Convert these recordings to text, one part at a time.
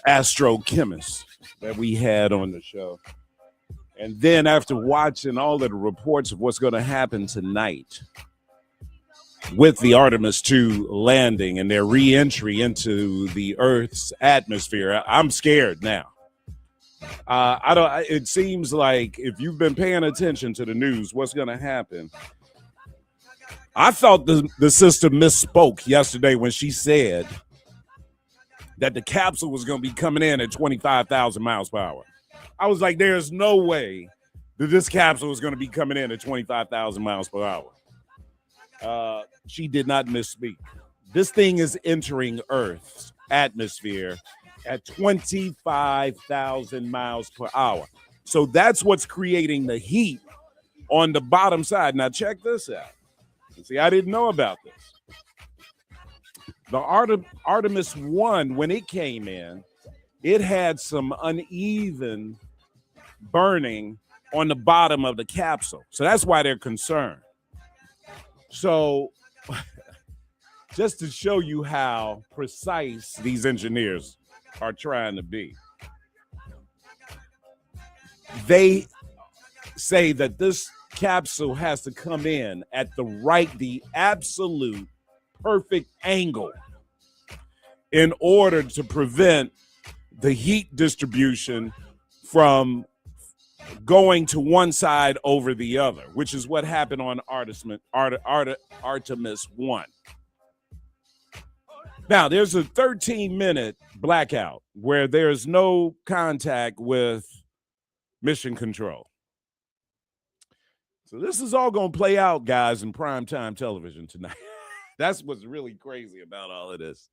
astrochemist that we had on the show. And then after watching all of the reports of what's going to happen tonight with the Artemis 2 landing and their re-entry into the Earth's atmosphere, I'm scared now. I don't. It seems like if you've been paying attention to the news, what's going to happen? I thought the sister misspoke yesterday when she said that the capsule was going to be coming in at 25,000 miles per hour. I was like, there's no way that this capsule is going to be coming in at 25,000 miles per hour. She did not misspeak. This thing is entering Earth's atmosphere at 25,000 miles per hour. So that's what's creating the heat on the bottom side. Now check this out. See, I didn't know about this. The Artemis 1, when it came in, it had some uneven burning on the bottom of the capsule. So that's why they're concerned. So just to show you how precise these engineers are trying to be, they say that this capsule has to come in at the absolute perfect angle in order to prevent the heat distribution from going to one side over the other, which is what happened on Artemis 1. Now, there's a 13-minute blackout where there's no contact with mission control. So this is all going to play out, guys, in primetime television tonight. That's what's really crazy about all of this.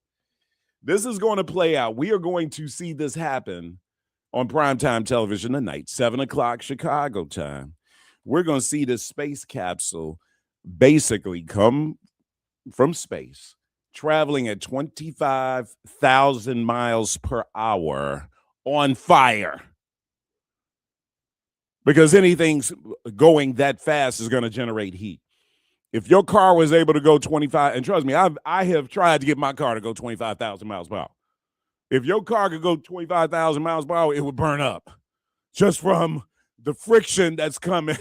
This is going to play out. We are going to see this happen on primetime television tonight, 7 o'clock Chicago time. We're going to see this space capsule basically come from space, traveling at 25,000 miles per hour on fire. Because anything's going that fast is going to generate heat. If your car was able to go 25, and trust me, I have tried to get my car to go 25,000 miles per hour. If your car could go 25,000 miles per hour, it would burn up just from the friction that's coming.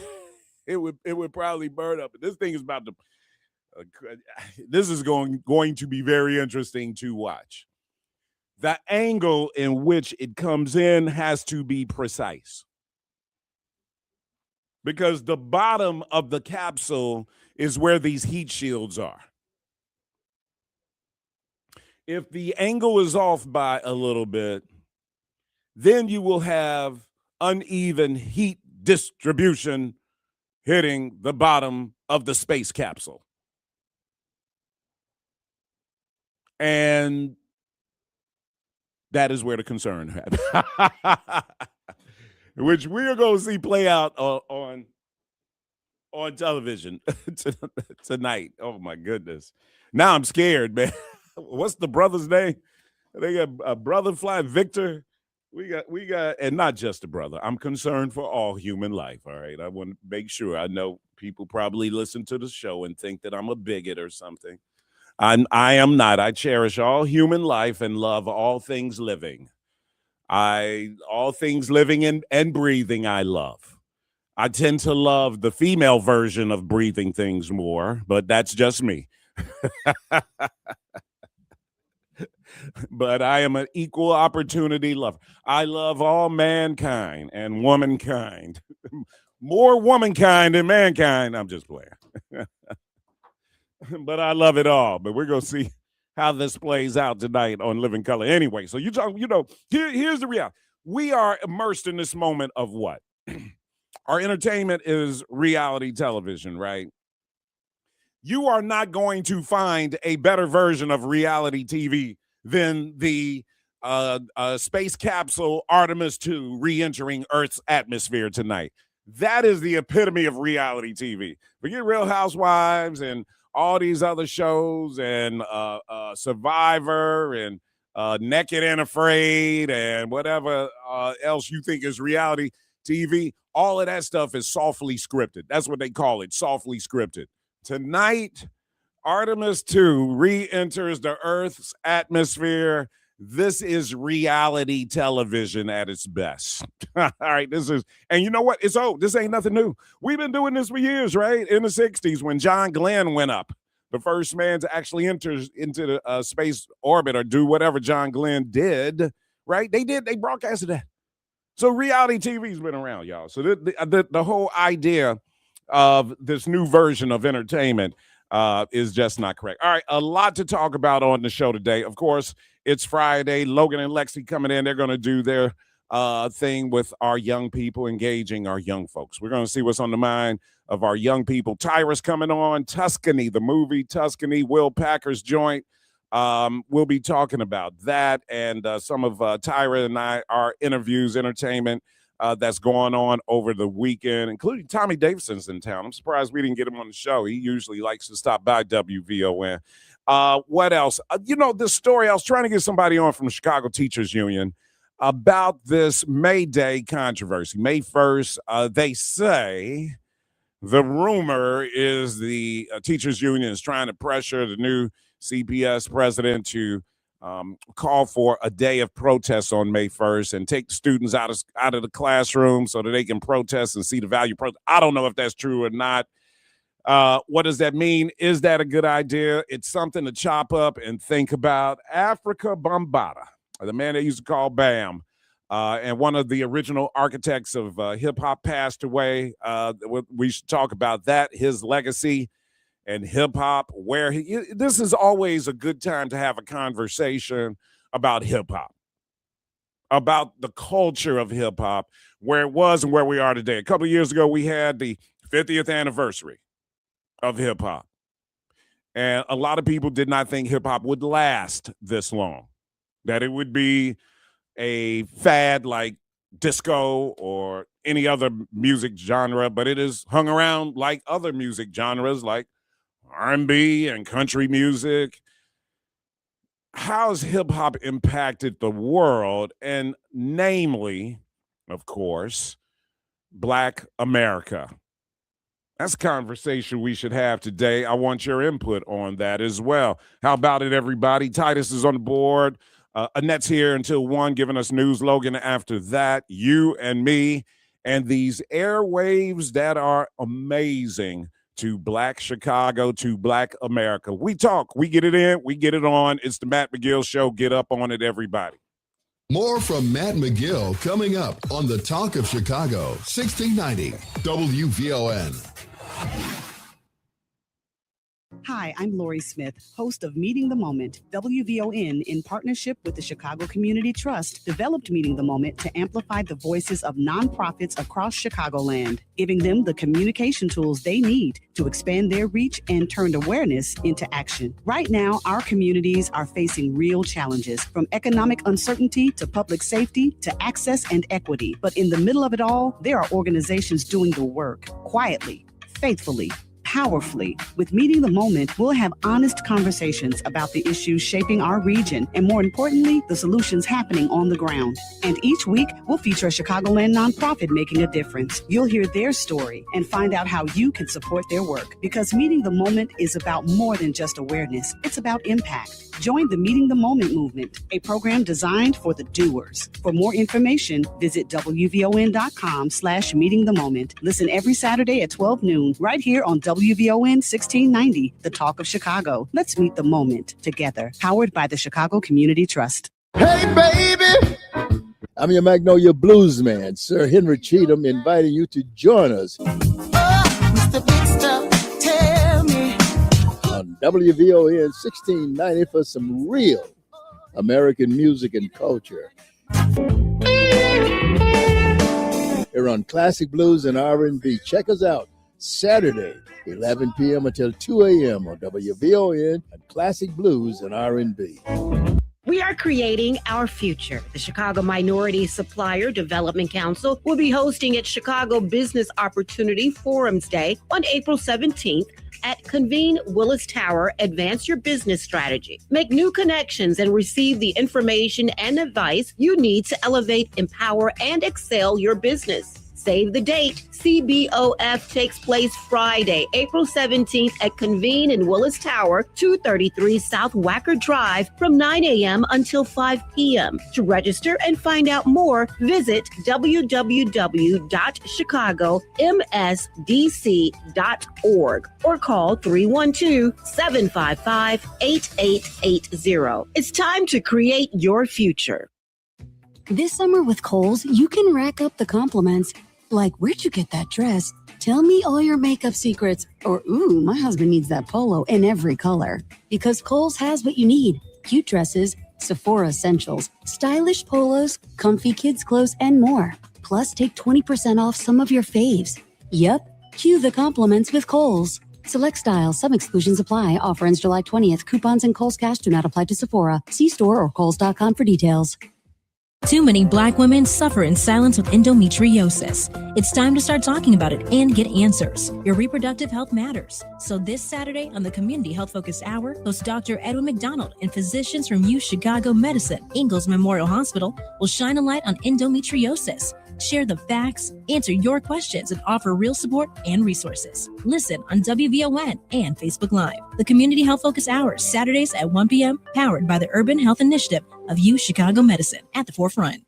It would probably burn up. This thing is about to. This is going to be very interesting to watch. The angle in which it comes in has to be precise, because the bottom of the capsule is where these heat shields are. If the angle is off by a little bit, then you will have uneven heat distribution hitting the bottom of the space capsule. And that is where the concern happens, which we are going to see play out on television tonight. Oh, my goodness. Now I'm scared, man. What's the brother's name? They got a brother flying, Victor. We got, and not just a brother. I'm concerned for all human life, all right? I want to make sure. I know people probably listen to the show and think that I'm a bigot or something. I am not. I cherish all human life and love all things living. All things living and breathing I love. I tend to love the female version of breathing things more, but that's just me. But I am an equal opportunity lover. I love all mankind and womankind. More womankind than mankind. I'm just playing. But I love it all. But we're going to see how this plays out tonight on Living Color. Anyway, so here's the reality. We are immersed in this moment of what? Our entertainment is reality television, right? You are not going to find a better version of reality TV than the space capsule Artemis 2 re-entering Earth's atmosphere tonight. That is the epitome of reality TV. Forget Real Housewives and all these other shows and Survivor and Naked and Afraid and whatever else you think is reality TV. All of that stuff is softly scripted. That's what they call it, softly scripted. Tonight, Artemis 2 re-enters the Earth's atmosphere This is reality television at its best. All right, and you know what? It's old. This ain't nothing new. We've been doing this for years, right? In the 60s, when John Glenn went up, the first man to actually enter into the space orbit or do whatever John Glenn did, right? They broadcasted that. So reality TV's been around, y'all. So the whole idea of this new version of entertainment is just not correct. All right, a lot to talk about on the show today. Of course, it's Friday. Logan and Lexi coming in. They're going to do their thing with our young people, engaging our young folks. We're going to see what's on the mind of our young people. Tyra's coming on. Tuscany, the movie Tuscany, Will Packer's joint. We'll be talking about that and some of Tyra and our interviews, entertainment that's going on over the weekend, including Tommy Davidson's in town. I'm surprised we didn't get him on the show. He usually likes to stop by WVON. What else? This story, I was trying to get somebody on from the Chicago Teachers Union about this May Day controversy. May 1st, they say the rumor is the Teachers Union is trying to pressure the new CPS president to call for a day of protest on May 1st and take the students out of the classroom so that they can protest and see the value of protest. I don't know if that's true or not. What does that mean? Is that a good idea? It's something to chop up and think about. Afrika Bambaataa, the man they used to call Bam, and one of the original architects of hip-hop, passed away. We should talk about that, his legacy and hip-hop, this is always a good time to have a conversation about hip-hop, about the culture of hip-hop, where it was and where we are today. A couple of years ago, we had the 50th anniversary of hip-hop, and a lot of people did not think hip-hop would last this long, that it would be a fad like disco or any other music genre, but it has hung around like other music genres like R&B and country music. How has hip-hop impacted the world, and namely, of course, Black America? That's a conversation we should have today. I want your input on that as well. How about it, everybody? Titus is on the board. Annette's here until 1, giving us news. Logan after that. You and me, and these airwaves that are amazing to Black Chicago, to Black America. We talk, we get it in, we get it on. It's the Matt McGill Show. Get up on it, everybody. More from Matt McGill coming up on the Talk of Chicago, 1690 WVON. Hi, I'm Lori Smith, host of Meeting the Moment. WVON, in partnership with the Chicago Community Trust, developed Meeting the Moment to amplify the voices of nonprofits across Chicagoland, giving them the communication tools they need to expand their reach and turn awareness into action. Right now, our communities are facing real challenges, from economic uncertainty to public safety to access and equity. But in the middle of it all, there are organizations doing the work quietly, faithfully, powerfully. With Meeting the Moment, we'll have honest conversations about the issues shaping our region and, more importantly, the solutions happening on the ground. And each week, we'll feature a Chicagoland nonprofit making a difference. You'll hear their story and find out how you can support their work. Because Meeting the Moment is about more than just awareness. It's about impact. Join the Meeting the Moment movement, a program designed for the doers. For more information, visit WVON.com/Meeting the Moment. Listen every Saturday at 12 noon, right here on WVON 1690, the Talk of Chicago. Let's meet the moment together. Powered by the Chicago Community Trust. Hey, baby! I'm your Magnolia Blues man, Sir Henry Cheatham, inviting you to join us Mr. Big Stuff, tell me. on WVON 1690 for some real American music and culture. Here on Classic Blues and R&B. Check us out Saturday, 11 p.m. until 2 a.m. on WVON and Classic Blues and R&B. We are creating our future. The Chicago Minority Supplier Development Council will be hosting its Chicago Business Opportunity Forums Day on April 17th at Convene Willis Tower. Advance your business strategy. Make new connections and receive the information and advice you need to elevate, empower, and excel your business. Save the date. CBOF takes place Friday, April 17th at Convene in Willis Tower, 233 South Wacker Drive from 9 a.m. until 5 p.m. To register and find out more, visit www.chicagomsdc.org or call 312-755-8880. It's time to create your future. This summer with Kohl's, you can rack up the compliments. Like, where'd you get that dress? Tell me all your makeup secrets. Or, ooh, my husband needs that polo in every color. Because Kohl's has what you need. Cute dresses, Sephora essentials, stylish polos, comfy kids clothes, and more. Plus, take 20% off some of your faves. Yep, cue the compliments with Kohl's. Select styles, some exclusions apply. Offer ends July 20th. Coupons and Kohl's Cash do not apply to Sephora. See store or kohls.com for details. Too many Black women suffer in silence with endometriosis. It's time to start talking about it and get answers. Your reproductive health matters. So this Saturday on the Community Health Focus Hour, host Dr. Edwin McDonald and physicians from Chicago Medicine, Ingalls Memorial Hospital will shine a light on endometriosis, share the facts, answer your questions, and offer real support and resources. Listen on WVON and Facebook Live. The Community Health Focus Hour, Saturdays at 1 p.m., powered by the Urban Health Initiative of Chicago Medicine, at the forefront.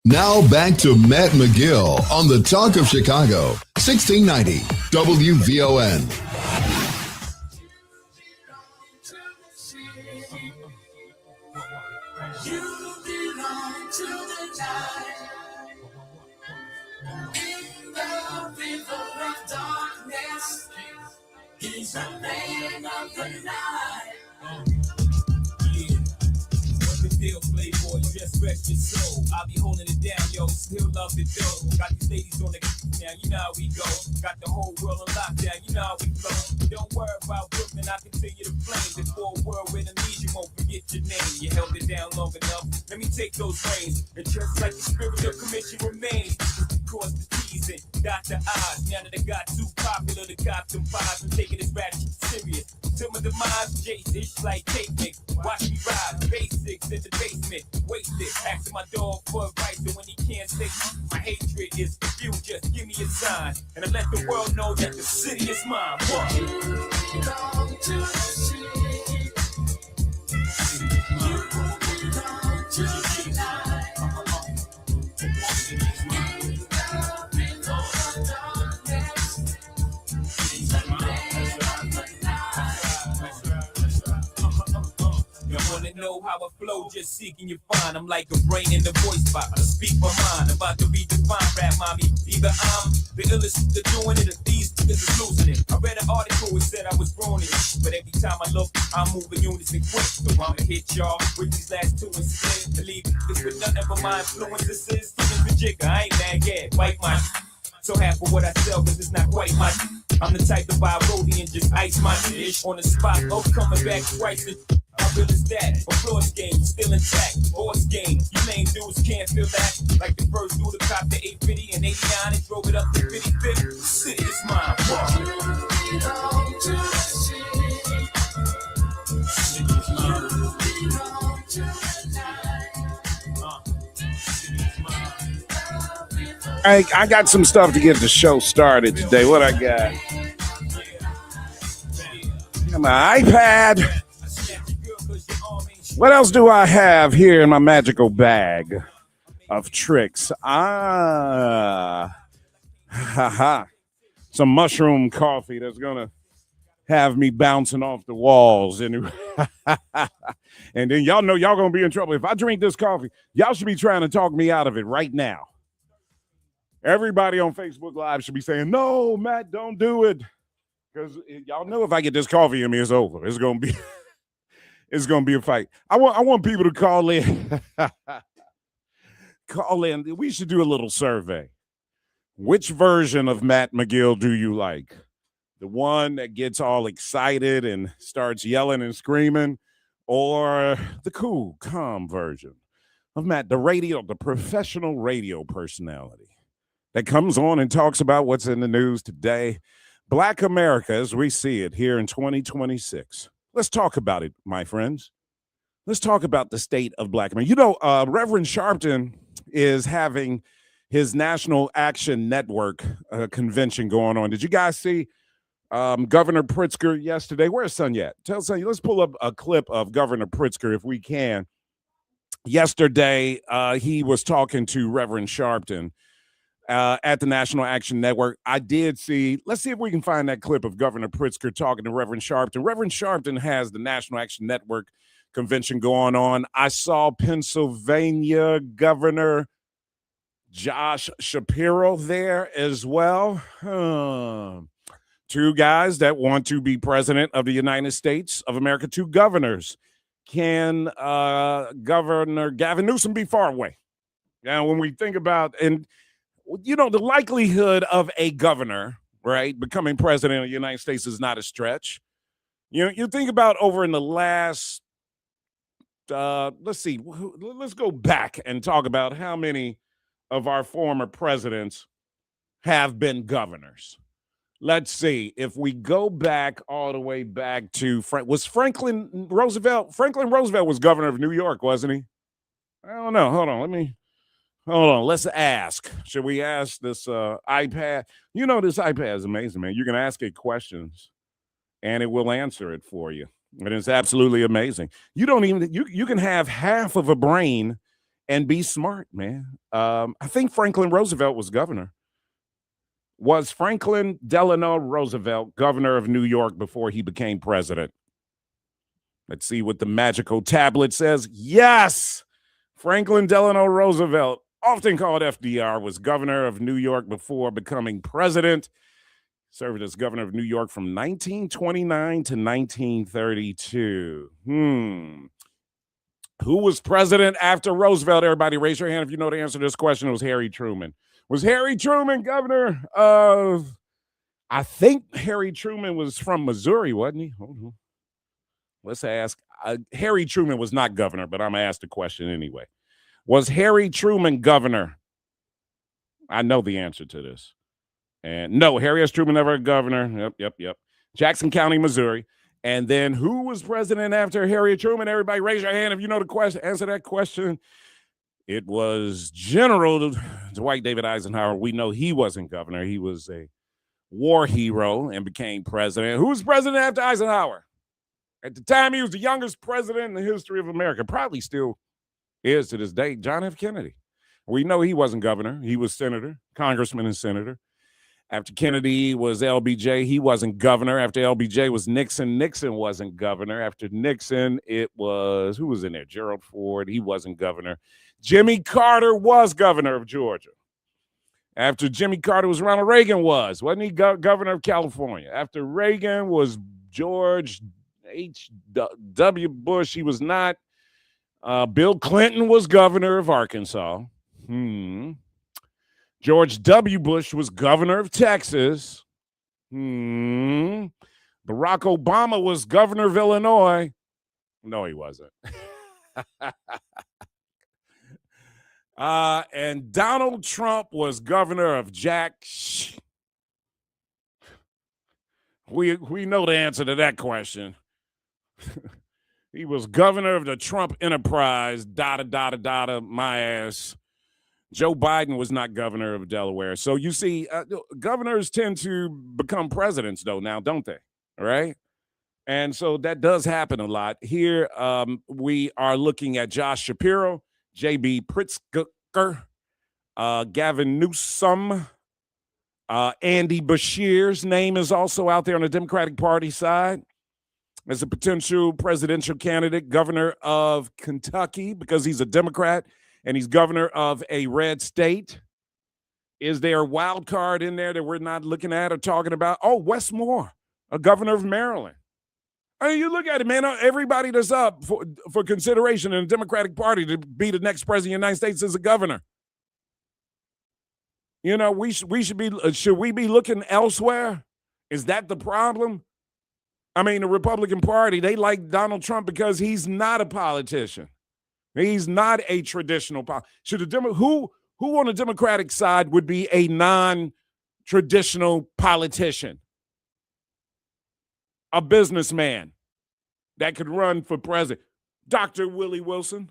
Now back to Matt McGill on the Talk of Chicago, 1690 WVON. You belong to the light. In the river of darkness, he's the man of the night. Still playboy, just rest your soul. I'll be holding it down, yo. Still love the dough. Got these ladies on the now, you know how we go. Got the whole world on lockdown, you know how we flow. Don't worry about Brooklyn, I continue to flame. This for a world with amnesia, won't forget your name. You held it down long enough. Let me take those reins. And just like the spirit of commission remains, cross the T's and dot the I's. Now that I got too popular, the cops and vibes. I'm taking this rap shit serious. Till my demise, Jace, it's like cake mix. Watch me ride, basics in the basement. Wasted, asking my dog for advice, and when he can't say my hatred is for you, just give me a sign, and I let the world know that the city is mine. What? You belong to the city. You belong to the night. Wanna know how I flow, just seeking you find. I'm like a brain in the voice box. I speak my mind, about to redefine rap, mommy. Either I'm the illest to doing it, or these niggas is losing it. I read an article that said I was grown in it, but every time I look, I'm moving unison quick. So I'ma hit y'all with these last two instead. To leave this with nothing but my influences. Steven the jigger, I ain't mad yet. Wipe my so half of what I sell, cause it's not quite my I'm the type to buy a roadie and just ice my dish on the spot. Oh, coming back twice. How real is that? A floor's game, still intact. Boss game, you lame dudes can't feel that. Like the first dude to cop the 850 and 89 and drove it up to 55th. City is mine. You belong to the city. City is mine. You belong to the night. City is mine. I got some stuff to get the show started today. What I got? Got my iPad. What else do I have here in my magical bag of tricks? Some mushroom coffee that's gonna have me bouncing off the walls, and and then y'all know y'all gonna be in trouble if I drink this coffee. Y'all should be trying to talk me out of it right now. Everybody on Facebook Live should be saying, "No, Matt, don't do it," because y'all know if I get this coffee in me, it's over. It's gonna be. It's gonna be a fight. I want people to call in. Call in. We should do a little survey. Which version of Matt McGill do you like? The one that gets all excited and starts yelling and screaming, or the cool, calm version of Matt, the professional radio personality that comes on and talks about what's in the news today? Black America as we see it here in 2026. Let's talk about it, my friends. Let's talk about the state of Black America. You know, Reverend Sharpton is having his National Action Network convention going on. Did you guys see Governor Pritzker yesterday? Where's Sonya at? Tell Sonya, let's pull up a clip of Governor Pritzker if we can. Yesterday, he was talking to Reverend Sharpton at the National Action Network. I did see, let's see if we can find that clip of Governor Pritzker talking to Reverend Sharpton. Reverend Sharpton has the National Action Network convention going on. I saw Pennsylvania Governor Josh Shapiro there as well. Two guys that want to be president of the United States of America, two governors. Can Governor Gavin Newsom be far away? Now, when we think about, and you know, the likelihood of a governor, right, becoming president of the United States is not a stretch. You think about over in the last, let's see, let's go back and talk about how many of our former presidents have been governors. Let's see. If we go back all the way back to was Franklin Roosevelt? Franklin Roosevelt was governor of New York, wasn't he? I don't know. Hold on. Let's ask. Should we ask this iPad? You know, this iPad is amazing, man. You can ask it questions and it will answer it for you. And it's absolutely amazing. You don't even, you can have half of a brain and be smart, man. I think Franklin Roosevelt was governor. Was Franklin Delano Roosevelt governor of New York before he became president? Let's see what the magical tablet says. Yes! Franklin Delano Roosevelt, often called FDR, was governor of New York before becoming president. Served as governor of New York from 1929 to 1932. Who was president after Roosevelt? Everybody raise your hand if you know the answer to this question. It was Harry Truman. Was Harry Truman governor of, I think Harry Truman was from Missouri, wasn't he? Hold on. Let's ask. Harry Truman was not governor, but I'm going to ask the question anyway. Was Harry Truman governor? I know the answer to this. And no, Harry S. Truman never a governor. Yep. Jackson County, Missouri. And then who was president after Harry Truman? Everybody raise your hand if you know the question. Answer that question. It was General Dwight David Eisenhower. We know he wasn't governor. He was a war hero and became president. Who was president after Eisenhower? At the time, he was the youngest president in the history of America. Probably still is to this day, John F. Kennedy. We know he wasn't governor. He was senator, congressman and senator. After Kennedy was LBJ, he wasn't governor. After LBJ was Nixon. Nixon wasn't governor. After Nixon, it was, who was in there? Gerald Ford. He wasn't governor. Jimmy Carter was governor of Georgia. After Jimmy Carter was Ronald Reagan wasn't he governor of California? After Reagan was George H.W. Bush. He was not. Bill Clinton was governor of Arkansas. George W. Bush was governor of Texas. Barack Obama was governor of Illinois. No, he wasn't. And Donald Trump was governor of We know the answer to that question. He was governor of the Trump Enterprise, my ass. Joe Biden was not governor of Delaware. So you see, governors tend to become presidents, though, now, don't they? All right? And so that does happen a lot. Here we are looking at Josh Shapiro, J.B. Pritzker, Gavin Newsom, Andy Beshear's name is also out there on the Democratic Party side as a potential presidential candidate, governor of Kentucky, because he's a Democrat and he's governor of a red state. Is there a wild card in there that we're not looking at or talking about? Oh, Wes Moore, a governor of Maryland. I mean, you look at it, man, everybody that's up for consideration in the Democratic Party to be the next president of the United States is a governor. You know, should we be looking elsewhere? Is that the problem? I mean, the Republican Party, they like Donald Trump because he's not a politician. He's not a traditional politician. Who on the Democratic side would be a non-traditional politician? A businessman that could run for president. Dr. Willie Wilson.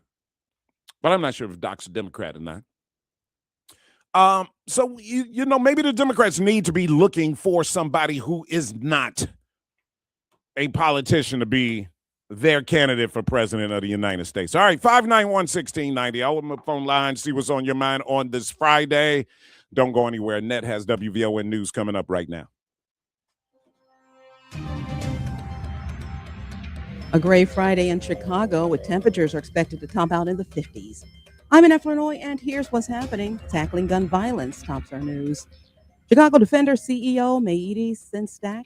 But I'm not sure if Doc's a Democrat or not. So, you know, maybe the Democrats need to be looking for somebody who is not a politician to be their candidate for president of the United States. All right, 591-1690. I'll open my phone line, see what's on your mind on this Friday. Don't go anywhere. Net has WVON News coming up right now. A gray Friday in Chicago with temperatures are expected to top out in the 50s. I'm in Illinois, and here's what's happening. Tackling gun violence tops our news. Chicago Defender CEO Maïdi Sinstak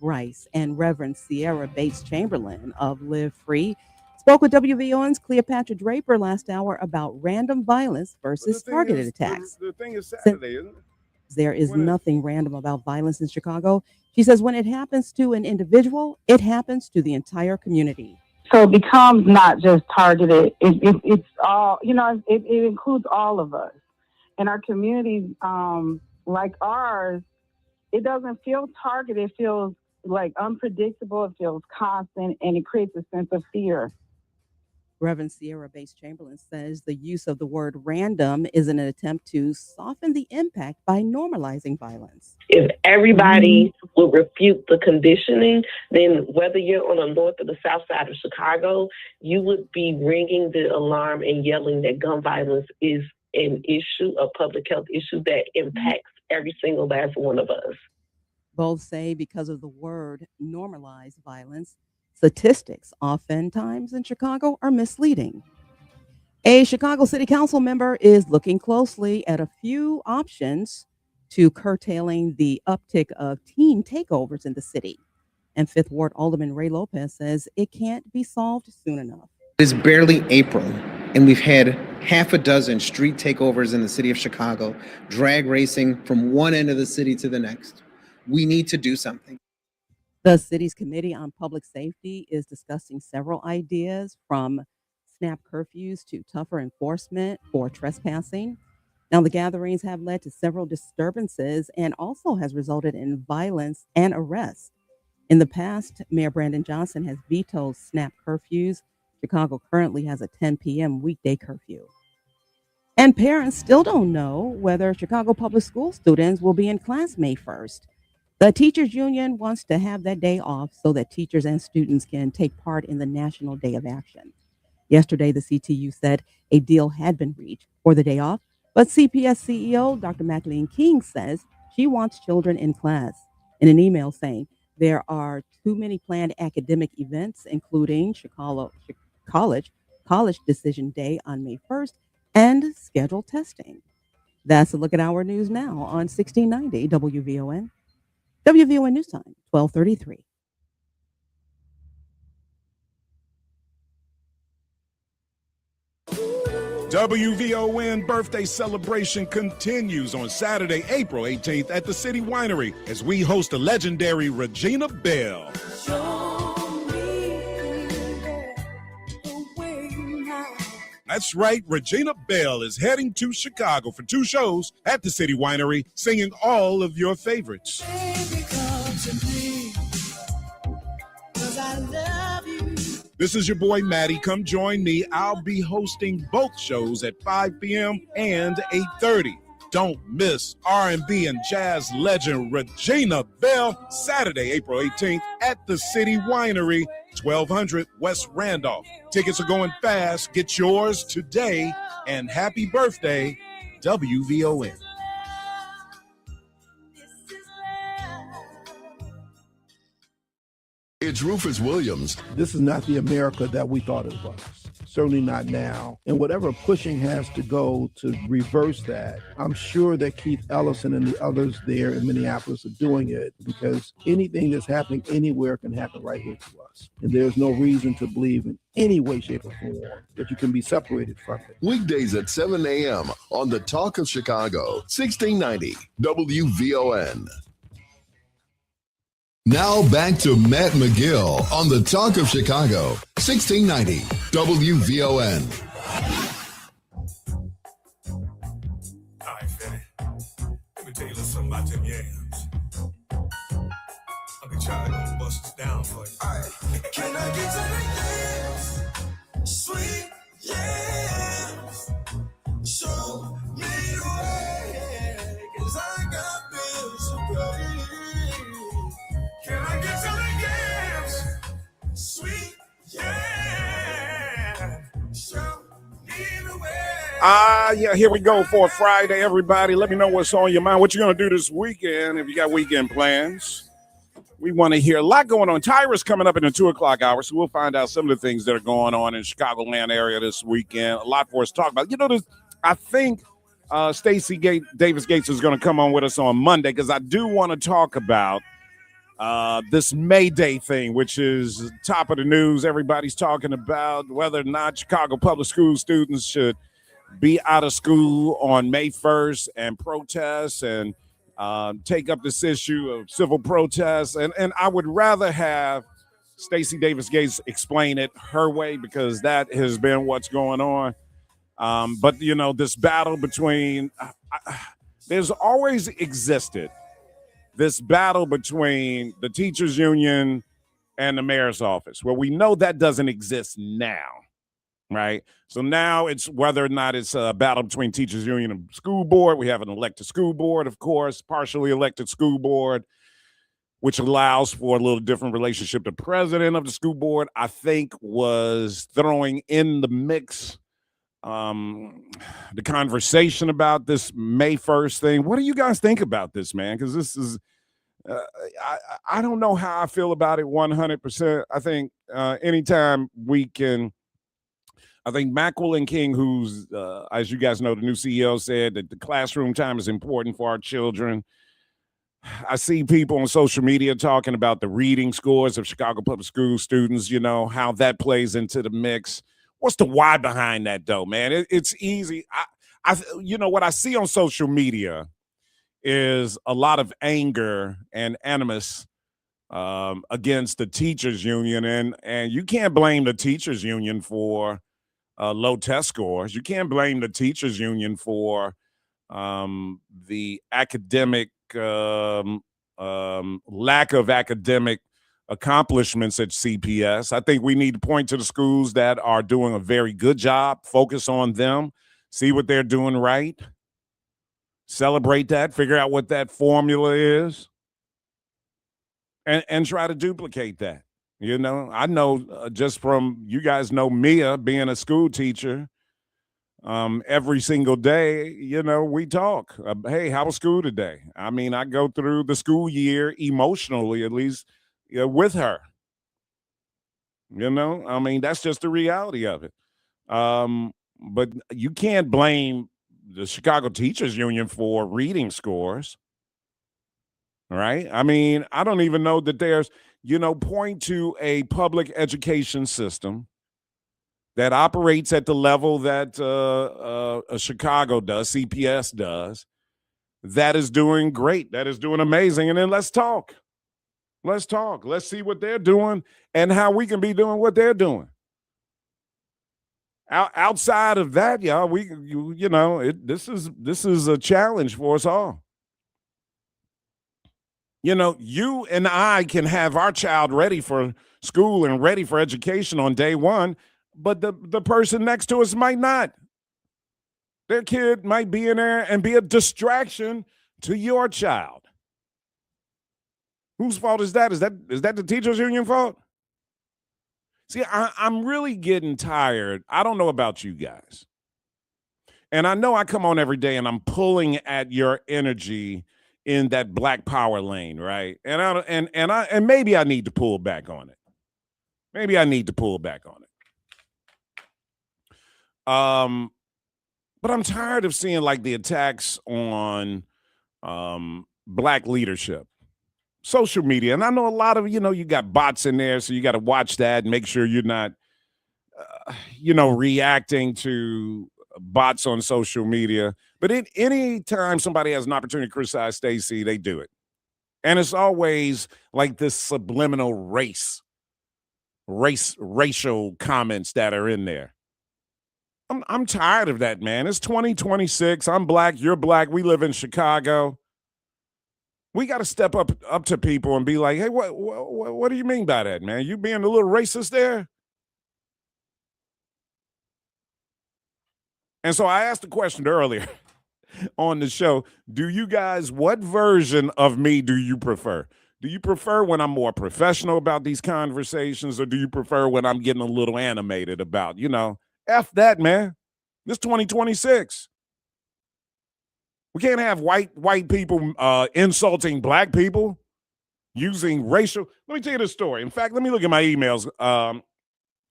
Rice and Reverend Sierra Bates Chamberlain of Live Free spoke with WVON's Cleopatra Draper last hour about random violence versus targeted attacks. The thing is Saturday, isn't it? There is nothing random about violence in Chicago. She says when it happens to an individual, it happens to the entire community. So it becomes not just targeted. It's all, you know, it includes all of us. And our communities, like ours, it doesn't feel targeted. It feels like unpredictable. It feels constant, and it creates a sense of fear. Reverend Sierra Bates Chamberlain says the use of the word random is an attempt to soften the impact by normalizing violence. If everybody would refute the conditioning, then whether you're on the north or the south side of Chicago, you would be ringing the alarm and yelling that gun violence is an issue, a public health issue that impacts every single last one of us. Both say because of the word normalized violence, statistics oftentimes in Chicago are misleading. A Chicago City Council member is looking closely at a few options to curtailing the uptick of teen takeovers in the city. And Fifth Ward Alderman Ray Lopez says it can't be solved soon enough. It's barely April, and we've had half a dozen street takeovers in the city of Chicago, drag racing from one end of the city to the next. We need to do something. The city's Committee on Public Safety is discussing several ideas from snap curfews to tougher enforcement for trespassing. Now, the gatherings have led to several disturbances and also has resulted in violence and arrests. In the past, Mayor Brandon Johnson has vetoed snap curfews. Chicago currently has a 10 p.m. weekday curfew. And parents still don't know whether Chicago public school students will be in class May 1st. The teachers union wants to have that day off so that teachers and students can take part in the National Day of Action. Yesterday, the CTU said a deal had been reached for the day off, but CPS CEO Dr. Maclean King says she wants children in class. In an email saying there are too many planned academic events, including Chicago College Decision Day on May 1st and scheduled testing. That's a look at our news now on 1690 WVON. WVON News Time, 12:33. WVON birthday celebration continues on Saturday, April 18th at the City Winery as we host the legendary Regina Belle. That's right, Regina Belle is heading to Chicago for 2 shows at the City Winery, singing all of your favorites. This is your boy Maddie. Come join me. I'll be hosting both shows at 5 p.m. and 8:30. Don't miss R&B and jazz legend Regina Belle, Saturday, April 18th at the City Winery, 1200 West Randolph. Tickets are going fast. Get yours today, and happy birthday, WVON. It's Rufus Williams. This is not the America that we thought it was. Certainly not now. And whatever pushing has to go to reverse that, I'm sure that Keith Ellison and the others there in Minneapolis are doing it, because anything that's happening anywhere can happen right here to us. And there's no reason to believe in any way, shape, or form that you can be separated from it. Weekdays at 7 a.m. on The Talk of Chicago, 1690 WVON. Now back to Matt McGill on The Talk of Chicago, 1690 WVON. All right, Fetty. Let me tell you a little something about them yams. I'll be trying to bust this down for you. All right. Can I get to the yams? Sweet yams. Show me the way. Yeah, here we go for Friday, everybody. Let me know what's on your mind. What you going to do this weekend if you got weekend plans. We want to hear a lot going on. Tyra's coming up in the 2 o'clock hour, so we'll find out some of the things that are going on in the Chicagoland area this weekend. A lot for us to talk about. You know, I think Stacey Davis Gates is going to come on with us on Monday because I do want to talk about this May Day thing, which is top of the news. Everybody's talking about whether or not Chicago public school students should be out of school on May 1st and protest and take up this issue of civil protests. And I would rather have Stacey Davis Gates explain it her way because that has been what's going on. But, you know, this battle between there's always existed this battle between the teachers union and the mayor's office. Well, we know that doesn't exist now, right? So now it's whether or not it's a battle between teachers union and school board. We have an elected school board, of course, partially elected school board, which allows for a little different relationship. The president of the school board, I think, was throwing in the mix the conversation about this May 1st thing. What do you guys think about this, man? Because this is, I don't know how I feel about it 100%. I think anytime we can, I think McGill King, who's, as you guys know, the new CEO, said that the classroom time is important for our children. I see people on social media talking about the reading scores of Chicago public school students, you know, how that plays into the mix. What's the why behind that, though, man? It's easy. You know, what I see on social media is a lot of anger and animus against the teachers union. And you can't blame the teachers union for low test scores. You can't blame the teachers union for the academic lack of academic accomplishments at CPS. I think we need to point to the schools that are doing a very good job, focus on them, see what they're doing right, celebrate that, figure out what that formula is, and try to duplicate that. You know, I know just from, you guys know Mia being a school teacher, every single day, you know, we talk. Hey, how was school today? I mean, I go through the school year emotionally, at least, with her. You know, I mean, that's just the reality of it. But you can't blame the Chicago Teachers Union for reading scores, right? I mean, I don't even know that there's, you know, point to a public education system that operates at the level that Chicago does, CPS does, that is doing great, that is doing amazing. And then let's talk. Let's talk. Let's see what they're doing and how we can be doing what they're doing. Outside of that, y'all, you know, this is a challenge for us all. You know, you and I can have our child ready for school and ready for education on day one, but the person next to us might not. Their kid might be in there and be a distraction to your child. Whose fault is that? Is that the teachers union fault? See, I'm really getting tired. I don't know about you guys. And I know I come on every day and I'm pulling at your energy in that black power lane, right? And maybe I need to pull back on it. Maybe I need to pull back on it. But I'm tired of seeing like the attacks on black leadership. Social media, and I know a lot of, you know, you got bots in there, so you got to watch that and make sure you're not, you know, reacting to bots on social media. But any time somebody has an opportunity to criticize Stacey, they do it. And it's always like this subliminal racial comments that are in there. I'm tired of that, man. It's 2026. I'm black. You're black. We live in Chicago. We got to step up to people and be like, hey, what do you mean by that, man? You being a little racist there? And so I asked the question earlier on the show, what version of me do you prefer? Do you prefer when I'm more professional about these conversations, or do you prefer when I'm getting a little animated about, you know, F that, man. This 2026. We can't have white people insulting black people using racial. Let me tell you the story. In fact, let me look at my emails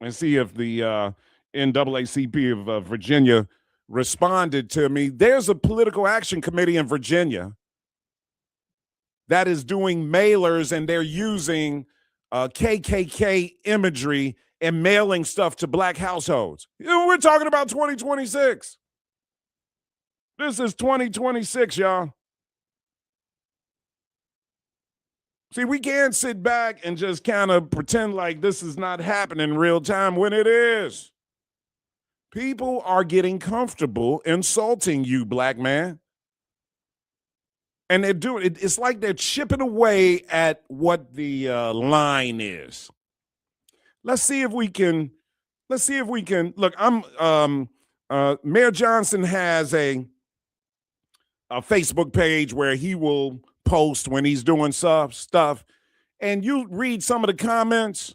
and see if the NAACP of Virginia responded to me. There's a political action committee in Virginia that is doing mailers, and they're using KKK imagery and mailing stuff to black households. You know, we're talking about 2026. This is 2026, y'all. See, we can't sit back and just kind of pretend like this is not happening in real time when it is. People are getting comfortable insulting you, black man. And they're doing it. It's like they're chipping away at what the line is. Let's see if we can. Look, Mayor Johnson has a Facebook page where he will post when he's doing stuff, and you read some of the comments,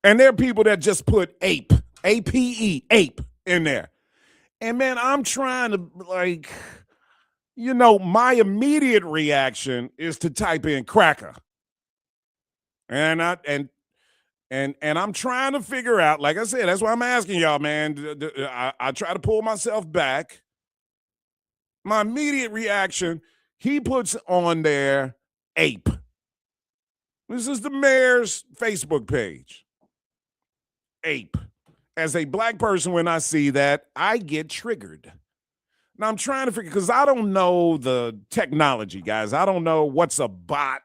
and there are people that just put ape, A-P-E, ape in there. And man, I'm trying to, like, you know, my immediate reaction is to type in cracker. And I'm trying to figure out, like I said, that's why I'm asking y'all, man. I try to pull myself back. My immediate reaction, he puts on there ape. This is the mayor's Facebook page. Ape. As a black person, when I see that, I get triggered. Now I'm trying to figure, because I don't know the technology, guys. I don't know what's a bot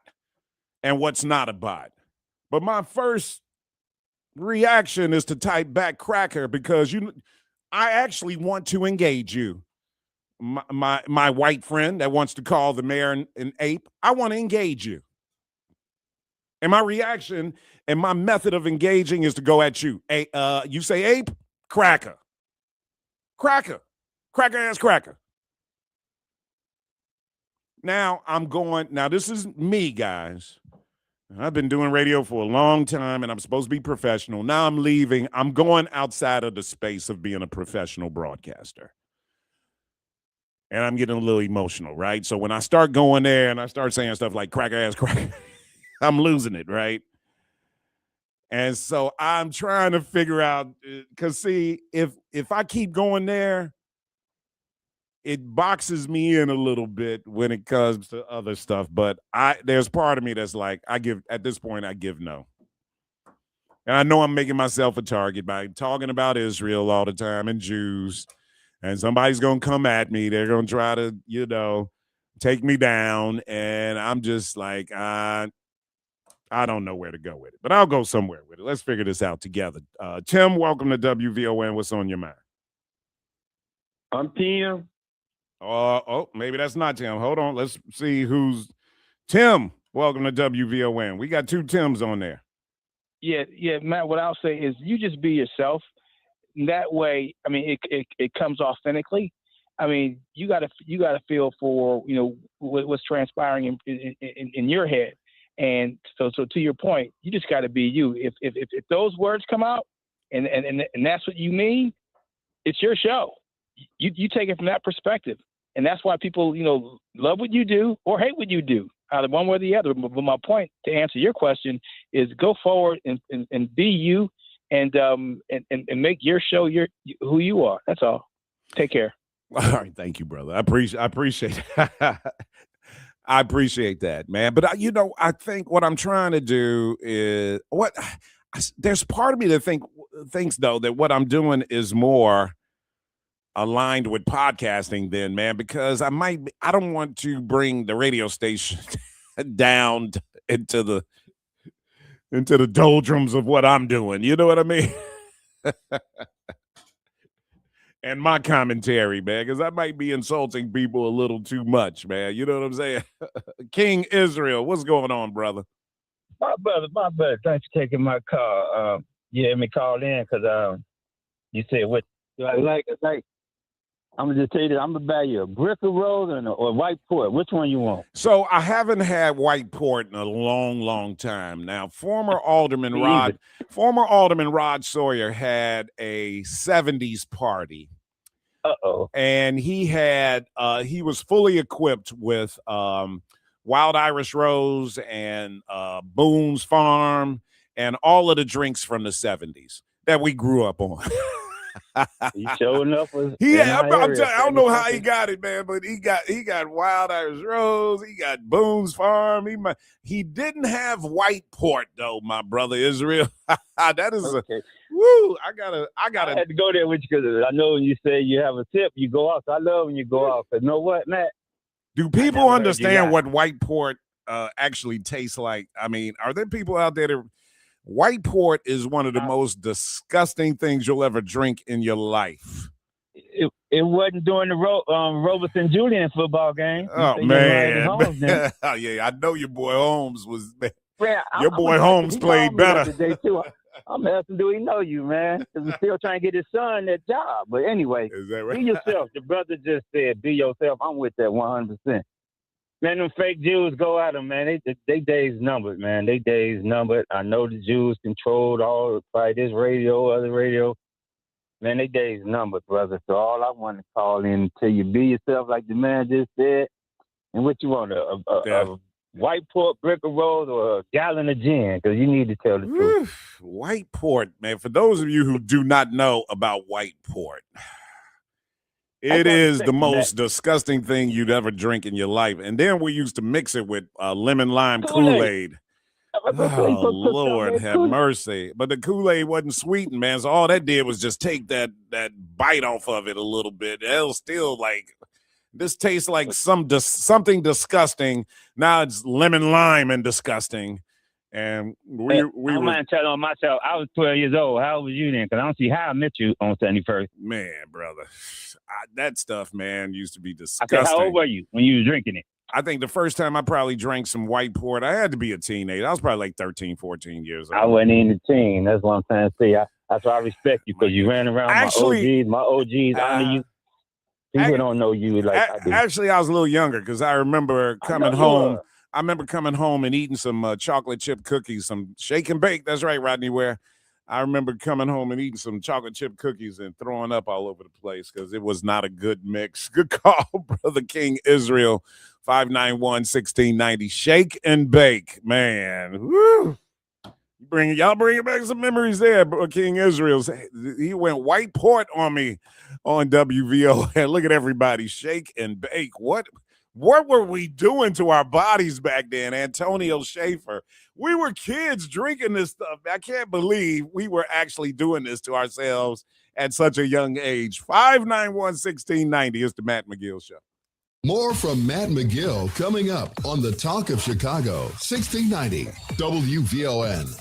and what's not a bot. But my first reaction is to type back cracker, because I actually want to engage you. My white friend that wants to call the mayor an ape, I want to engage you. And my reaction and my method of engaging is to go at you. You say ape, cracker. Cracker. Cracker ass cracker. Now this is me, guys. I've been doing radio for a long time, and I'm supposed to be professional. Now I'm leaving. I'm going outside of the space of being a professional broadcaster. And I'm getting a little emotional, right? So when I start going there and I start saying stuff like cracker ass cracker, I'm losing it, right? And so I'm trying to figure out, because see, if I keep going there, it boxes me in a little bit when it comes to other stuff. But there's part of me that's like, at this point, I give no. And I know I'm making myself a target by talking about Israel all the time and Jews. And somebody's going to come at me. They're going to try to, take me down. And I'm just like, I don't know where to go with it. But I'll go somewhere with it. Let's figure this out together. Tim, welcome to WVON. What's on your mind? I'm Tim. Maybe that's not Tim. Hold on. Let's see who's Tim. Welcome to WVON. We got two Tims on there. Yeah, Matt, what I'll say is you just be yourself. That way, I mean, it comes authentically. I mean, you gotta feel for, what's transpiring in your head. And so to your point, you just got to be you. If those words come out and that's what you mean, it's your show. You take it from that perspective. And that's why people, love what you do or hate what you do, either one way or the other. But my point, to answer your question, is go forward and be you, and make your show who you are. That's all. Take care. All right, thank you, brother. I appreciate I appreciate that, man. But I think what I'm trying to do is there's part of me that thinks though that what I'm doing is more aligned with podcasting then, man, because I don't want to bring the radio station down into the doldrums of what I'm doing. You know what I mean? And my commentary, man, because I might be insulting people a little too much, man. You know what I'm saying? King Israel, what's going on, brother? My brother. Thanks for taking my call. You had me call in because you said what I like. I'm gonna just tell you that I'm gonna buy you a brick of road or white port. Which one you want? So I haven't had white port in a long, long time. Now, former Alderman Rod Sawyer had a 70s party. Uh-oh. And he had he was fully equipped with Wild Irish Rose and Boone's Farm and all of the drinks from the 70s that we grew up on. He showing up was I don't know how he got it, man, but he got Wild Irish Rose, he got Boone's Farm. He didn't have white port though, my brother Israel. That is okay. Woo! I had to go there with you because I know when you say you have a tip, you go off. So I love when you go off. But you know what, Matt? Do people understand what white port actually tastes like? I mean, are there people out there that white port is one of the most disgusting things you'll ever drink in your life? It wasn't during the Robertson Julian football game. Oh man, yeah, I know your boy Holmes was. Man, your boy Holmes played better. I'm asking, do he know you, man? Because he's still trying to get his son that job. But anyway, is that right? Be yourself. The brother just said, be yourself. I'm with that 100%. Man, them fake Jews, go at them, man. They days numbered, man. They days numbered. I know the Jews controlled all, probably this radio, other radio. Man, they days numbered, brother. So all I want to call in and tell you, be yourself like the man just said. And what you want, a white port, brick of rose, or a gallon of gin? Because you need to tell the truth. White port, man. For those of you who do not know about white port, it is the most disgusting thing you'd ever drink in your life. And then we used to mix it with lemon lime Kool-Aid. Oh, Lord have mercy. But the Kool-Aid wasn't sweetened, man. So all that did was just take that bite off of it a little bit. It was still like, this tastes like something disgusting. Now it's lemon lime and disgusting. And we I'm not telling on myself. I was 12 years old. How old was you then? Because I don't see how I met you on 71st. Man, brother, that stuff, man, used to be disgusting. I said, how old were you when you was drinking it? I think the first time I probably drank some white port, I had to be a teenager. I was probably like 13, 14 years old. I wasn't even a teen. That's what I'm trying to say. That's why I respect you, because you ran around my OGs under you. People don't know you like I do. Actually, I was a little younger because I remember coming home. I remember coming home and eating some chocolate chip cookies, some shake and bake. That's right, Rodney Ware. I remember coming home and eating some chocolate chip cookies and throwing up all over the place because it was not a good mix. Good call, Brother King Israel, 591-1690. Shake and bake, man. Woo. Y'all bringing back some memories there, Brother King Israel. He went white port on me on WVO. And look at everybody, shake and bake. What were we doing to our bodies back then? Antonio Schaefer. We were kids drinking this stuff. I can't believe we were actually doing this to ourselves at such a young age. 591-1690 is the Matt McGill Show. More from Matt McGill coming up on the Talk of Chicago, 1690 WVON.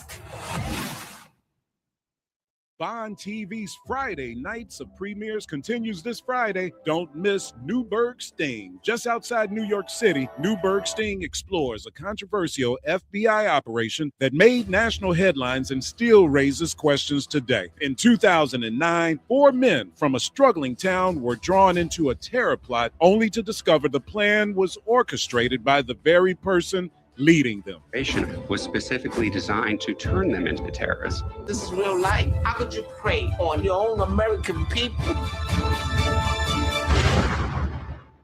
Bond TV's Friday Nights of Premieres continues this Friday. Don't miss Newburgh Sting. Just outside New York City, Newburgh Sting explores a controversial FBI operation that made national headlines and still raises questions today. In 2009, 4 men from a struggling town were drawn into a terror plot only to discover the plan was orchestrated by the very person leading them. Was specifically designed to turn them into terrorists. This is real life. How could you prey on your own American people?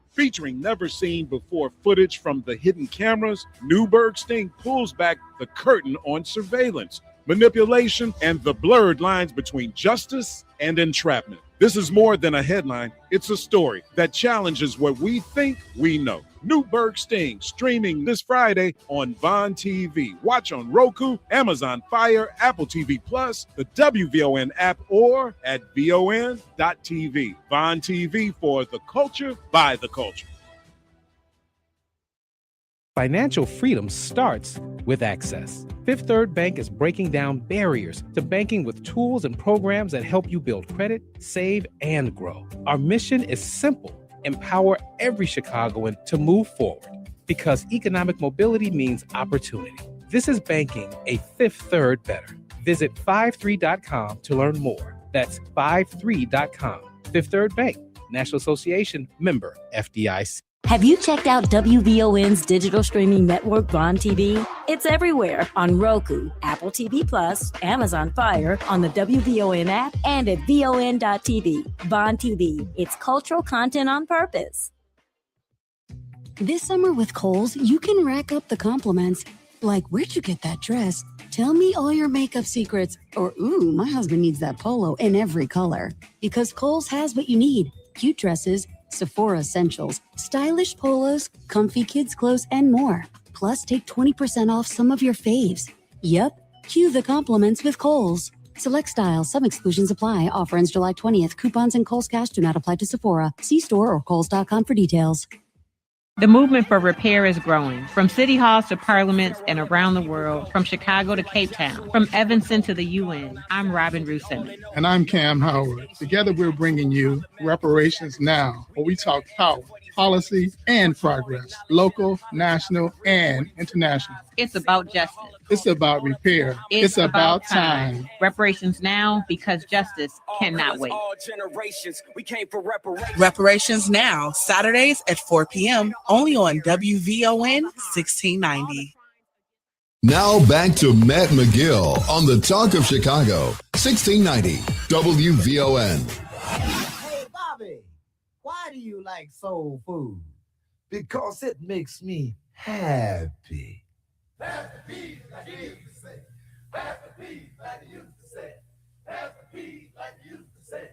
Featuring never-seen-before footage from the hidden cameras, Newburgh Sting pulls back the curtain on surveillance, manipulation, and the blurred lines between justice and entrapment. This is more than a headline. It's a story that challenges what we think we know. Newburgh Sting, streaming this Friday on Bond TV. Watch on Roku, Amazon Fire, Apple TV+, the WVON app, or at VON.TV. Bond TV, for the culture, by the culture. Financial freedom starts with access. Fifth Third Bank is breaking down barriers to banking with tools and programs that help you build credit, save, and grow. Our mission is simple: empower every Chicagoan to move forward, because economic mobility means opportunity. This is banking a Fifth Third better. Visit 53.com to learn more. That's 53.com. Fifth Third Bank, National Association, member FDIC. Have you checked out WVON's digital streaming network, Vaughn TV? It's everywhere on Roku, Apple TV Plus, Amazon Fire, on the WVON app, and at VON.TV. Vaughn TV, it's cultural content on purpose. This summer with Kohl's, you can rack up the compliments like, where'd you get that dress? Tell me all your makeup secrets. Or, ooh, my husband needs that polo in every color. Because Kohl's has what you need. Cute dresses, Sephora essentials, stylish polos, comfy kids clothes, and more. Plus, take 20% off some of your faves. Yep, cue the compliments with Kohl's. Select styles, some exclusions apply. Offer ends July 20th. Coupons and Kohl's Cash do not apply to Sephora. See store or kohls.com for details. The movement for repair is growing, from city halls to parliaments and around the world, from Chicago to Cape Town, from Evanston to the UN. I'm Robin Rousseau. And I'm Cam Howard. Together we're bringing you Reparations Now, where we talk power, policy, and progress, local, national, and international. It's about justice. It's about repair. It's about time. Reparations now, because justice cannot wait. Reparations Now, Saturdays at 4 p.m. only on WVON 1690. Now back to Matt McGill on the Talk of Chicago, 1690 WVON. Hey, Bobby, why do you like soul food? Because it makes me happy. Pass the peas like you used to say. Pass the peas like you used to say. Pass the peas like you used to say.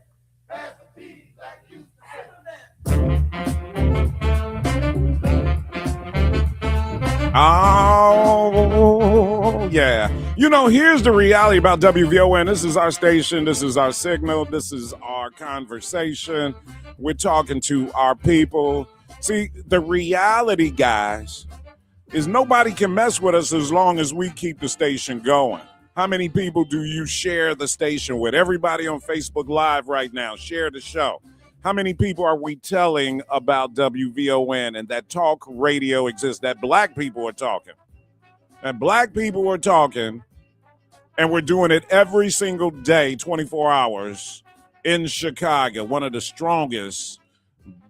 Pass the peas like you used to say. Oh, yeah. You know, here's the reality about WVON. This is our station. This is our signal. This is our conversation. We're talking to our people. See, the reality, guys, is nobody can mess with us as long as we keep the station going. How many people do you share the station with? Everybody on Facebook Live right now, share the show. How many people are we telling about WVON and that talk radio exists, that black people are talking? And black people are talking, and we're doing it every single day, 24 hours in Chicago, one of the strongest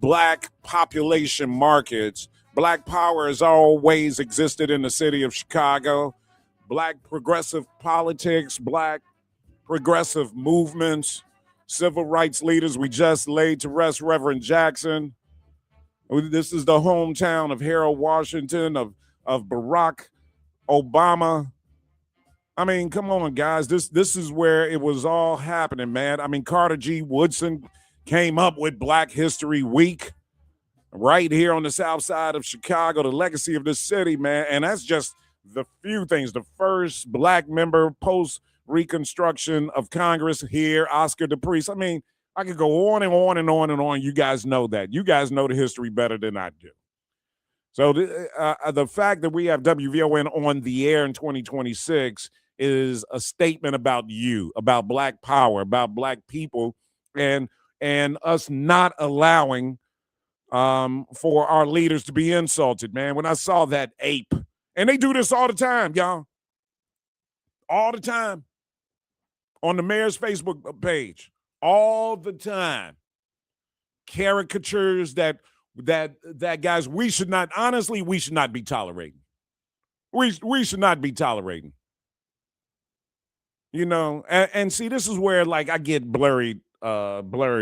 black population markets. Black power has always existed in the city of Chicago. Black progressive politics, black progressive movements, civil rights leaders. We just laid to rest Reverend Jackson. This is the hometown of Harold Washington, of Barack Obama. I mean, come on, guys. This is where it was all happening, man. I mean, Carter G. Woodson came up with Black History Week right here on the south side of Chicago, the legacy of this city, man. And that's just the few things. The first black member post-Reconstruction of Congress here, Oscar DePriest. I mean, I could go on and on and on and on. You guys know that. You guys know the history better than I do. So the fact that we have WVON on the air in 2026 is a statement about you, about black power, about black people, and us not allowing for our leaders to be insulted, man. When I saw that ape, and they do this all the time, y'all, all the time on the mayor's Facebook page, all the time, caricatures that guys, we should not be tolerating. We should not be tolerating. You know, and see, this is where like I get blurred,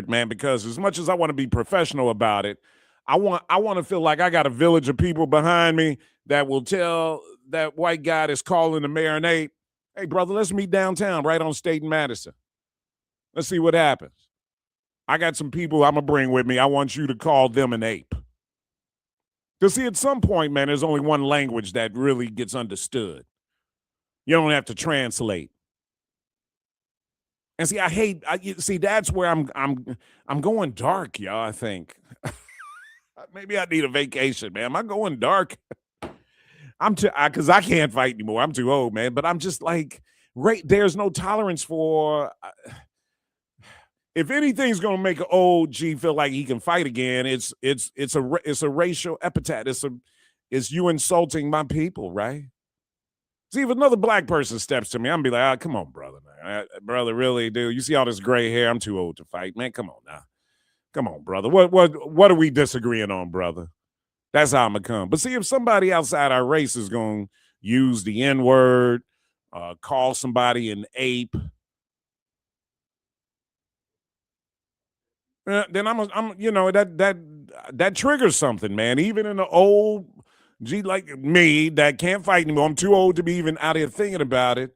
man, because as much as I want to be professional about it, I want to feel like I got a village of people behind me that will tell that white guy that's calling the mayor an ape, hey, brother, let's meet downtown right on State and Madison. Let's see what happens. I got some people I'm going to bring with me. I want you to call them an ape. Because see, at some point, man, there's only one language that really gets understood. You don't have to translate. And see, that's where I'm going dark, y'all, I think. Maybe I need a vacation, man. Am I going dark? Because I can't fight anymore. I'm too old, man. But I'm just like, there's no tolerance for, if anything's going to make an old G feel like he can fight again, it's a racial epithet. It's you insulting my people, right? See, if another black person steps to me, I'm going to be like, come on, brother, man. Brother, really, dude? You see all this gray hair? I'm too old to fight, man. Come on now. Come on, brother. What are we disagreeing on, brother? That's how I'm going to come. But see, if somebody outside our race is going to use the N-word, call somebody an ape, then I'm that triggers something, man. Even in the old G like me that can't fight anymore, I'm too old to be even out here thinking about it.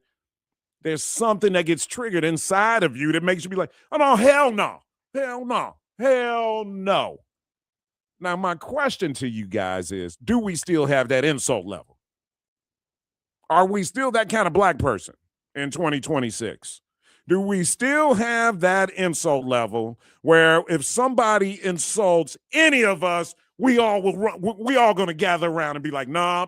There's something that gets triggered inside of you that makes you be like, oh no, hell no, hell no, hell no. Now, my question to you guys is, do we still have that insult level? Are we still that kind of black person in 2026? Do we still have that insult level where if somebody insults any of us, we all going to gather around and be like, nah.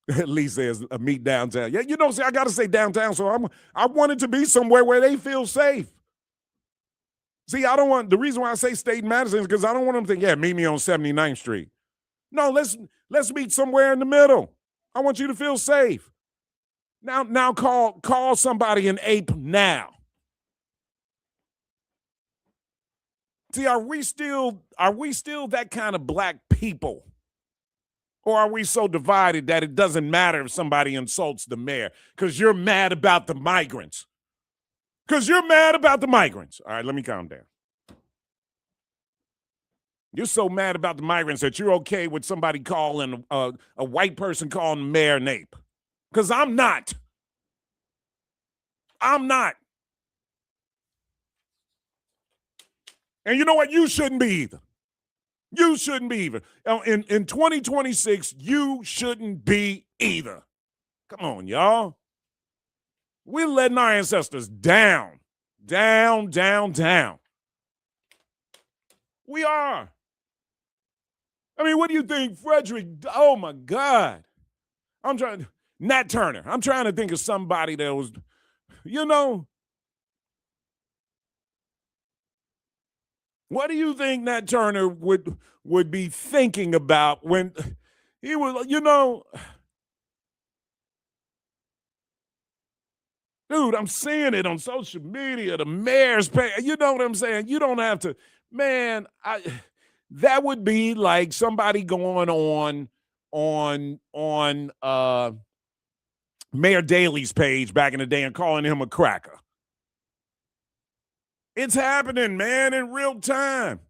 At least there's a meet downtown. Yeah, see, I got to say downtown, so I want it to be somewhere where they feel safe. See, the reason why I say State Madison is because I don't want them to think, yeah, meet me on 79th Street. No, let's meet somewhere in the middle. I want you to feel safe. Now call somebody an ape now. See, are we still that kind of black people? Or are we so divided that it doesn't matter if somebody insults the mayor because you're mad about the migrants? Because you're mad about the migrants. All right, let me calm down. You're so mad about the migrants that you're okay with somebody calling a white person calling the mayor an ape. Because I'm not. I'm not. And you know what? You shouldn't be either. You shouldn't be either. In 2026, you shouldn't be either. Come on, y'all. We're letting our ancestors down. Down. We are. I mean, what do you think, Frederick? Oh, my God. Nat Turner. I'm trying to think of somebody that was, what do you think Nat Turner would be thinking about when he was, dude, I'm seeing it on social media, the mayor's pay. You know what I'm saying? You don't have to, man, that would be like somebody going on Mayor Daley's page back in the day and calling him a cracker. It's happening, man, in real time.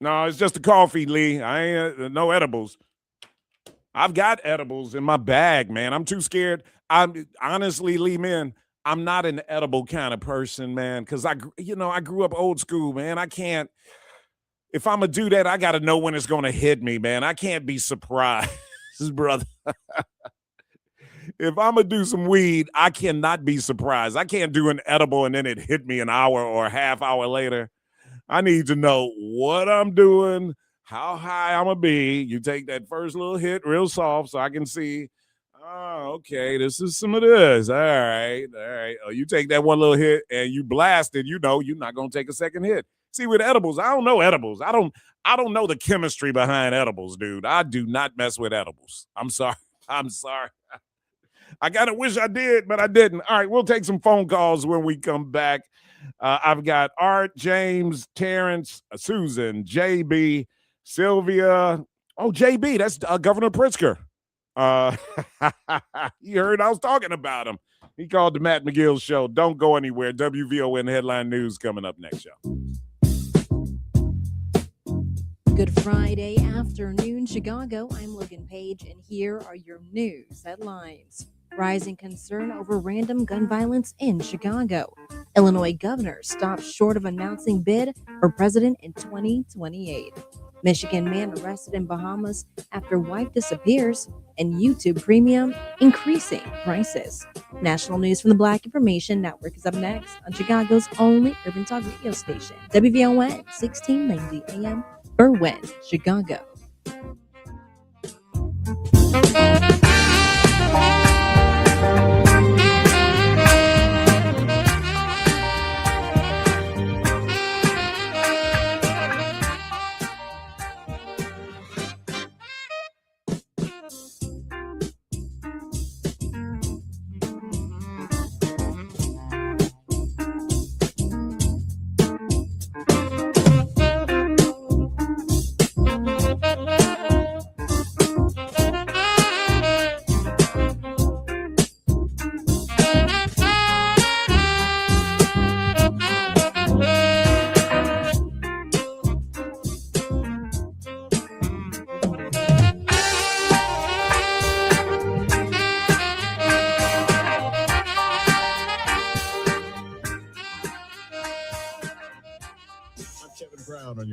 No, it's just a coffee, Lee. I ain't no edibles. I've got edibles in my bag, man. I'm too scared. Honestly, Lee, man, I'm not an edible kind of person, man, because I grew up old school, man. I can't. If I'm going to do that, I got to know when it's going to hit me, man. I can't be surprised, brother. If I'm going to do some weed, I cannot be surprised. I can't do an edible and then it hit me an hour or a half hour later. I need to know what I'm doing, how high I'm going to be. You take that first little hit real soft so I can see, oh, okay, this is some of this. All right. Oh, you take that one little hit and you blast it, you're not going to take a second hit. See, with edibles, I don't know edibles. I don't know the chemistry behind edibles, dude. I do not mess with edibles. I'm sorry. I kind of wish I did, but I didn't. All right, we'll take some phone calls when we come back. I've got Art, James, Terrence, Susan, JB, Sylvia. Oh, JB, that's Governor Pritzker. You heard I was talking about him. He called the Matt McGill Show. Don't go anywhere. WVON Headline News coming up next, y'all. Good Friday afternoon, Chicago. I'm Logan Page, and here are your news headlines. Rising concern over random gun violence in Chicago. Illinois governor stops short of announcing bid for president in 2028. Michigan man arrested in Bahamas after wife disappears. And YouTube premium increasing prices. National news from the Black Information Network is up next on Chicago's only urban talk radio station, WVON 1690 AM. Berwyn, Chicago.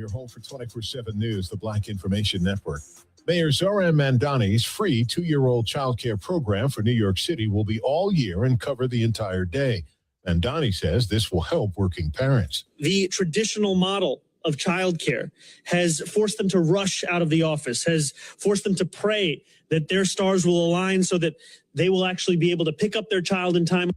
your home for 24/7 news, the Black Information Network. Mayor Zohran Mamdani's free 2-year-old child care program for New York City will be all year and cover the entire day. Mamdani says this will help working parents. The traditional model of childcare has forced them to rush out of the office, has forced them to pray that their stars will align so that they will actually be able to pick up their child in time.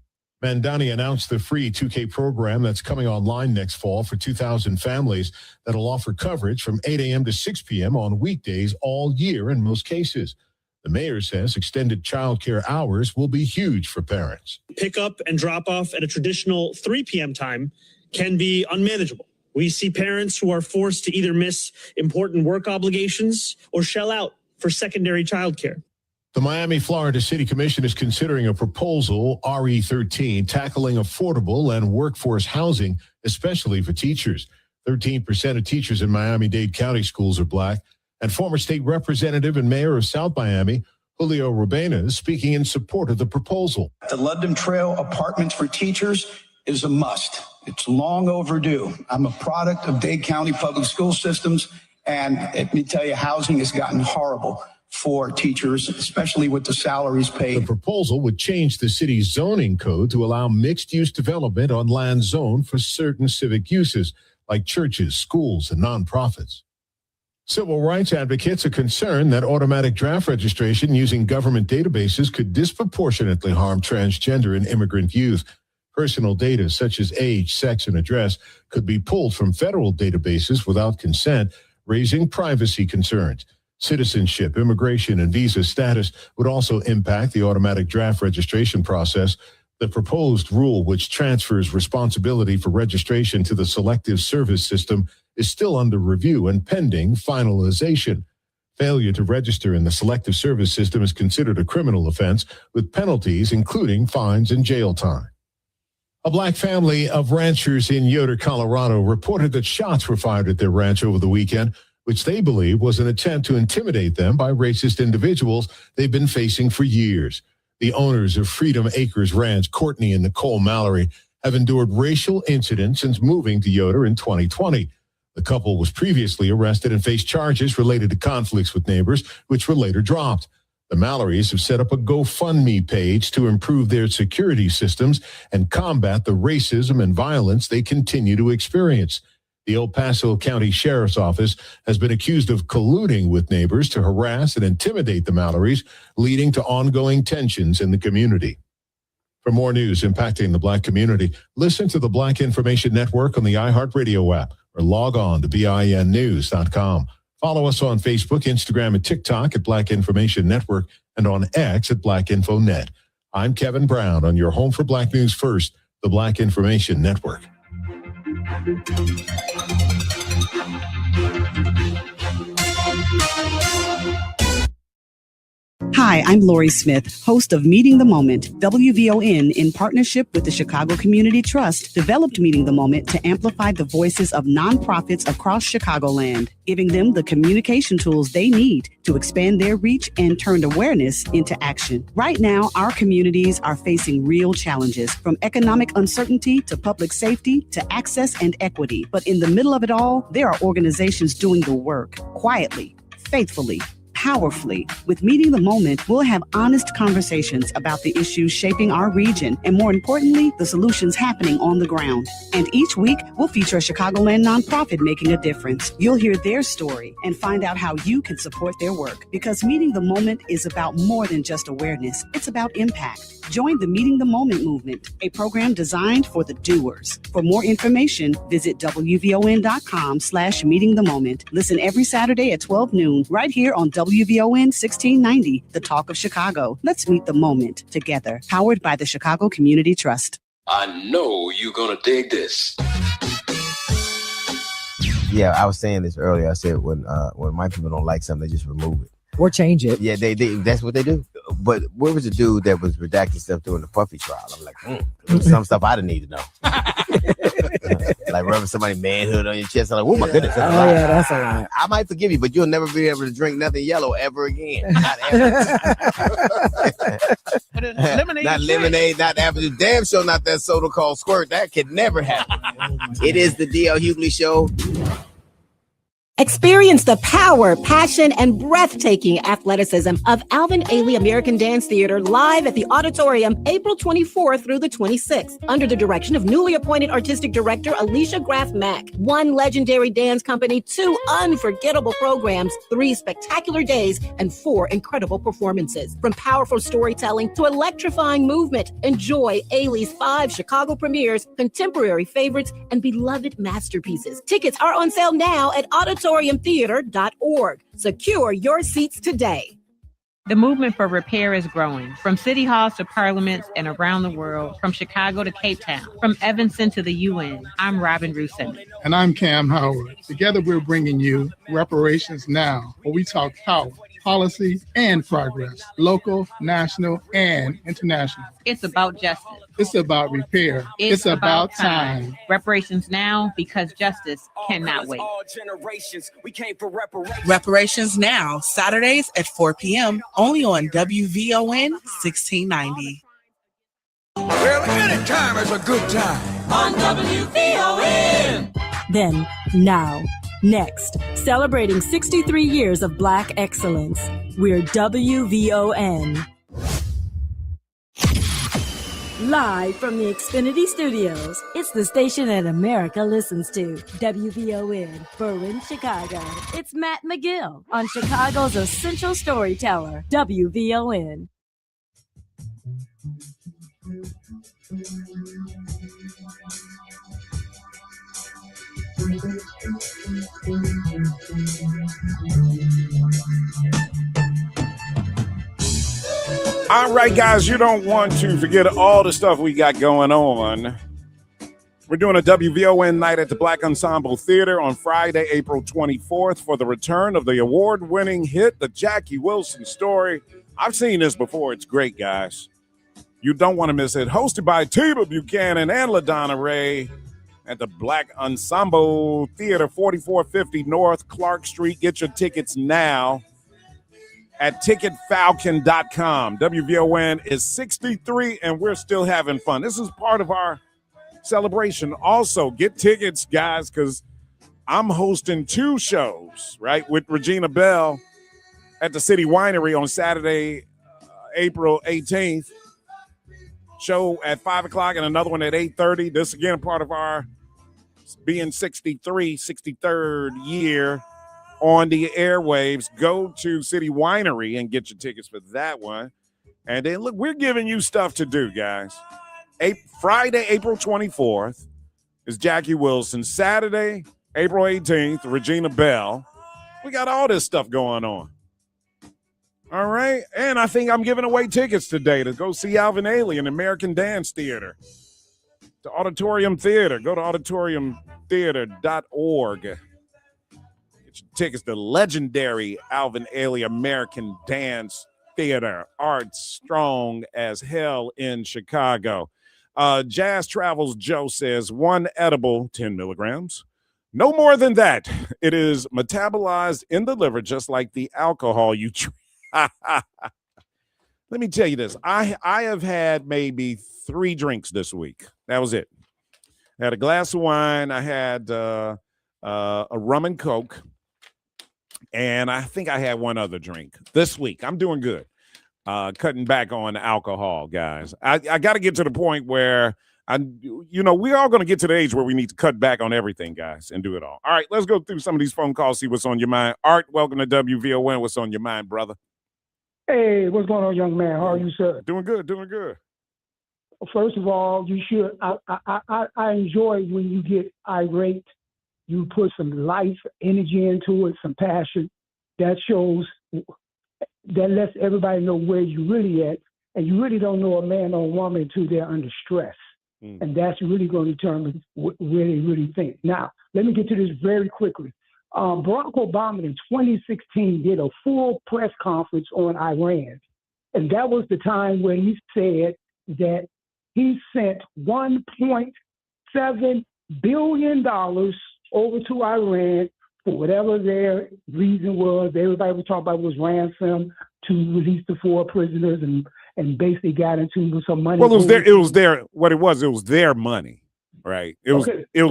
Mamdani announced the free 2K program that's coming online next fall for 2,000 families that'll offer coverage from 8 a.m. to 6 p.m. on weekdays all year in most cases. The mayor says extended childcare hours will be huge for parents. Pick up and drop off at a traditional 3 p.m. time can be unmanageable. We see parents who are forced to either miss important work obligations or shell out for secondary childcare. The Miami, Florida City Commission is considering a proposal, RE13, tackling affordable and workforce housing, especially for teachers. 13% of teachers in Miami-Dade County schools are Black. And former state representative and mayor of South Miami, Julio Urbana, is speaking in support of the proposal. The Ludlam Trail apartments for teachers is a must. It's long overdue. I'm a product of Dade County public school systems, and let me tell you, housing has gotten horrible for teachers, especially with the salaries paid. The proposal would change the city's zoning code to allow mixed-use development on land zoned for certain civic uses, like churches, schools, and nonprofits. Civil rights advocates are concerned that automatic draft registration using government databases could disproportionately harm transgender and immigrant youth. Personal data such as age, sex, and address could be pulled from federal databases without consent, raising privacy concerns. Citizenship, immigration, and visa status would also impact the automatic draft registration process. The proposed rule, which transfers responsibility for registration to the Selective Service System, is still under review and pending finalization. Failure to register in the Selective Service System is considered a criminal offense with penalties, including fines and jail time. A Black family of ranchers in Yoder, Colorado, reported that shots were fired at their ranch over the weekend, which they believe was an attempt to intimidate them by racist individuals they've been facing for years. The owners of Freedom Acres Ranch, Courtney and Nicole Mallory, have endured racial incidents since moving to Yoder in 2020. The couple was previously arrested and faced charges related to conflicts with neighbors, which were later dropped. The Mallorys have set up a GoFundMe page to improve their security systems and combat the racism and violence they continue to experience. The El Paso County Sheriff's Office has been accused of colluding with neighbors to harass and intimidate the Mallorys, leading to ongoing tensions in the community. For more news impacting the Black community, listen to the Black Information Network on the iHeartRadio app or log on to BINnews.com. Follow us on Facebook, Instagram, and TikTok at Black Information Network and on X at Black InfoNet. I'm Kevin Brown on your home for Black News First, the Black Information Network. Hi, I'm Lori Smith, host of Meeting the Moment. WVON, in partnership with the Chicago Community Trust, developed Meeting the Moment to amplify the voices of nonprofits across Chicagoland, giving them the communication tools they need to expand their reach and turn awareness into action. Right now, our communities are facing real challenges, from economic uncertainty to public safety to access and equity. But in the middle of it all, there are organizations doing the work quietly, faithfully, powerfully. With Meeting the Moment, we'll have honest conversations about the issues shaping our region and, more importantly, the solutions happening on the ground. And each week, we'll feature a Chicagoland nonprofit making a difference. You'll hear their story and find out how you can support their work. Because Meeting the Moment is about more than just awareness. It's about impact. Join the Meeting the Moment movement, a program designed for the doers. For more information, visit WVON.com/Meeting the Moment. Listen every Saturday at 12 noon, right here on WVON 1690, the talk of Chicago. Let's meet the moment together. Powered by the Chicago Community Trust. I know you're going to dig this. Yeah, I was saying this earlier. I said when white people don't like something, they just remove it. Or change it. Yeah, they that's what they do. But where was the dude that was redacting stuff during the Puffy trial? I'm like, there was some stuff I didn't need to know. Like rubbing somebody's manhood on your chest. I'm like, oh my goodness. Oh yeah, that's a lot. I might forgive you, but you'll never be able to drink nothing yellow ever again. Not ever. Lemonade. Not lemonade, not apple juice. Damn sure not that soda called Squirt. That could never happen. It is the D.L. Hughley Show. Experience the power, passion, and breathtaking athleticism of Alvin Ailey American Dance Theater live at the Auditorium April 24th through the 26th under the direction of newly appointed artistic director Alicia Graff Mack. 1 legendary dance company, 2 unforgettable programs, 3 spectacular days, and 4 incredible performances. From powerful storytelling to electrifying movement, enjoy Ailey's 5 Chicago premieres, contemporary favorites, and beloved masterpieces. Tickets are on sale now at auditoriumtheater.org. Secure your seats today. The movement for repair is growing. From city halls to parliaments and around the world, from Chicago to Cape Town, from Evanston to the UN. I'm Robin Rousseau. And I'm Cam Howard. Together we're bringing you Reparations Now, where we talk power, policy, and progress, local, national, and international. It's about justice. It's about repair. It's about time. Reparations now, because justice cannot wait. Reparations Now, Saturdays at 4 p.m. only on WVON 1690. Well, any time is a good time on WVON. Then, now, next, celebrating 63 years of Black excellence. We're WVON. Live from the Xfinity Studios, it's the station that America listens to. WVON, Berwyn, Chicago. It's Matt McGill on Chicago's essential storyteller, WVON. All right, guys, you don't want to forget all the stuff we got going on. We're doing a WVON night at the Black Ensemble Theater on Friday, April 24th for the return of the award-winning hit, The Jackie Wilson Story. I've seen this before. It's great, guys. You don't want to miss it. Hosted by Tiva Buchanan and LaDonna Ray at the Black Ensemble Theater, 4450 North Clark Street. Get your tickets now at ticketfalcon.com. WVON is 63, and we're still having fun. This is part of our celebration. Also, get tickets, guys, because I'm hosting 2 shows, right, with Regina Bell at the City Winery on Saturday, April 18th. Show at 5 o'clock and another one at 8:30. This, again, part of our being 63rd year on the airwaves. Go to City Winery and get your tickets for that one. And then, look, we're giving you stuff to do, guys. Friday, April 24th is Jackie Wilson. Saturday, April 18th, Regina Bell. We got all this stuff going on. All right. And I think I'm giving away tickets today to go see Alvin Ailey in American Dance Theater. The Auditorium Theater. Go to auditoriumtheater.org. Get your tickets to legendary Alvin Ailey American Dance Theater. Art strong as hell in Chicago. Jazz Travels Joe says 1 edible, 10 milligrams. No more than that. It is metabolized in the liver just like the alcohol you drink. Let me tell you this. I have had maybe 3 drinks this week. That was it. I had a glass of wine. I had a rum and Coke. And I think I had 1 other drink this week. I'm doing good. Cutting back on alcohol, guys. I got to get to the point where, we're all going to get to the age where we need to cut back on everything, guys, and do it all. All right, let's go through some of these phone calls, see what's on your mind. Art, welcome to WVON. What's on your mind, brother? Hey, what's going on, young man? How are you, sir? Doing good, doing good. First of all, you should. I enjoy when you get irate. You put some life, energy into it, some passion. That shows, that lets everybody know where you really at. And you really don't know a man or a woman until they're under stress. And that's really going to determine where they really think. Now, let me get to this very quickly. Barack Obama in 2016 did a full press conference on Iran. And that was the time when he said that he sent $1.7 billion over to Iran for whatever their reason was. Everybody was talking about was ransom to release the 4 prisoners and basically got into some money. Well, it was their money, right? It was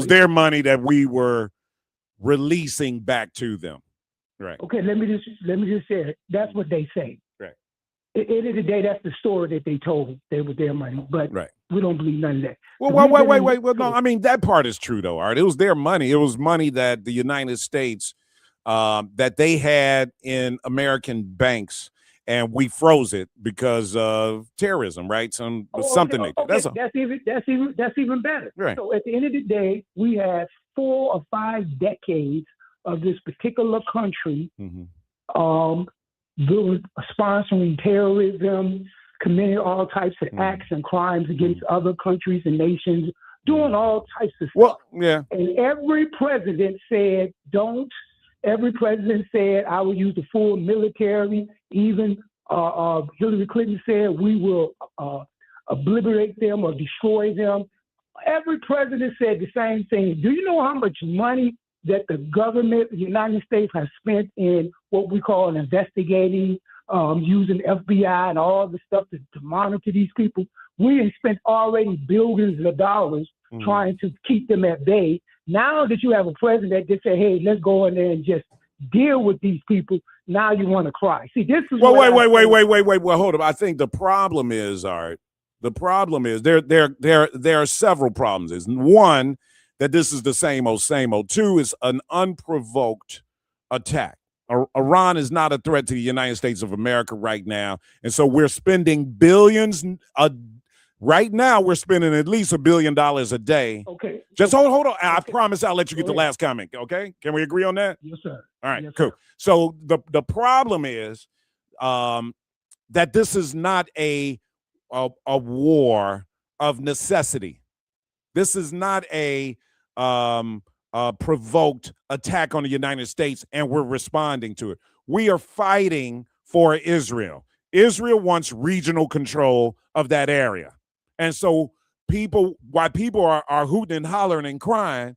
their money that we were releasing back to them. Right. Okay, let me just say it. That's what they say. Right. At the end of the day, that's the story that they told. They were their money, but we don't believe none of that. Well, wait. Well, no, I mean, that part is true, though, Art. It was their money. It was money that the United States, that they had in American banks, and we froze it because of terrorism, right? Something like that. That's even better. Right. So at the end of the day, we had 4 or 5 decades of this particular country sponsoring terrorism, committing all types of acts and crimes against other countries and nations, doing all types of stuff. Well, yeah. And every president said, don't. Every president said, I will use the full military. Even Hillary Clinton said, we will obliterate them or destroy them. Every president said the same thing. Do you know how much money that the government of the United States has spent in what we call investigating, using the FBI and all the stuff to monitor these people? We have spent already billions of dollars trying to keep them at bay. Now that you have a president that just said, hey, let's go in there and just deal with these people, now you want to cry. See, this is wait. Well, hold up. I think the problem is, Art, there are several problems. Is one, that this is the same old. 2 is an unprovoked attack. Iran is not a threat to the United States of America right now. And so we're spending billions. Right now, we're spending at least $1 billion a day. Okay. Just hold on. I promise I'll let you get the last comment. Okay. Can we agree on that? Yes, sir. All right, Yes, cool. sir. So the problem is that this is not a war of necessity. This is not a provoked attack on the United States, and we're responding to it. We are fighting for Israel. Israel wants regional control of that area. And so why people are hooting and hollering and crying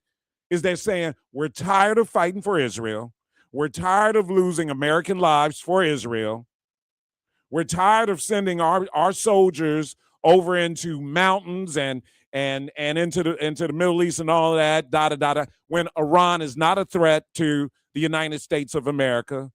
is they're saying, we're tired of fighting for Israel. We're tired of losing American lives for Israel. We're tired of sending our soldiers over into mountains and into the Middle East and all of that, when Iran is not a threat to the United States of America.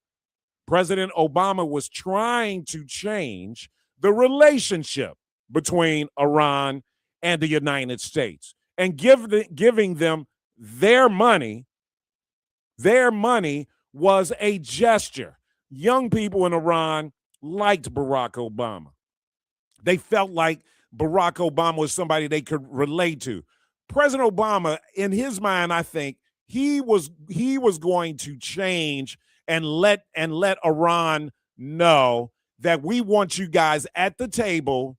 President Obama was trying to change the relationship between Iran and the United States and giving them their money. Their money was a gesture. Young people in Iran liked Barack Obama. They felt like Barack Obama was somebody they could relate to. President Obama, in his mind, I think he was going to change and let Iran know that we want you guys at the table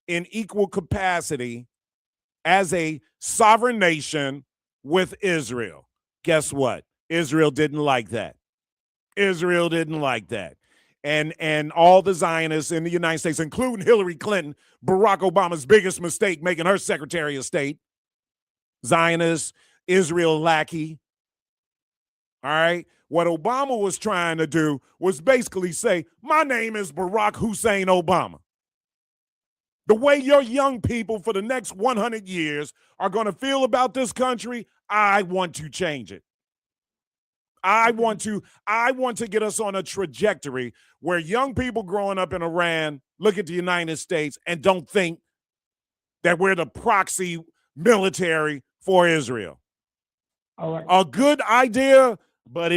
in equal capacity as a sovereign nation with Israel. Guess what? Israel didn't like that. Israel didn't like that. And all the Zionists in the United States, including Hillary Clinton, Barack Obama's biggest mistake, making her Secretary of State, Zionist, Israel lackey. All right? What Obama was trying to do was basically say, my name is Barack Hussein Obama. The way your young people for the next 100 years are going to feel about this country, I want to change it. I want to get us on a trajectory where young people growing up in Iran look at the United States and don't think that we're the proxy military for Israel. All right. A good idea, but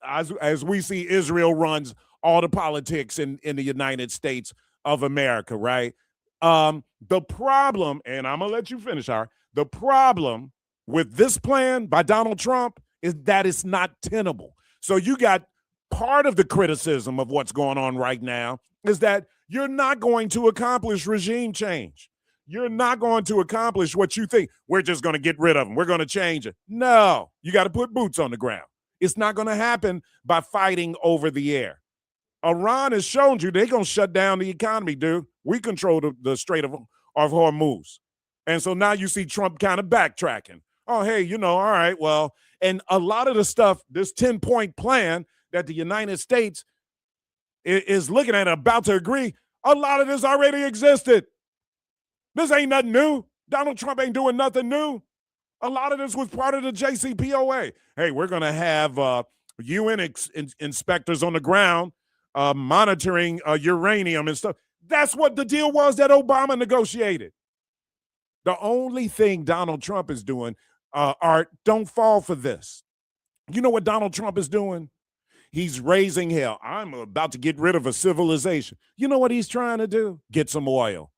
as we see, Israel runs all the politics in the United States of America, right? The problem, and I'm going to let you finish, the problem with this plan by Donald Trump is that it's not tenable. So you got part of the criticism of what's going on right now is that you're not going to accomplish regime change. You're not going to accomplish what you think. We're just going to get rid of them. We're going to change it. No, you got to put boots on the ground. It's not going to happen by fighting over the air. Iran has shown you they're going to shut down the economy, dude. We control the Strait of Hormuz. And so now you see Trump kind of backtracking. Oh, hey, all right, well, and a lot of the stuff, this 10-point plan that the United States is looking at, about to agree, a lot of this already existed. This ain't nothing new. Donald Trump ain't doing nothing new. A lot of this was part of the JCPOA. Hey, we're going to have UN inspectors on the ground monitoring uranium and stuff. That's what the deal was that Obama negotiated. The only thing Donald Trump is doing, Art, don't fall for this. You know what Donald Trump is doing? He's raising hell. I'm about to get rid of a civilization. You know what he's trying to do? Get some oil.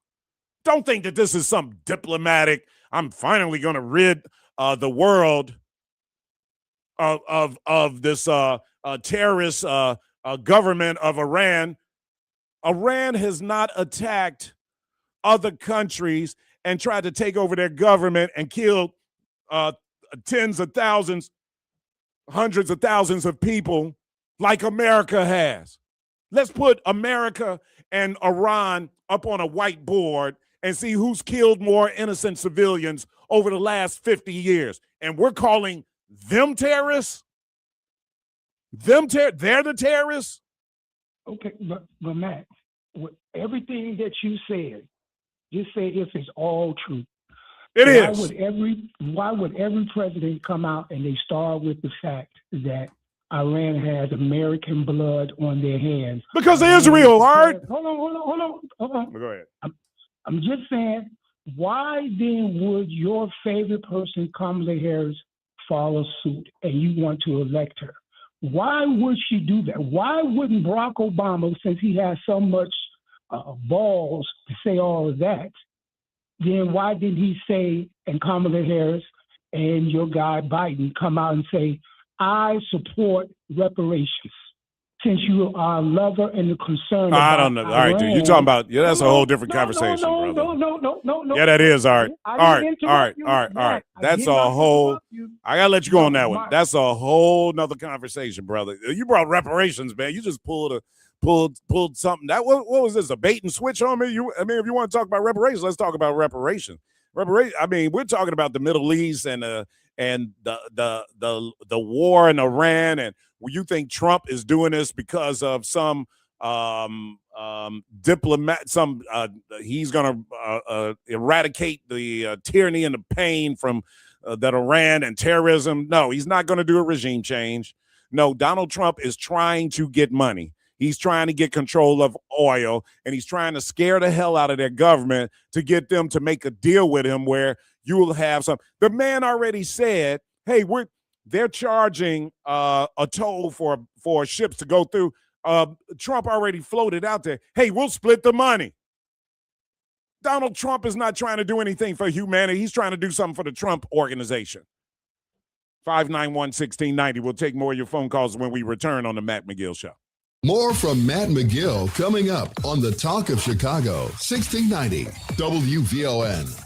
Don't think that this is some diplomatic, I'm finally going to rid the world of this terrorist government of Iran. Iran has not attacked other countries and tried to take over their government and killed tens of thousands, hundreds of thousands of people like America has. Let's put America and Iran up on a whiteboard and see who's killed more innocent civilians over the last 50 years. And we're calling them terrorists? They're the terrorists? Okay, but Matt, with everything that you said, just say if it's all true. Why would every president come out and they start with the fact that Iran has American blood on their hands? Because of Israel, Art. Hold on. Go ahead. I'm just saying, why then would your favorite person, Kamala Harris, follow suit and you want to elect her? Why would she do that? Why wouldn't Barack Obama, since he has so much balls to say all of that, then why didn't he say, and Kamala Harris and your guy Biden come out and say, I support reparations? Since you are a lover and a concern. I don't know. All right, dude. You're talking about, that's a whole different conversation, brother. No. Yeah, that is, Art. All right. That's a whole, I got to let you go on that one. That's a whole nother conversation, brother. You brought reparations, man. You just pulled something. What was this, a bait and switch on me? If you want to talk about reparations, let's talk about reparations. We're talking about the Middle East and the war in Iran, and you think Trump is doing this because of some diplomat, he's going to eradicate the tyranny and the pain from that Iran and terrorism. No, he's not going to do a regime change. No, Donald Trump is trying to get money. He's trying to get control of oil, and he's trying to scare the hell out of their government to get them to make a deal with him where you will have some. The man already said, hey, they're charging a toll for ships to go through. Trump already floated out there, hey, we'll split the money. Donald Trump is not trying to do anything for humanity. He's trying to do something for the Trump organization. 591-1690. We'll take more of your phone calls when we return on the Matt McGill Show. More from Matt McGill coming up on the Talk of Chicago, 1690 WVON.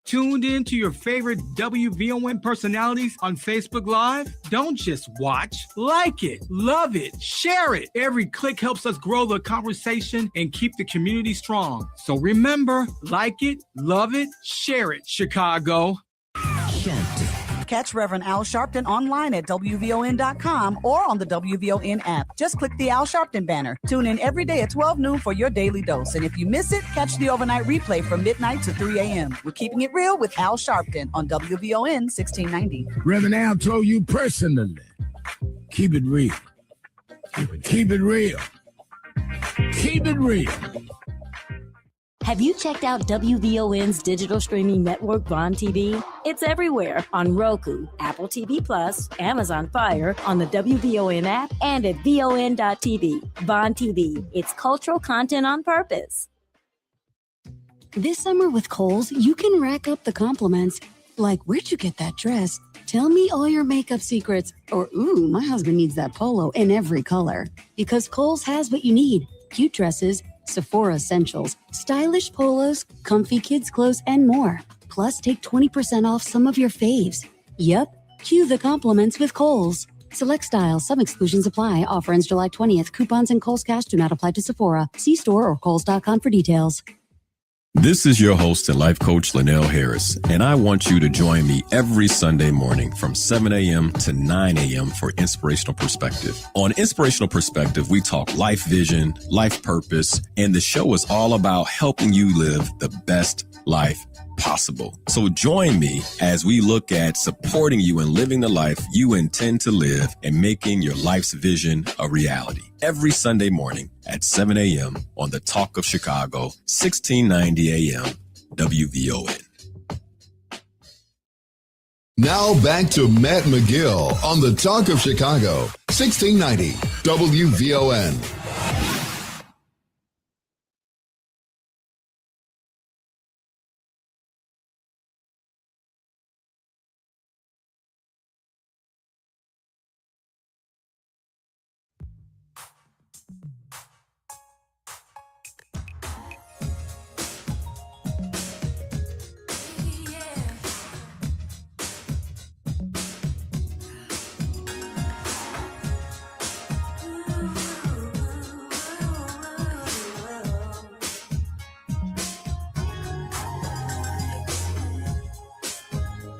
Tuned in to your favorite WVON personalities on Facebook Live? Don't just watch, like it, love it, share it. Every click helps us grow the conversation and keep the community strong. So remember, like it, love it, share it, Chicago. Catch Reverend Al Sharpton online at WVON.com or on the WVON app. Just click the Al Sharpton banner. Tune in every day at 12 noon for your daily dose. And if you miss it, catch the overnight replay from midnight to 3 a.m. We're keeping it real with Al Sharpton on WVON 1690. Reverend Al told you personally, keep it real. Keep it real. Keep it real. Have you checked out WVON's digital streaming network, Vaughn TV? It's everywhere on Roku, Apple TV Plus, Amazon Fire, on the WVON app, and at VON.TV. Vaughn TV, it's cultural content on purpose. This summer with Kohl's, you can rack up the compliments like, where'd you get that dress? Tell me all your makeup secrets. Or, ooh, my husband needs that polo in every color. Because Kohl's has what you need. Cute dresses, Sephora essentials, stylish polos, comfy kids clothes, and more. Plus, take 20% off some of your faves. Yep, cue the compliments with Kohl's. Select styles, some exclusions apply. Offer ends July 20th. Coupons and Kohl's Cash do not apply to Sephora. See store or Kohls.com for details. This is your host and life coach, Linnell Harris, and I want you to join me every Sunday morning from 7 a.m. to 9 a.m. for Inspirational Perspective. On Inspirational Perspective, we talk life vision, life purpose, and the show is all about helping you live the best life, possible. So join me as we look at supporting you in living the life you intend to live and making your life's vision a reality. Every Sunday morning at 7 a.m. on the Talk of Chicago, 1690 a.m. WVON. Now back to Matt McGill on the Talk of Chicago, 1690 WVON.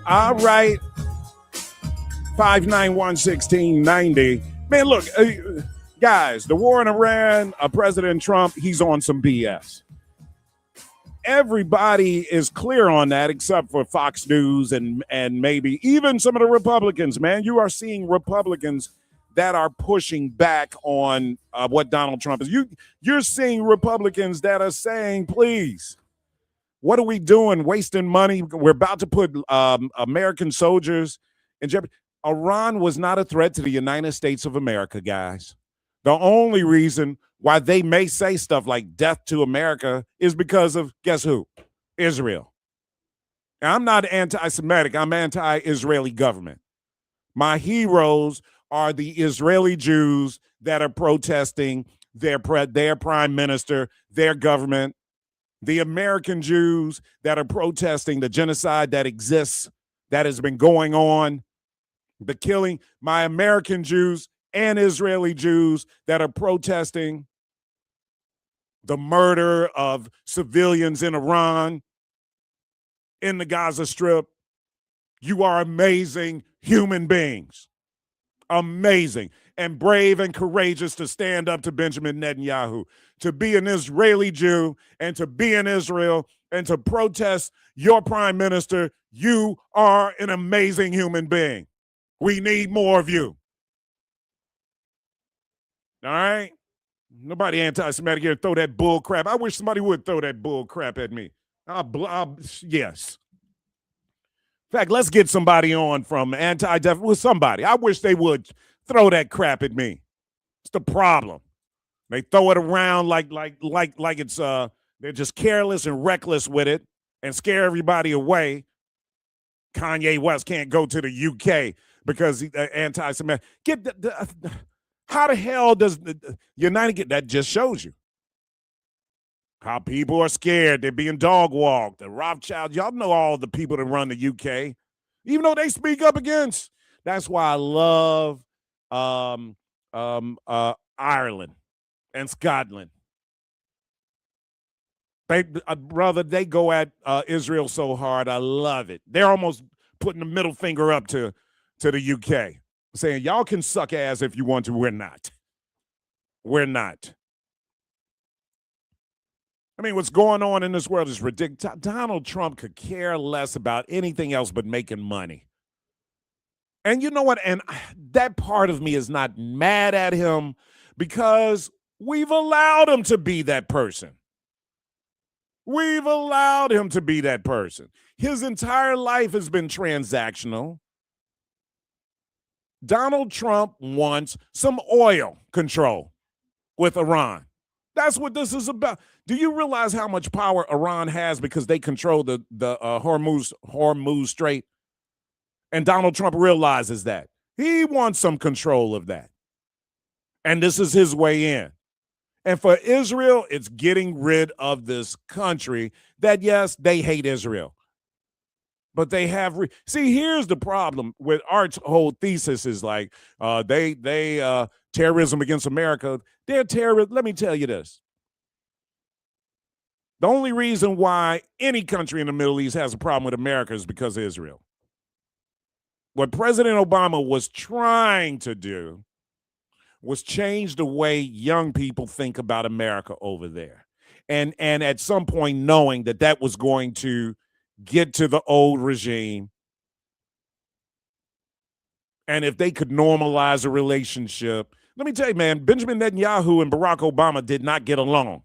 All right. 591-1690. Man, look, guys, the war in Iran, President Trump, he's on some BS. Everybody is clear on that except for Fox News and maybe even some of the Republicans, man. You are seeing Republicans that are pushing back on what Donald Trump is. You're seeing Republicans that are saying, please, what are we doing? Wasting money. We're about to put American soldiers in jeopardy. Iran was not a threat to the United States of America, guys. The only reason why they may say stuff like death to America is because of, guess who? Israel. Now, I'm not anti-Semitic. I'm anti-Israeli government. My heroes are the Israeli Jews that are protesting their prime minister, their government. The American Jews that are protesting the genocide that exists, that has been going on, the killing, my American Jews and Israeli Jews that are protesting the murder of civilians in Iran, in the Gaza Strip. You are amazing human beings. Amazing and brave and courageous to stand up to Benjamin Netanyahu, to be an Israeli Jew and to be in Israel and to protest your prime minister. You are an amazing human being. We need more of you. All right? Nobody anti-Semitic here throw that bull crap. I wish somebody would throw that bull crap at me. Yes. In fact, let's get somebody on from anti-def with somebody. I wish they would throw that crap at me. It's the problem. They throw it around like it's they're just careless and reckless with it and scare everybody away. Kanye West can't go to the UK because he's anti-Semitic. How the hell does the United get that? Just shows you how people are scared. They're being dog walked. The Rothschilds, y'all know all the people that run the UK, even though they speak up against. That's why I love Ireland and Scotland. Brother, they go at Israel so hard. I love it. They're almost putting the middle finger up to the UK, saying, y'all can suck ass if you want to. We're not. We're not. I mean, what's going on in this world is ridiculous. Donald Trump could care less about anything else but making money. And you know what? And that part of me is not mad at him because we've allowed him to be that person. We've allowed him to be that person. His entire life has been transactional. Donald Trump wants some oil control with Iran. That's what this is about. Do you realize how much power Iran has because they control the Hormuz Strait? And Donald Trump realizes that. He wants some control of that. And this is his way in. And for Israel, it's getting rid of this country that, yes, they hate Israel. But they have see, here's the problem with Art's whole thesis is like they terrorism against America. They're terrorists. Let me tell you this. The only reason why any country in the Middle East has a problem with America is because of Israel. What President Obama was trying to do was change the way young people think about America over there. And at some point knowing that was going to get to the old regime. And if they could normalize a relationship, let me tell you, man, Benjamin Netanyahu and Barack Obama did not get along.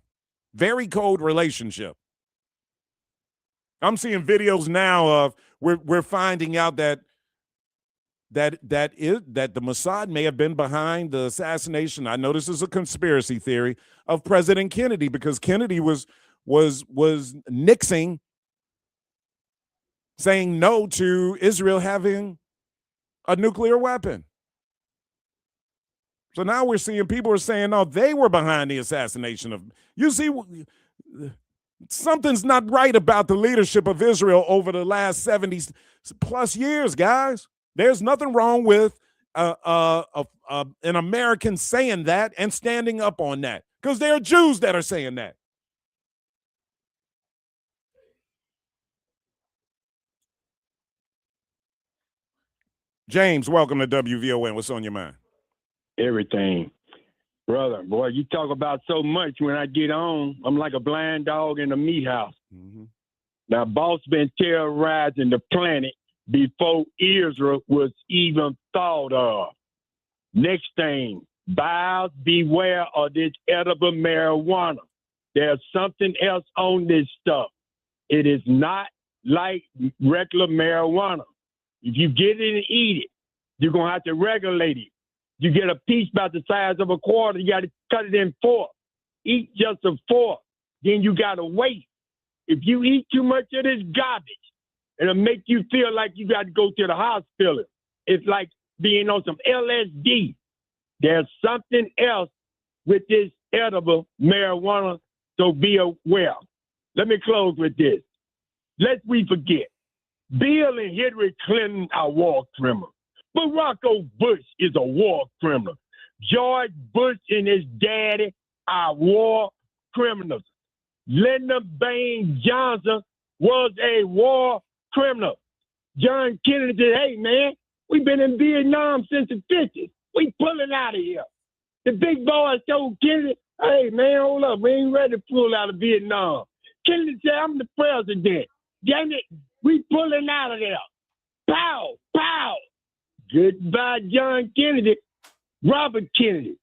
Very cold relationship. I'm seeing videos now of we're finding out that the Mossad may have been behind the assassination. I know this is a conspiracy theory of President Kennedy, because Kennedy was nixing, saying no to Israel having a nuclear weapon. So now we're seeing people are saying, no, they were behind the assassination of. You see, something's not right about the leadership of Israel over the last 70 plus years, guys. There's nothing wrong with an American saying that and standing up on that, because there are Jews that are saying that. James, welcome to WVON. What's on your mind? Everything. Brother, boy, you talk about so much. When I get on, I'm like a blind dog in a meat house. Mm-hmm. Now, boss been terrorizing the planet before Israel was even thought of. Next thing, buyers beware of this edible marijuana. There's something else on this stuff. It is not like regular marijuana. If you get it and eat it, you're going to have to regulate it. You get a piece about the size of a quarter, you got to cut it in 4. Eat just a 4. Then you got to wait. If you eat too much of this garbage, it'll make you feel like you got to go to the hospital. It's like being on some LSD. There's something else with this edible marijuana, so be aware. Let me close with this. Lest we forget, Bill and Hillary Clinton are war criminals. Barack Bush is a war criminal. George Bush and his daddy are war criminals. Lyndon Baines Johnson was a war criminal. John Kennedy said, hey, man, we've been in Vietnam since the 50s. We pulling out of here. The big boys told Kennedy, hey, man, hold up. We ain't ready to pull out of Vietnam. Kennedy said, I'm the president. Damn it, we pulling out of there. Pow, pow. Goodbye, John Kennedy. Robert Kennedy.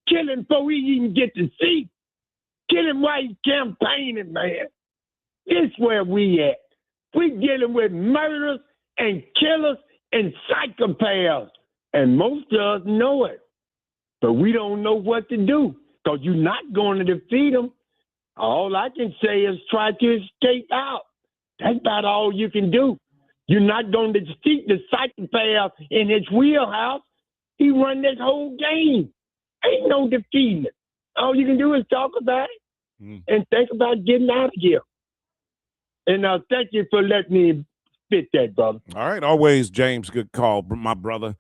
Kill him before we even get to see. Kill him while he's campaigning, man. This where we at. We dealing with murderers and killers and psychopaths. And most of us know it. But we don't know what to do, because you're not going to defeat them. All I can say is try to escape out. That's about all you can do. You're not going to defeat the psychopath in his wheelhouse. He run this whole game. Ain't no defeating it. All you can do is talk about it and think about getting out of here. And thank you for letting me spit that, brother. All right. Always, James. Good call, my brother.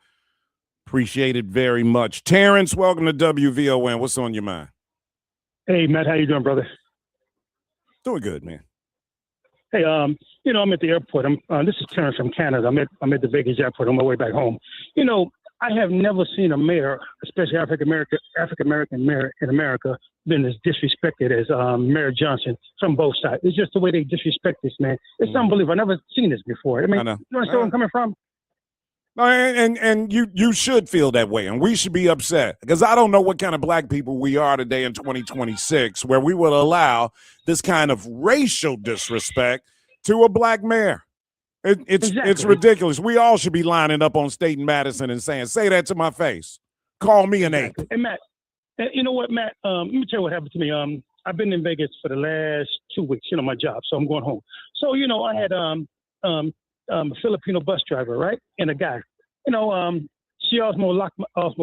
Appreciate it very much. Terrence, welcome to WVON. What's on your mind? Hey, Matt. How you doing, brother? Doing good, man. Hey, I'm at the airport. This is Terrence from Canada. I'm at the Vegas airport on my way back home. I have never seen a mayor, especially African American mayor in America, been as disrespected as Mayor Johnson from both sides. It's just the way they disrespect this man. It's unbelievable. I've never seen this before. I mean, know. You understand where I'm coming from? And you should feel that way, and we should be upset, because I don't know what kind of black people we are today in 2026, where we will allow this kind of racial disrespect to a black mayor. It's ridiculous. We all should be lining up on State and Madison and saying, say that to my face. Call me an ape. Hey, Matt, you know what, Matt? Let me tell you what happened to me. I've been in Vegas for the last 2 weeks, my job, so I'm going home. So, I had a Filipino bus driver, right? And a guy, she almost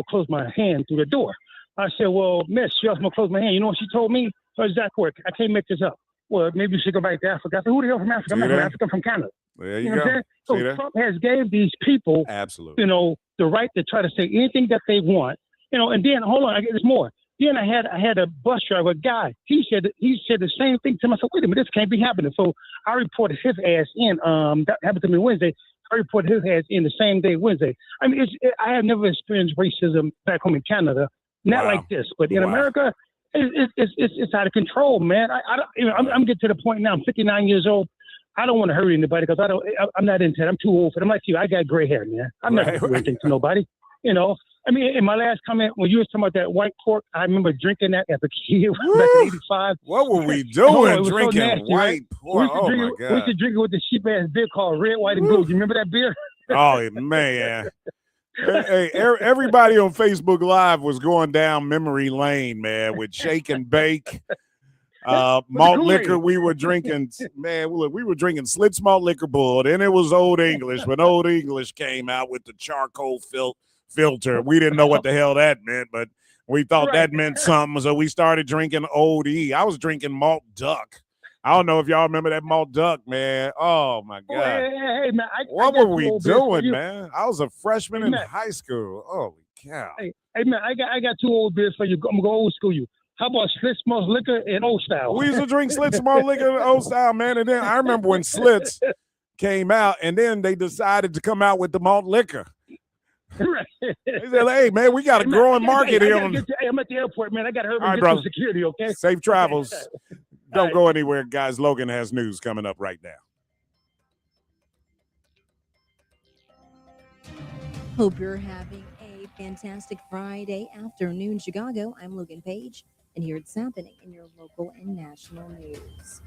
closed my hand through the door. I said, well, miss, she almost closed my hand. You know what she told me? Her exact word. I can't make this up. Well, maybe you should go back to Africa. I said, who the hell from Africa? I'm not from Africa, I'm from Canada. There you know go. what I'm saying? So Trump has gave these people, absolutely, the right to try to say anything that they want. And then, hold on, I get this more. Then I had a bus driver, a guy. He said the same thing to myself. Wait a minute, this can't be happening. So I reported his ass in. That happened to me Wednesday. I reported his ass in the same day, Wednesday. I mean, I have never experienced racism back home in Canada, not like this. But in America, it's out of control, man. I'm getting to the point now. I'm 59 years old. I don't want to hurt anybody because I'm not into it. I'm too old for it. I'm like you. I got gray hair, man. I'm not going to do anything to nobody. You know, I mean, in my last comment, when you was talking about that white pork, I remember drinking that as a kid back in '85. What were we doing so drinking nasty, white right? pork? Oh, my We used God. to drink it with the cheap ass beer called Red, White, and Blue. You remember that beer? Oh, man. Hey, everybody on Facebook Live was going down memory lane, man, with Shake and Bake. Malt liquor we were drinking, man. Look, we were drinking Slits Malt Liquor Bull, and it was Old English. When Old English came out with the charcoal filter, we didn't know what the hell that meant, but we thought that meant something, so we started drinking Old E. I was drinking Malt Duck. I don't know if y'all remember that Malt Duck, man. Oh, my God. Hey, man. What were we doing, man? I was a freshman in high school. Holy cow. Hey, man, I got 2 old beers for you. I'm going to go old school you. How about Slits Malt Liquor and Old Style? We used to drink Slits Malt Liquor and Old Style, man. And then I remember when Slits came out, and then they decided to come out with the malt liquor. Right. They said, hey, man, we got a growing market here. I'm at the airport, man. I got to hurry All right, and get brother. some security, okay? Safe travels. Don't go anywhere, guys. Logan has news coming up right now. Hope you're having a fantastic Friday afternoon, Chicago. I'm Logan Page, and here it's happening in your local and national news.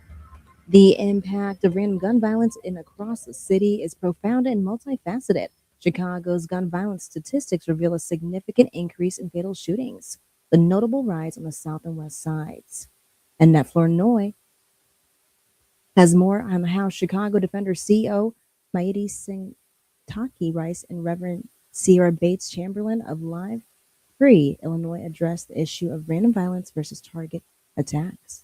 The impact of random gun violence across the city is profound and multifaceted. Chicago's gun violence statistics reveal a significant increase in fatal shootings, the notable rise on the south and west sides. And Nat Flournoy has more on how Chicago Defender CEO Maiti Singh Taki Rice and Reverend Sierra Bates Chamberlain of Live Free Illinois addressed the issue of random violence versus target attacks.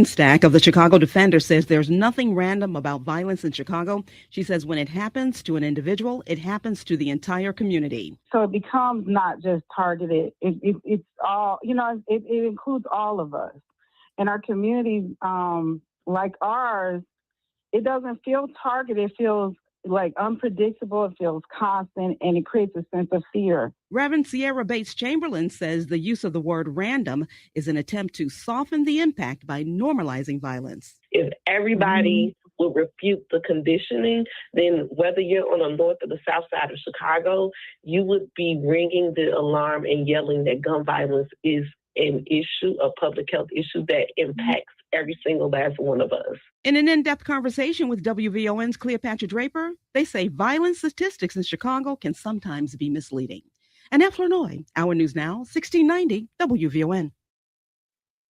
Stack of the Chicago Defender says there's nothing random about violence in Chicago. She says when it happens to an individual, it happens to the entire community. So it becomes not just targeted. It's all, it includes all of us. And our community, like ours, it doesn't feel targeted. It feels like unpredictable. It feels constant, and it creates a sense of fear. Reverend Sierra Bates Chamberlain says the use of the word random is an attempt to soften the impact by normalizing violence. If everybody would refute the conditioning, then whether you're on the north or the south side of Chicago, you would be ringing the alarm and yelling that gun violence is an issue, a public health issue that impacts every single last one of us. In an in-depth conversation with WVON's Cleopatra Draper, they say violence statistics in Chicago can sometimes be misleading. Annette Flournoy, Our News Now, 1690 WVON.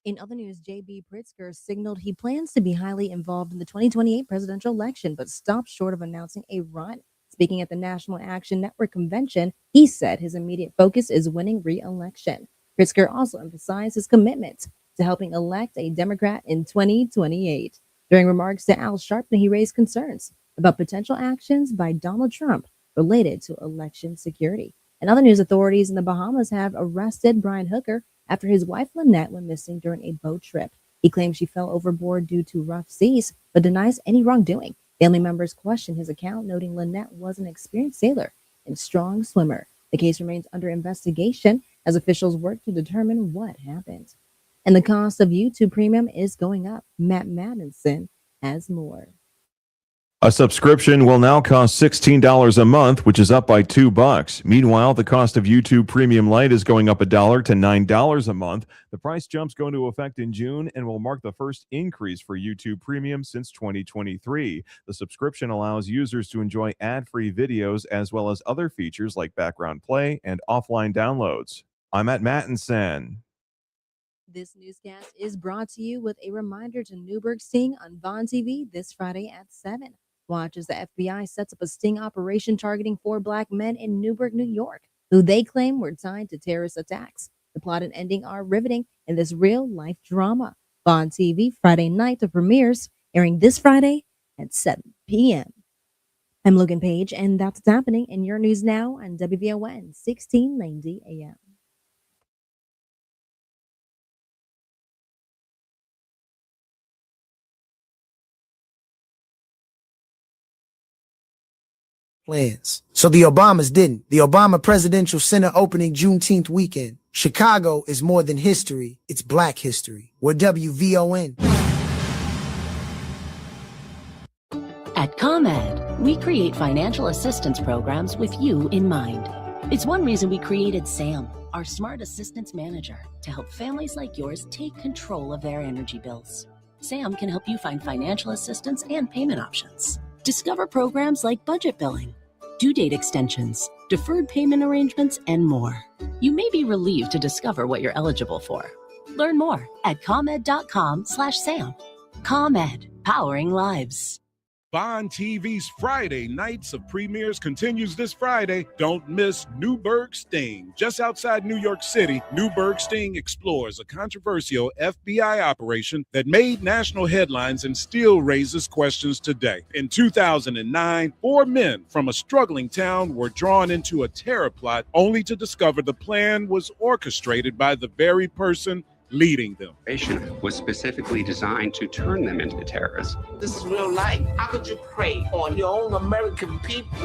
In other news, J.B. Pritzker signaled he plans to be highly involved in the 2028 presidential election, but stopped short of announcing a run. Speaking at the National Action Network convention, he said his immediate focus is winning re-election. Pritzker also emphasized his commitment to helping elect a Democrat in 2028. During remarks to Al Sharpton, he raised concerns about potential actions by Donald Trump related to election security. In other news, authorities in the Bahamas have arrested Brian Hooker after his wife Lynette went missing during a boat trip. He claims she fell overboard due to rough seas, but denies any wrongdoing. Family members question his account, noting Lynette was an experienced sailor and strong swimmer. The case remains under investigation as officials work to determine what happened. And the cost of YouTube Premium is going up. Matt Madison has more. A subscription will now cost $16 a month, which is up by $2. Meanwhile, the cost of YouTube Premium Lite is going up $1 to $9 a month. The price jumps go into effect in June and will mark the first increase for YouTube Premium since 2023. The subscription allows users to enjoy ad-free videos as well as other features like background play and offline downloads. I'm Matt Mattinson. This newscast is brought to you with a reminder to Newberg Sting on Vaughn TV this Friday at 7. Watch as the FBI sets up a sting operation targeting 4 black men in Newburgh, New York, who they claim were tied to terrorist attacks. The plot and ending are riveting in this real-life drama. Vaughn TV, Friday night, the premieres, airing this Friday at 7 p.m. I'm Logan Page, and that's what's happening in your news now on WVON 1690 AM. Plans. So the Obamas didn't. The Obama Presidential Center opening Juneteenth weekend. Chicago is more than history, it's Black history. We're WVON. At ComEd, we create financial assistance programs with you in mind. It's one reason we created SAM, our smart assistance manager, to help families like yours take control of their energy bills. SAM can help you find financial assistance and payment options. Discover programs like budget billing, due date extensions, deferred payment arrangements, and more. You may be relieved to discover what you're eligible for. Learn more at ComEd.com/SAM. ComEd, powering lives. Bond TV's Friday Nights of Premieres continues this Friday. Don't miss Newburgh Sting. Just outside New York City, Newburgh Sting explores a controversial FBI operation that made national headlines and still raises questions today. In 2009, 4 men from a struggling town were drawn into a terror plot only to discover the plan was orchestrated by the very person leading them. Was specifically designed to turn them into terrorists. This is real life. How could you prey on your own American people?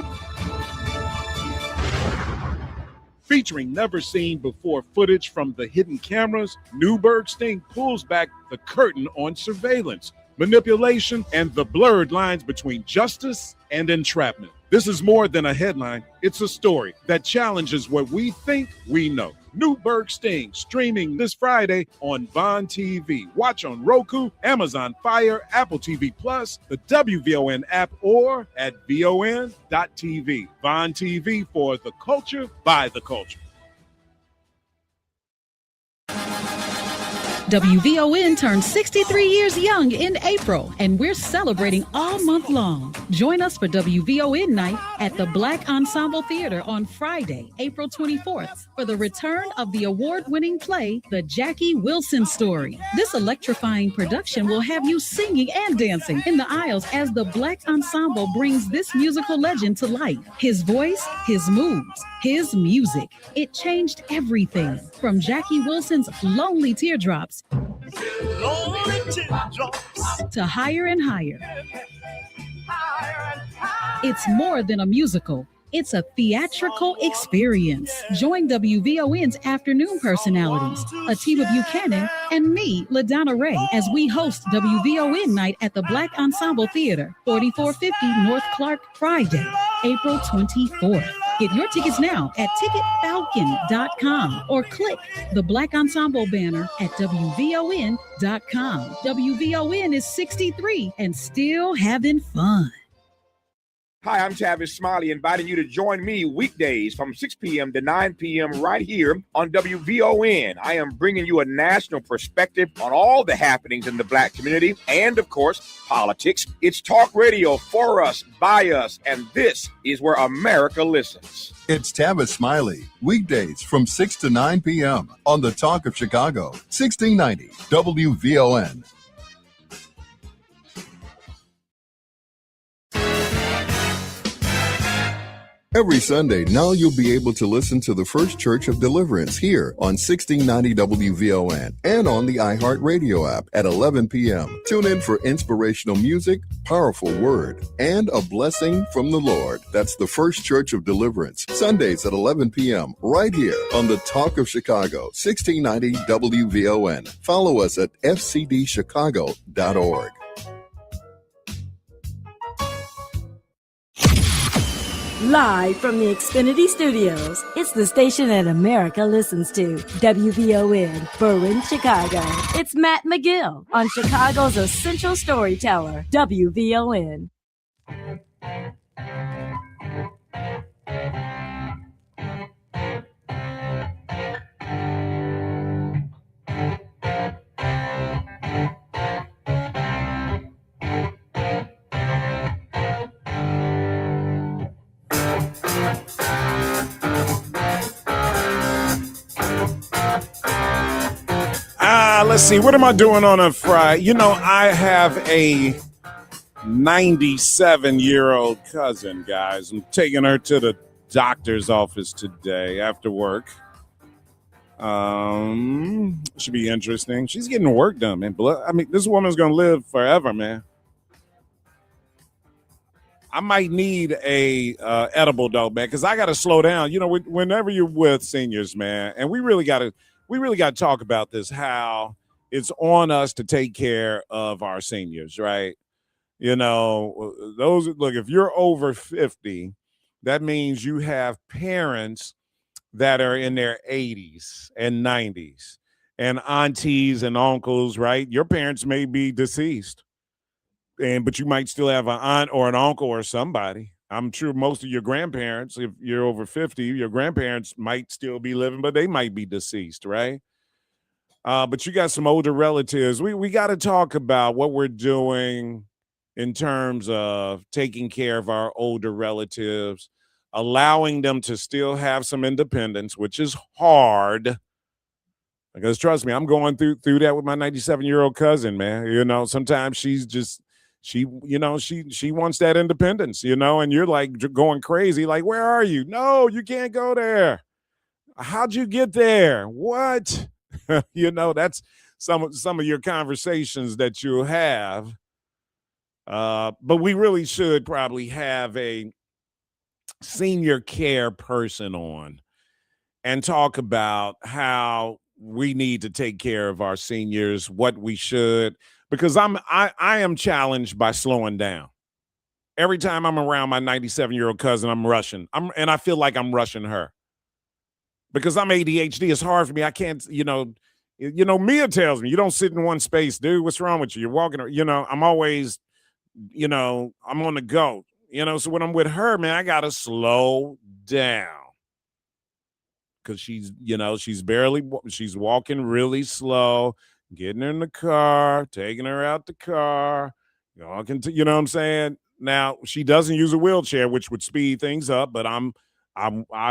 Featuring never-seen-before footage from the hidden cameras, Newburgh Sting pulls back the curtain on surveillance, manipulation, and the blurred lines between justice and entrapment. This is more than a headline. It's a story that challenges what we think we know. Newburgh Sting, streaming this Friday on Bond TV. Watch on Roku, Amazon Fire, Apple TV Plus, the WVON app, or at VON.TV. Bond TV, for the culture, by the culture. WVON turned 63 years young in April, and we're celebrating all month long. Join us for WVON Night at the Black Ensemble Theater on Friday, April 24th, for the return of the award-winning play, The Jackie Wilson Story. This electrifying production will have you singing and dancing in the aisles as the Black Ensemble brings this musical legend to life. His voice, his moves, his music. It changed everything, from Jackie Wilson's Lonely Teardrops to Higher and Higher. It's more than a musical. It's a theatrical experience. Join WVON's afternoon personalities, Atiba Buchanan and me, LaDonna Ray, as we host WVON Night at the Black Ensemble Theater, 4450 North Clark, Friday, April 24th. Get your tickets now at ticketfalcon.com or click the Black Ensemble banner at WVON.com. WVON is 63 and still having fun. Hi, I'm Tavis Smiley, inviting you to join me weekdays from 6 p.m. to 9 p.m. right here on WVON. I am bringing you a national perspective on all the happenings in the Black community and, of course, politics. It's talk radio for us, by us, and this is where America listens. It's Tavis Smiley, weekdays from 6 to 9 p.m. on the Talk of Chicago, 1690 WVON. Every Sunday, now you'll be able to listen to the First Church of Deliverance here on 1690 WVON and on the iHeartRadio app at 11 p.m. Tune in for inspirational music, powerful word, and a blessing from the Lord. That's the First Church of Deliverance, Sundays at 11 p.m. right here on the Talk of Chicago, 1690 WVON. Follow us at fcdchicago.org. Live from the Xfinity Studios, it's the station that America listens to. WVON, Berwyn, Chicago. It's Matt McGill on Chicago's essential storyteller, WVON. Let's see, what am I doing on a Friday? You know, I have a 97-year-old cousin, guys. I'm taking her to the doctor's office today after work. Should be interesting. She's getting work done, man. I mean, this woman's going to live forever, man. I might need a edible though, man, because I got to slow down. You know, whenever you're with seniors, man, and we really got to talk about this. How it's on us to take care of our seniors, right? You know, if you're over 50, that means you have parents that are in their 80s and 90s, and aunties and uncles, right? Your parents may be deceased, but you might still have an aunt or an uncle or somebody. I'm sure most of your grandparents, if you're over 50, your grandparents might still be living, but they might be deceased, right? But you got some older relatives. We got to talk about what we're doing in terms of taking care of our older relatives, allowing them to still have some independence, which is hard. Because trust me, I'm going through that with my 97-year-old cousin, man. You know, sometimes she wants that independence, you know, and you're like going crazy, like, where are you? No, you can't go there. How'd you get there? What? You know, that's some of your conversations that you'll have. But we really should probably have a senior care person on and talk about how we need to take care of our seniors, what we should, because I am challenged by slowing down. Every time I'm around my 97-year-old cousin, I'm rushing. And I feel like I'm rushing her. Because I'm ADHD, it's hard for me. I can't, Mia tells me, you don't sit in one space, dude. What's wrong with you? You're walking, I'm always, I'm on the go. So when I'm with her, man, I gotta slow down. Because she's walking really slow, getting her in the car, taking her out the car, walking to, you know what I'm saying? Now, she doesn't use a wheelchair, which would speed things up, but I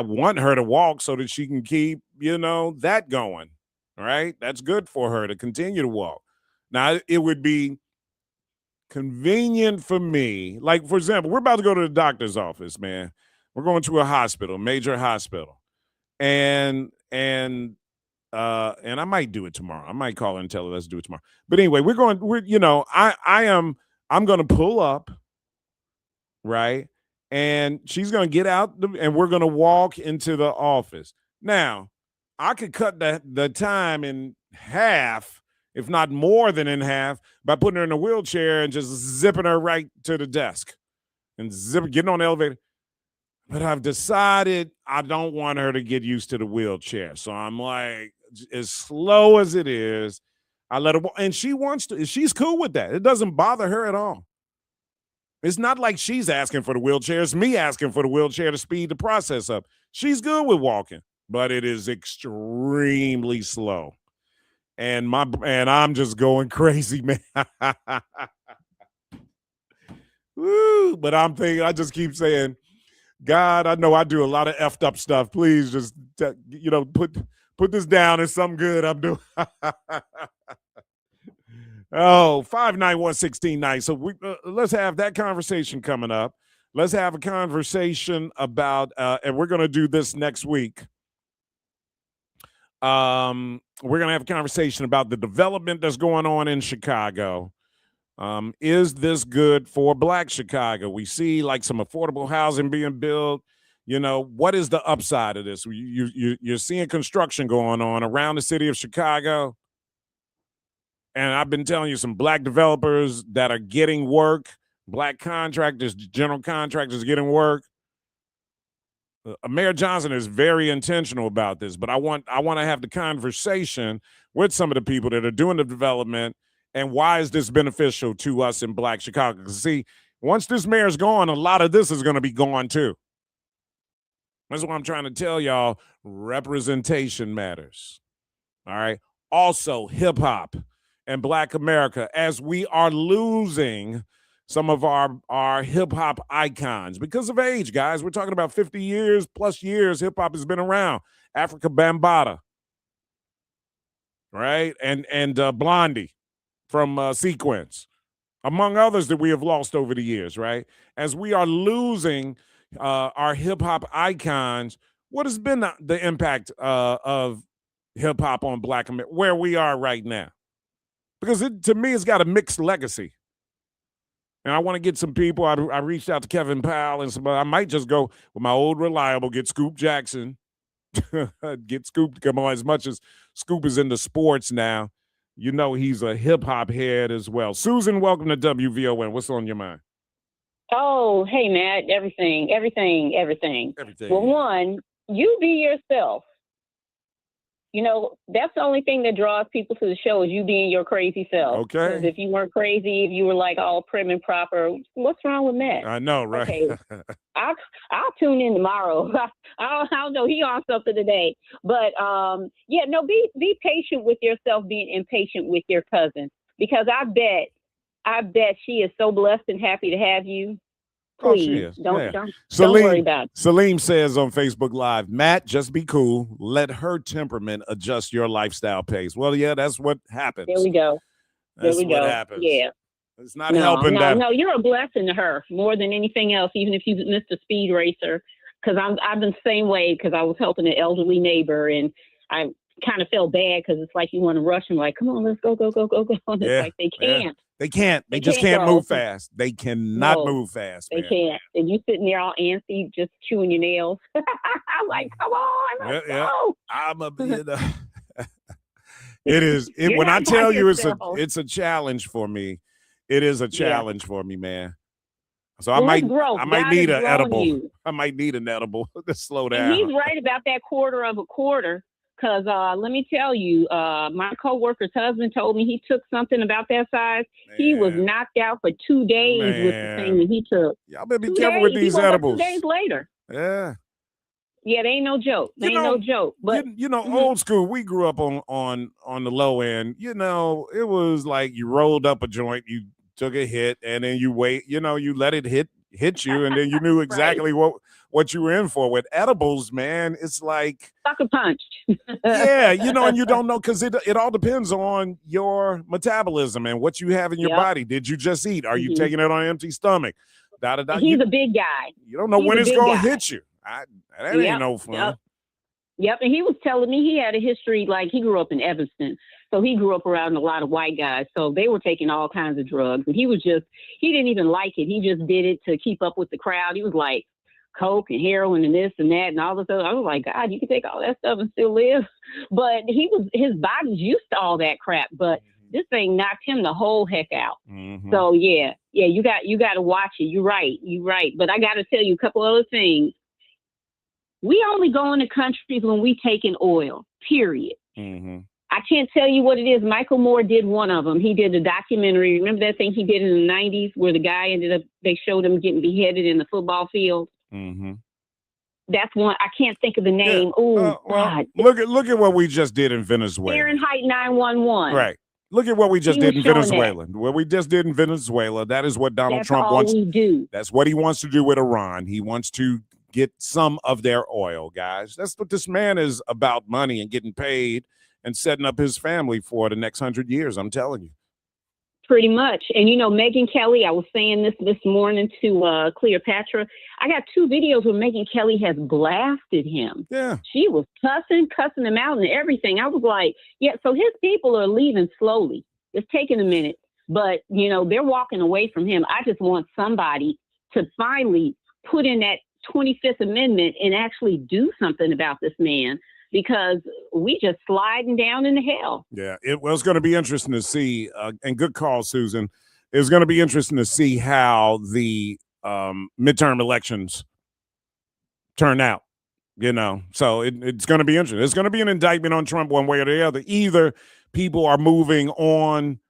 want her to walk so that she can keep, that going. All right. That's good for her to continue to walk. Now, it would be convenient for me. Like, for example, we're about to go to the doctor's office, man. We're going to a hospital, major hospital. And I might do it tomorrow. I might call her and tell her let's do it tomorrow. But anyway, I'm going to pull up, right? And she's going to get out and we're going to walk into the office. Now, I could cut the time in half, if not more than in half, by putting her in a wheelchair and just zipping her right to the desk and getting on the elevator. But I've decided I don't want her to get used to the wheelchair. So I'm like, as slow as it is, I let her walk. And she's cool with that. It doesn't bother her at all. It's not like she's asking for the wheelchair. It's me asking for the wheelchair to speed the process up. She's good with walking, but it is extremely slow. And I'm just going crazy, man. Woo, but I'm thinking, I just keep saying, God, I know I do a lot of effed up stuff. Please just, put this down as something good I'm doing. 591-1690. So let's have that conversation coming up. Let's have a conversation about, and we're going to do this next week. We're going to have a conversation about the development that's going on in Chicago. Is this good for Black Chicago? We see like some affordable housing being built. What is the upside of this? You're seeing construction going on around the city of Chicago. And I've been telling you, some Black developers that are getting work, Black contractors, general contractors getting work. Mayor Johnson is very intentional about this, but I want to have the conversation with some of the people that are doing the development. And why is this beneficial to us in Black Chicago? Because see, once this mayor's gone, a lot of this is going to be gone too. That's what I'm trying to tell y'all. Representation matters. All right. Also, hip hop and Black America, as we are losing some of our hip hop icons because of age, guys. We're talking about 50 years plus years hip hop has been around. Afrika Bambaataa, right? And Blondie from Sequence, among others that we have lost over the years, right? As we are losing our hip hop icons, what has been the impact of hip hop on Black America, where we are right now? Because to me, it's got a mixed legacy. And I want to get some people. I reached out to Kevin Powell and some. I might just go with my old reliable, get Scoop Jackson. Get Scoop to come on. As much as Scoop is into sports now, you know he's a hip-hop head as well. Susan, welcome to WVON. What's on your mind? Oh, hey, Matt, everything. Well, one, you be yourself. You know, that's the only thing that draws people to the show is you being your crazy self. Okay. Because if you weren't crazy, if you were like all prim and proper, what's wrong with Matt? I know, right? Okay. I'll tune in tomorrow. I don't know. He on something today. But, be patient with yourself, being impatient with your cousin. Because I bet she is so blessed and happy to have you. Please, she is. don't Salim, worry about it. Salim says on Facebook Live, Matt, just be cool. Let her temperament adjust your lifestyle pace. Well, yeah, that's what happens. There we go. That's what happens. Yeah. It's not helping that. No, you're a blessing to her more than anything else, even if you missed a speed racer. Because I've been the same way because I was helping an elderly neighbor and I kind of felt bad because it's like you want to rush and like, come on, let's go. And it's like they can't. Yeah. They can't. They just can't move fast. They cannot move fast. They can't. And you sitting there all antsy, just chewing your nails. I'm like, come on, let's go. I'm a bit. It is. When I tell you it's a challenge for me. It is a challenge for me, man. So I might need an edible. I might need an edible to slow down. And he's right about that quarter of a quarter. Because let me tell you, my coworker's husband told me he took something about that size. Man. He was knocked out for 2 days with the thing that he took. Y'all better be careful with these edibles. 2 days later. Yeah. Yeah, they ain't no joke. No joke. But old school, we grew up on the low end. You know, it was like you rolled up a joint, you took a hit, and then you wait. You know, you let it hit you, and then you knew exactly what you were in for. With edibles, man, it's like sucker punch. Yeah, and you don't know because it all depends on your metabolism and what you have in your body. Did you just eat? Are you taking it on an empty stomach? He's a big guy. You don't know when it's going to hit you. That ain't no fun. Yep, and he was telling me he had a history, like he grew up in Evanston. So he grew up around a lot of white guys. So they were taking all kinds of drugs. And he didn't even like it. He just did it to keep up with the crowd. He was like, coke and heroin and this and that and all this other. I was like, God, you can take all that stuff and still live. But his body's used to all that crap. But this thing knocked him the whole heck out. Mm-hmm. So yeah, you got to watch it. You're right. But I got to tell you a couple other things. We only go into countries when we take in oil, period. Mm-hmm. I can't tell you what it is. Michael Moore did one of them. He did a documentary. Remember that thing he did in the 90s where the guy they showed him getting beheaded in the football field? Mm-hmm. That's one. I can't think of the name. Oh, God. Look at what we just did in Venezuela. Fahrenheit 911. Right. Look at what we just did in Venezuela. What we just did in Venezuela, that is what Donald Trump wants. That's all we do. That's what he wants to do with Iran. He wants to get some of their oil, guys. That's what this man is about, money and getting paid and setting up his family for the next 100 years, I'm telling you. Pretty much. And, Megyn Kelly, I was saying this morning to Cleopatra, I got 2 videos where Megyn Kelly has blasted him. Yeah. She was cussing him out and everything. I was like, yeah, so his people are leaving slowly. It's taking a minute, but, they're walking away from him. I just want somebody to finally put in that 25th Amendment and actually do something about this man. Because we just sliding down into hell. Yeah, it's going to be interesting to see, and good call, Susan. It's going to be interesting to see how the midterm elections turn out, So it's going to be interesting. It's going to be an indictment on Trump one way or the other. Either people are moving on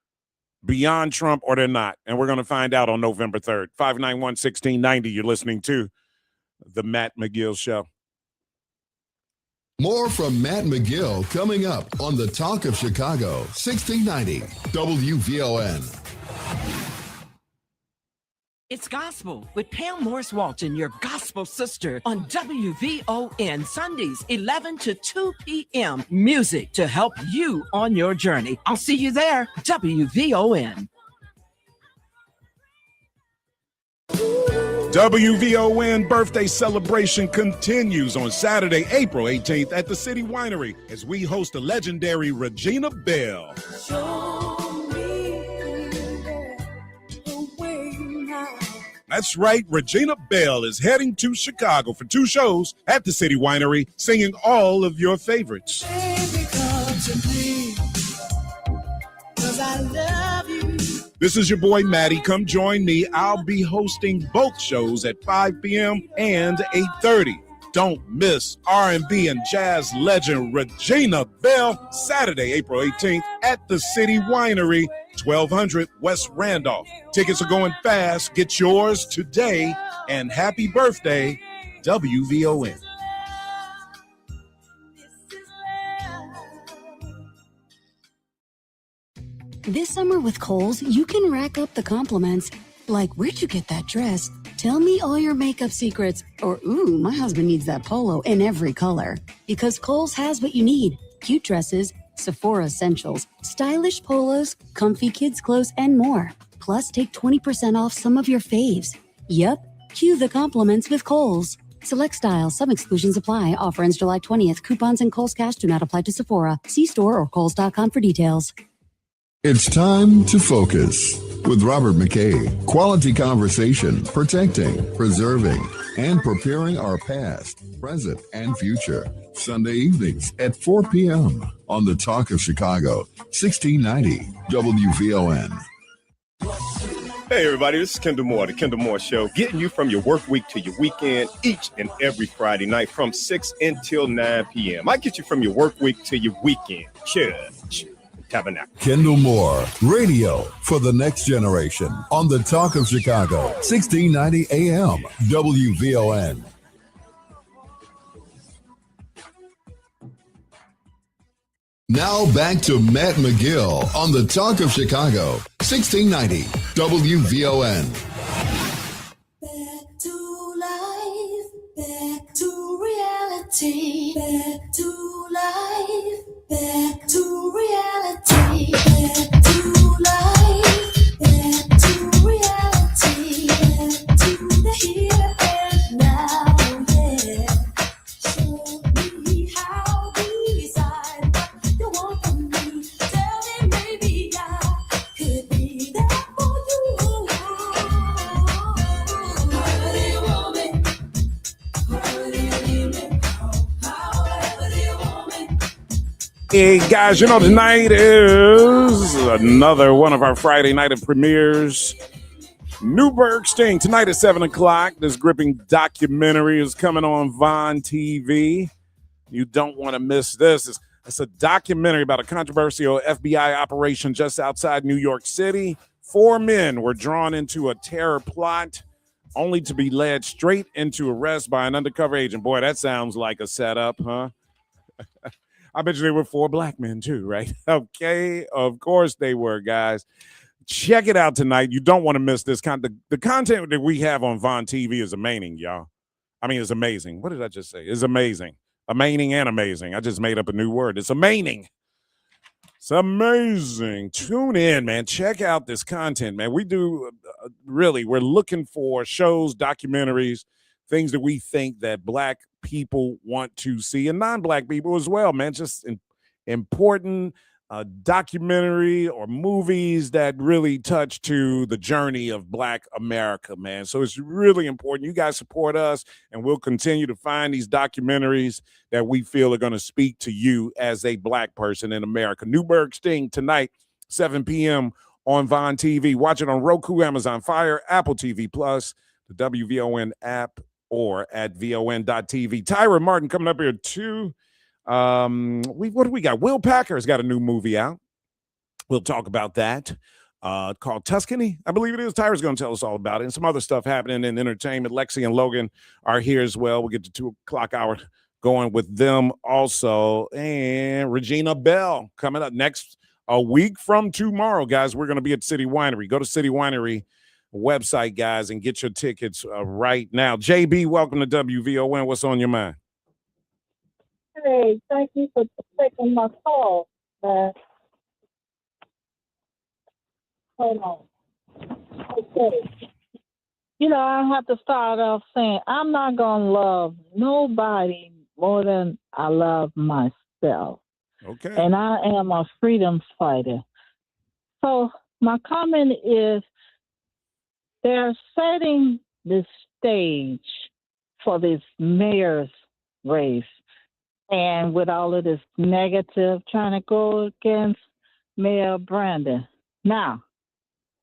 beyond Trump or they're not. And we're going to find out on November 3rd. 591-1690, you're listening to The Matt McGill Show. More from Matt McGill coming up on the Talk of Chicago, 1690 WVON. It's Gospel with Pam Morris-Walton, your gospel sister, on WVON Sundays, 11 to 2 p.m. Music to help you on your journey. I'll see you there, WVON. WVON birthday celebration continues on Saturday, April 18th at the City Winery as we host the legendary Regina Belle. Show me the way That's right, Regina Belle is heading to Chicago for 2 shows at the City Winery, singing all of your favorites. Baby, come to me, 'cause I love you. This is your boy Maddie. Come join me. I'll be hosting both shows at 5 p.m. and 8:30. Don't miss R&B and jazz legend Regina Belle, Saturday, April 18th at the City Winery, 1200 West Randolph. Tickets are going fast. Get yours today, and happy birthday, WVON. This summer with Kohl's, you can rack up the compliments like, where'd you get that dress? Tell me all your makeup secrets. Or, ooh, my husband needs that polo in every color. Because Kohl's has what you need. Cute dresses, Sephora essentials, stylish polos, comfy kids clothes, and more. Plus, take 20% off some of your faves. Yep, cue the compliments with Kohl's. Select styles, some exclusions apply. Offer ends July 20th. Coupons and Kohl's Cash do not apply to Sephora. See store or kohls.com for details. It's time to focus with Robert McKay. Quality conversation, protecting, preserving, and preparing our past, present, and future. Sunday evenings at 4 p.m. on the Talk of Chicago, 1690 WVON. Hey everybody, this is Kendall Moore, the Kendall Moore Show, getting you from your work week to your weekend each and every Friday night from 6 until 9 p.m. I get you from your work week to your weekend. Church. Tabernacle. Kendall Moore, radio for the next generation on the Talk of Chicago, 1690 AM, WVON. Now back to Matt McGill on the Talk of Chicago, 1690 WVON. Back to life, back to reality, back to life, back to reality, back to life, back to reality, back to the here and now, yeah. Show me how, decide what you want from me. Tell me maybe I could be there for you. However do you want me? However do you need me? However do you want me? Hey guys, you know tonight is another one of our Friday night of premieres. Newburgh Sting tonight at 7 o'clock. This gripping documentary is coming on Vaughn TV. You don't want to miss this. It's a documentary about a controversial FBI operation just outside New York City. 4 men were drawn into a terror plot only to be led straight into arrest by an undercover agent. Boy, that sounds like a setup, huh? I bet you they were 4 black men too, right? Okay, of course they were, guys. Check it out tonight. You don't want to miss this. The content that we have on Vaughn TV is amazing, y'all. I mean, it's amazing. What did I just say? It's amazing. Amazing and amazing. I just made up a new word. It's amazing. It's amazing. Tune in, man. Check out this content, man. We do, really, we're looking for shows, documentaries, things that we think that black people want to see, and non-black people as well, man. Just important documentary or movies that really touch to the journey of black America, man. So it's really important. You guys support us, and we'll continue to find these documentaries that we feel are going to speak to you as a black person in America. Newburgh Sting tonight, 7 p.m. on Vaughn TV. Watch it on Roku, Amazon Fire, Apple TV Plus, the WVON app, or at VON.TV. Tyra Martin coming up here too. What do we got? Will Packer's got a new movie out. We'll talk about that. Called Tuscany, I believe it is. Tyra's going to tell us all about it. And some other stuff happening in entertainment. Lexi and Logan are here as well. We'll get to 2 o'clock hour going with them also. And Regina Belle coming up next, a week from tomorrow, guys. We're going to be at City Winery. Go to City Winery website, guys, and get your tickets right now. JB, welcome to WVON. What's on your mind? Hey, thank you for taking my call, man. Hold on. Okay. You know, I have to start off saying I'm not going to love nobody more than I love myself. Okay. And I am a freedom fighter. So my comment is they're setting this stage for this mayor's race. And with all of this negative trying to go against Mayor Brandon. Now,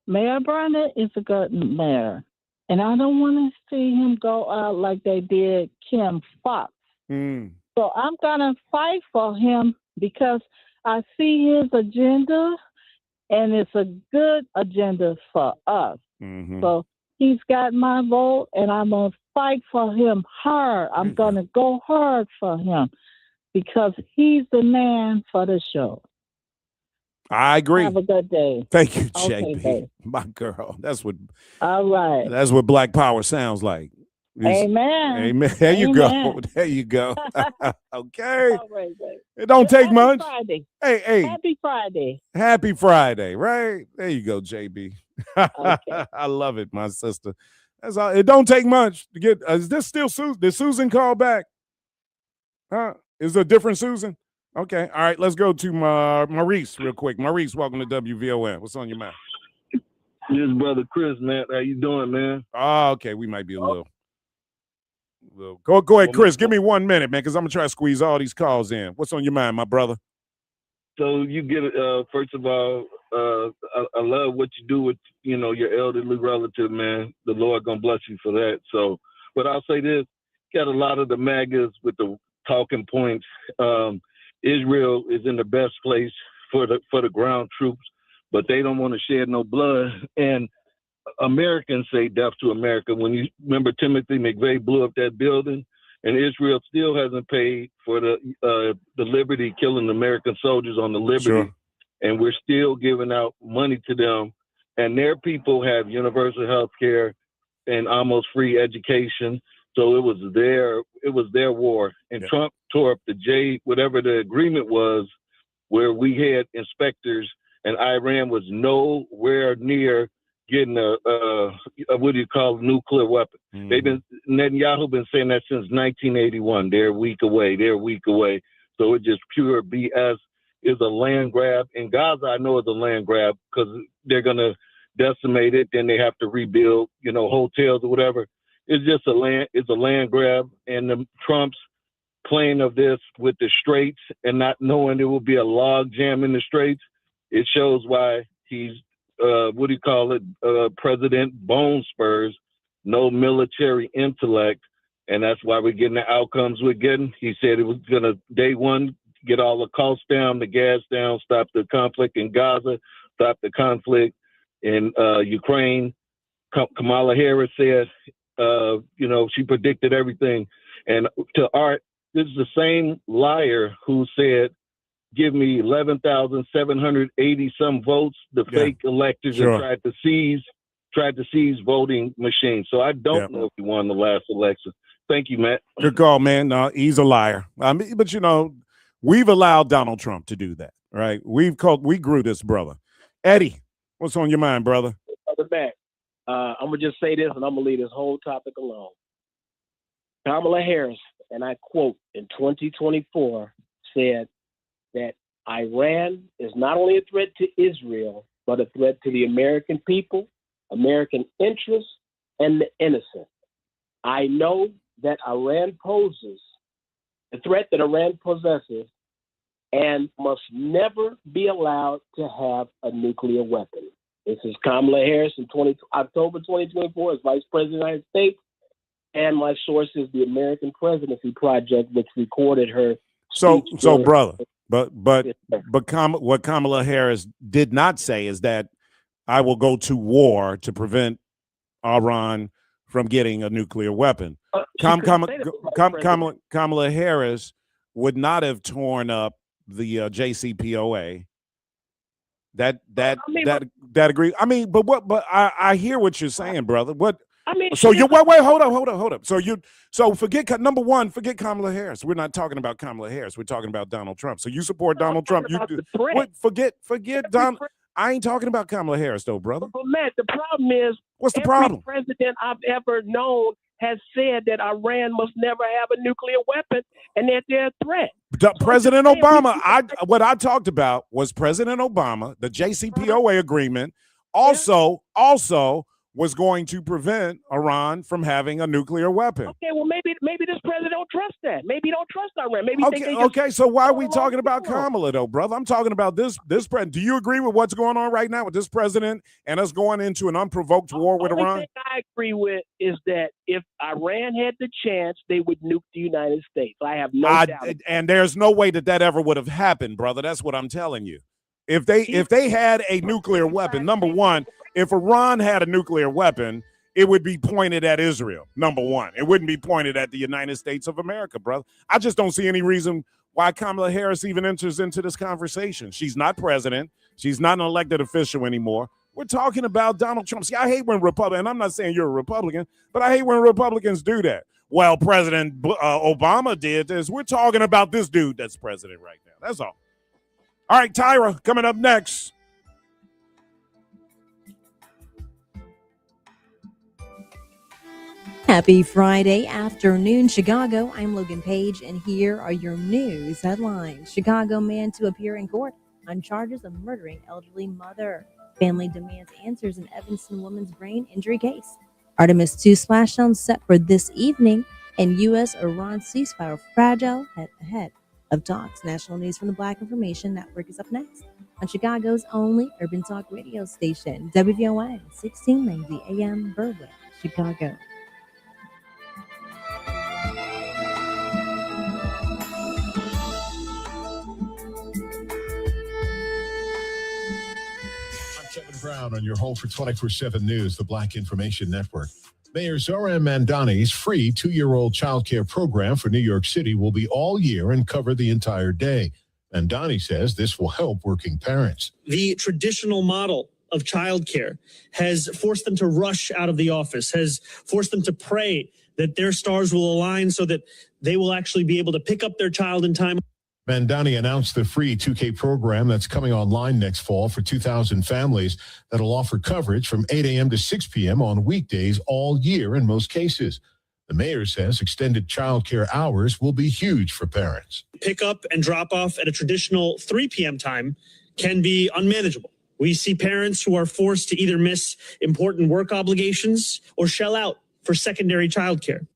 Mayor Brandon is a good mayor. And I don't want to see him go out like they did Kim Fox. So I'm going to fight for him because I see his agenda, and it's a good agenda for us. So he's got my vote, and I'm going to fight for him hard. I'm going to go hard for him because he's the man for the show. I agree. Have a good day. Thank you, Okay, JB. babe. My girl. That's what All That's what Black Power sounds like. Amen. Amen. There you go. Amen. There you go. Okay. All right, babe. It don't take Happy much. Friday. Hey. Happy Friday. Happy Friday, right? There you go, JB. Okay. I love it, my sister. That's all. It don't take much to get. Is this still Susan? Did Susan call back? Huh? Is there a different Susan? Okay. All right. Let's go to Maurice real quick. Maurice, welcome to WVON. What's on your mind? This brother Chris, man. How you doing, man? Oh, okay. We might be a little. Go ahead, Chris. Give me 1 minute, man, because I'm gonna try to squeeze all these calls in. What's on your mind, my brother? So you get it. First of all, I love what you do with your elderly relative, man. The Lord gonna bless you for that. So, but I'll say this: got a lot of the MAGAs with the talking points. Israel is in the best place for the ground troops, but they don't want to shed no blood. And Americans say death to America. When you remember Timothy McVeigh blew up that building, and Israel still hasn't paid for the Liberty, killing American soldiers on the Liberty. Sure. And we're still giving out money to them. And their people have universal health care and almost free education. So it was their war. And Trump tore up whatever the agreement was, where we had inspectors, and Iran was nowhere near getting a nuclear weapon. Netanyahu been saying that since 1981. They're a week away. So it's just pure BS. Is a land grab. In Gaza, I know it's a land grab because they're gonna decimate it. Then they have to rebuild, hotels or whatever. It's just it's a land grab. And the Trump's playing of this with the straits and not knowing there will be a log jam in the straits. It shows why he's President Bone Spurs, no military intellect, and that's why we're getting the outcomes we're getting. He said it was gonna day one get all the costs down, the gas down, stop the conflict in Gaza, stop the conflict in Ukraine. Kamala Harris said, she predicted everything. And to Art, this is the same liar who said, give me 11,780 some votes. The fake electors Sure. tried to seize voting machines. So I don't know if he won the last election. Thank you, Matt. Good call, man. No, he's a liar. But we've allowed Donald Trump to do that, right? We grew this brother. Eddie, what's on your mind, brother? Brother Matt, I'm gonna just say this, and I'm gonna leave this whole topic alone. Kamala Harris, and I quote, in 2024, said that Iran is not only a threat to Israel, but a threat to the American people, American interests, and the innocent. I know that Iran poses the threat that Iran possesses and must never be allowed to have a nuclear weapon. This is Kamala Harris in October 2024 as Vice President of the United States, and my source is the American Presidency Project, which recorded her. So brother, but what Kamala Harris did not say is that I will go to war to prevent Iran from getting a nuclear weapon. Kamala Harris would not have torn up the JCPOA. That agree. But I hear what you're saying, brother. What? So you wait, hold up. So forget number one, forget Kamala Harris. We're not talking about Kamala Harris. We're talking about Donald Trump. So you support Donald Trump. Forget Donald. I ain't talking about Kamala Harris though, brother. But Matt, the problem is, what's the problem? Every president I've ever known has said that Iran must never have a nuclear weapon and that they're a threat. President Obama, what I talked about was President Obama, the JCPOA agreement, also was going to prevent Iran from having a nuclear weapon. Okay, well, maybe this president don't trust that. Maybe he don't trust Iran. Maybe he think they just- Okay, so why are we talking about Kamala, though, brother? I'm talking about this president. Do you agree with what's going on right now with this president and us going into an unprovoked war with only Iran? thing I agree with is that if Iran had the chance, they would nuke the United States. I have no doubt. And there's no way that ever would have happened, brother. That's what I'm telling you. If they had a nuclear weapon, number one, if Iran had a nuclear weapon, it would be pointed at Israel, number one. It wouldn't be pointed at the United States of America, brother. I just don't see any reason why Kamala Harris even enters into this conversation. She's not president. She's not an elected official anymore. We're talking about Donald Trump. See, I hate when and I'm not saying you're a Republican, but I hate when Republicans do that. Well, President Obama did this. We're talking about this dude that's president right now. That's all. All right, Tyra, coming up next. Happy Friday afternoon, Chicago. I'm Logan Page, and here are your news headlines. Chicago man to appear in court on charges of murdering elderly mother. Family demands answers in Evanston woman's brain injury case. Artemis 2 splashdown set for this evening, and U.S.-Iran ceasefire fragile ahead of talks. National news from the Black Information Network is up next on Chicago's only urban talk radio station, WVON 1690 AM Berwick, Chicago. Kevin Brown on your home for 24/7 News, the Black Information Network. Mayor Zohran Mamdani's free 2-year-old child care program for New York City will be all year and cover the entire day. Mamdani says this will help working parents. The traditional model of childcare has forced them to rush out of the office, has forced them to pray that their stars will align so that they will actually be able to pick up their child in time. Mamdani announced the free 2K program that's coming online next fall for 2,000 families that'll offer coverage from 8 a.m. to 6 p.m. on weekdays all year in most cases. The mayor says extended childcare hours will be huge for parents. Pick up and drop off at a traditional 3 p.m. time can be unmanageable. We see parents who are forced to either miss important work obligations or shell out for secondary childcare.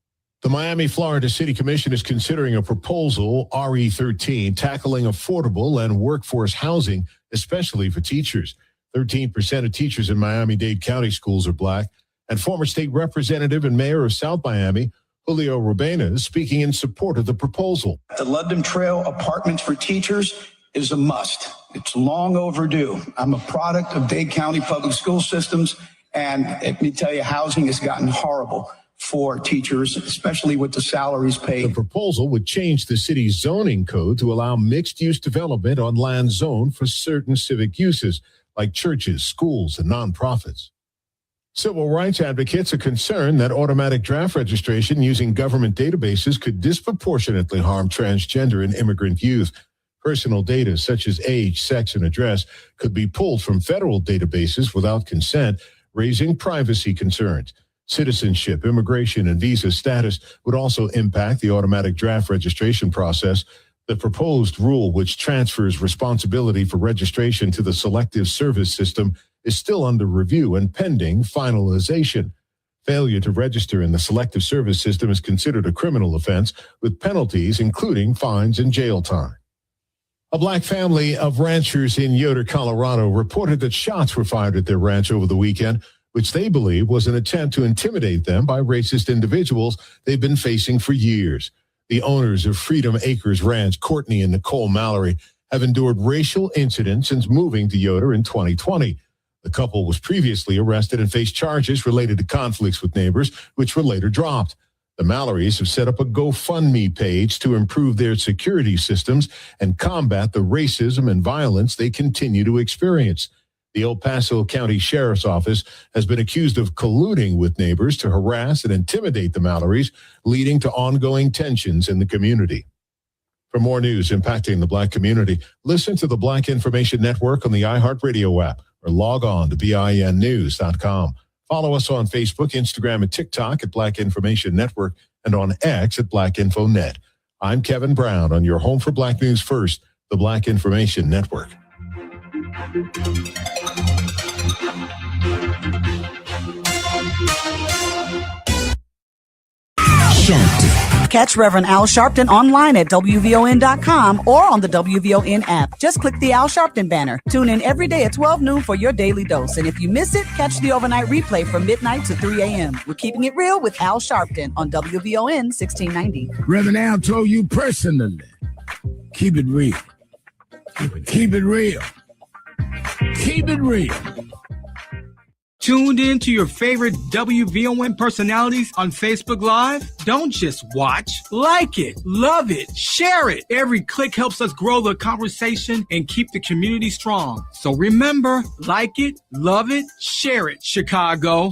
The Miami, Florida City Commission is considering a proposal, RE13, tackling affordable and workforce housing, especially for teachers. 13% of teachers in Miami-Dade County schools are black. And former state representative and mayor of South Miami, Julio Urbana, is speaking in support of the proposal. The Ludlam Trail Apartments for Teachers is a must. It's long overdue. I'm a product of Dade County Public School Systems, and let me tell you, housing has gotten horrible for teachers, especially with the salaries paid. The proposal would change the city's zoning code to allow mixed-use development on land zoned for certain civic uses, like churches, schools, and nonprofits. Civil rights advocates are concerned that automatic draft registration using government databases could disproportionately harm transgender and immigrant youth. Personal data such as age, sex, and address could be pulled from federal databases without consent, raising privacy concerns. Citizenship, immigration, and visa status would also impact the automatic draft registration process. The proposed rule, which transfers responsibility for registration to the Selective Service System, is still under review and pending finalization. Failure to register in the Selective Service System is considered a criminal offense with penalties, including fines and jail time. A black family of ranchers in Yoder, Colorado, reported that shots were fired at their ranch over the weekend, which they believe was an attempt to intimidate them by racist individuals they've been facing for years. The owners of Freedom Acres Ranch, Courtney and Nicole Mallory, have endured racial incidents since moving to Yoder in 2020. The couple was previously arrested and faced charges related to conflicts with neighbors, which were later dropped. The Mallorys have set up a GoFundMe page to improve their security systems and combat the racism and violence they continue to experience. The El Paso County Sheriff's Office has been accused of colluding with neighbors to harass and intimidate the Mallorys, leading to ongoing tensions in the community. For more news impacting the black community, listen to the Black Information Network on the iHeartRadio app or log on to BINnews.com. Follow us on Facebook, Instagram, and TikTok at Black Information Network and on X at BlackInfoNet. I'm Kevin Brown on your home for Black News First, the Black Information Network. Catch Reverend Al Sharpton online at WVON.com or on the WVON app. Just click the Al Sharpton banner. Tune in every day at 12 noon for your daily dose. And if you miss it, catch the overnight replay from midnight to 3 a.m. We're keeping it real with Al Sharpton on WVON 1690. Reverend Al told you personally, keep it real. Keep it real. Keep it real. Tuned in to your favorite WVON personalities on Facebook Live? Don't just watch, like it, love it, share it. Every click helps us grow the conversation and keep the community strong. So remember, like it, love it, share it, Chicago.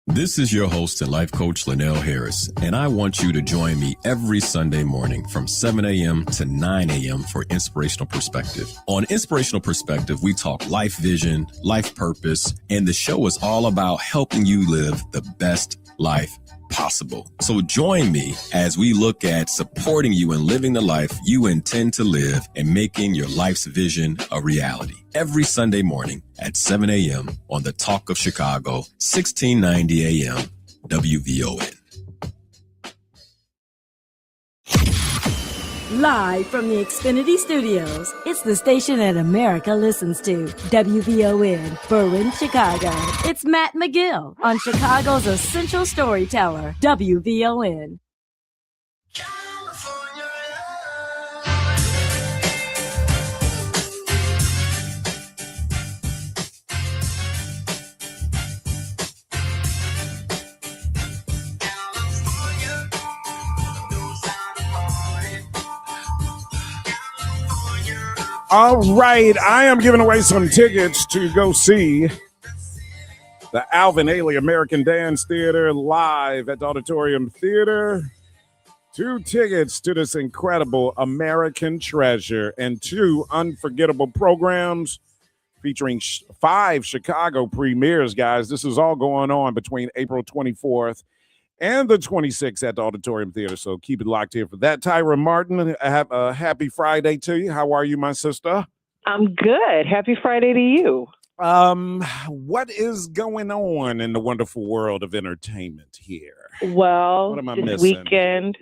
This is your host and life coach, Linnell Harris, and I want you to join me every Sunday morning from 7 a.m. to 9 a.m. for Inspirational Perspective. On Inspirational Perspective, we talk life vision, life purpose, and the show is all about helping you live the best life possible. So join me as we look at supporting you in living the life you intend to live and making your life's vision a reality. Every Sunday morning at 7 a.m. on the Talk of Chicago, 1690 a.m. WVON. Live from the Xfinity Studios, it's the station that America listens to. WVON, Berwyn, Chicago. It's Matt McGill on Chicago's essential storyteller, WVON. All right, I am giving away some tickets to go see the Alvin Ailey American Dance Theater live at the Auditorium Theater. 2 tickets to this incredible American treasure and 2 unforgettable programs featuring 5 Chicago premieres, guys. This is all going on between April 24th and the 26th at the Auditorium Theater, so keep it locked here for that. Tyra Martin, have a happy Friday to you. How are you, my sister? I'm good. Happy Friday to you. What is going on in the wonderful world of entertainment here? Well, What am I this missing? weekend,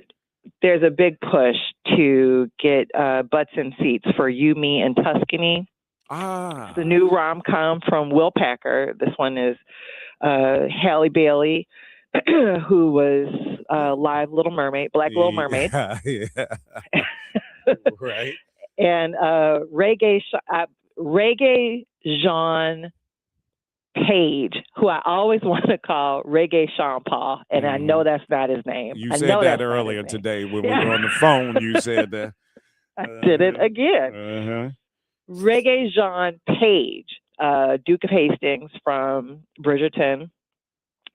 there's a big push to get butts and seats for You, Me, and Tuscany. It's the new rom-com from Will Packer. This one is Halle Bailey, who was live Little Mermaid, Black Little Mermaid. Yeah. Right. And Reggae Jean Page, who I always want to call Reggae Sean Paul, and I know that's not his name. You I said know that that's not earlier his name. today when we were on the phone. You said that. I did it again. Uh-huh. Reggae Jean Page, Duke of Hastings from Bridgerton.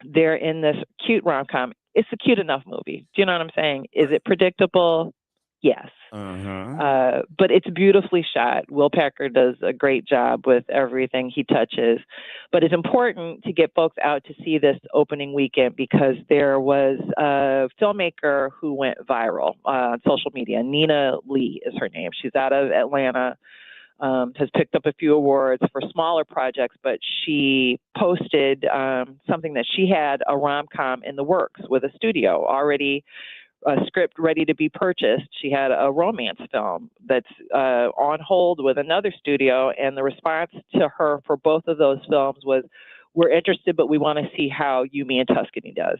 They're in this cute rom-com. It's a cute enough movie. Do you know what I'm saying? Is it predictable? Yes. But it's beautifully shot. Will Packer does a great job with everything he touches. But it's important to get folks out to see this opening weekend because there was a filmmaker who went viral on social media. Nina Lee is her name. She's out of Atlanta. Has picked up a few awards for smaller projects, but she posted something that she had a rom-com in the works with a studio already, a script ready to be purchased. She had a romance film that's on hold with another studio, and the response to her for both of those films was, "We're interested, but we want to see how You, Me, and Tuscany does."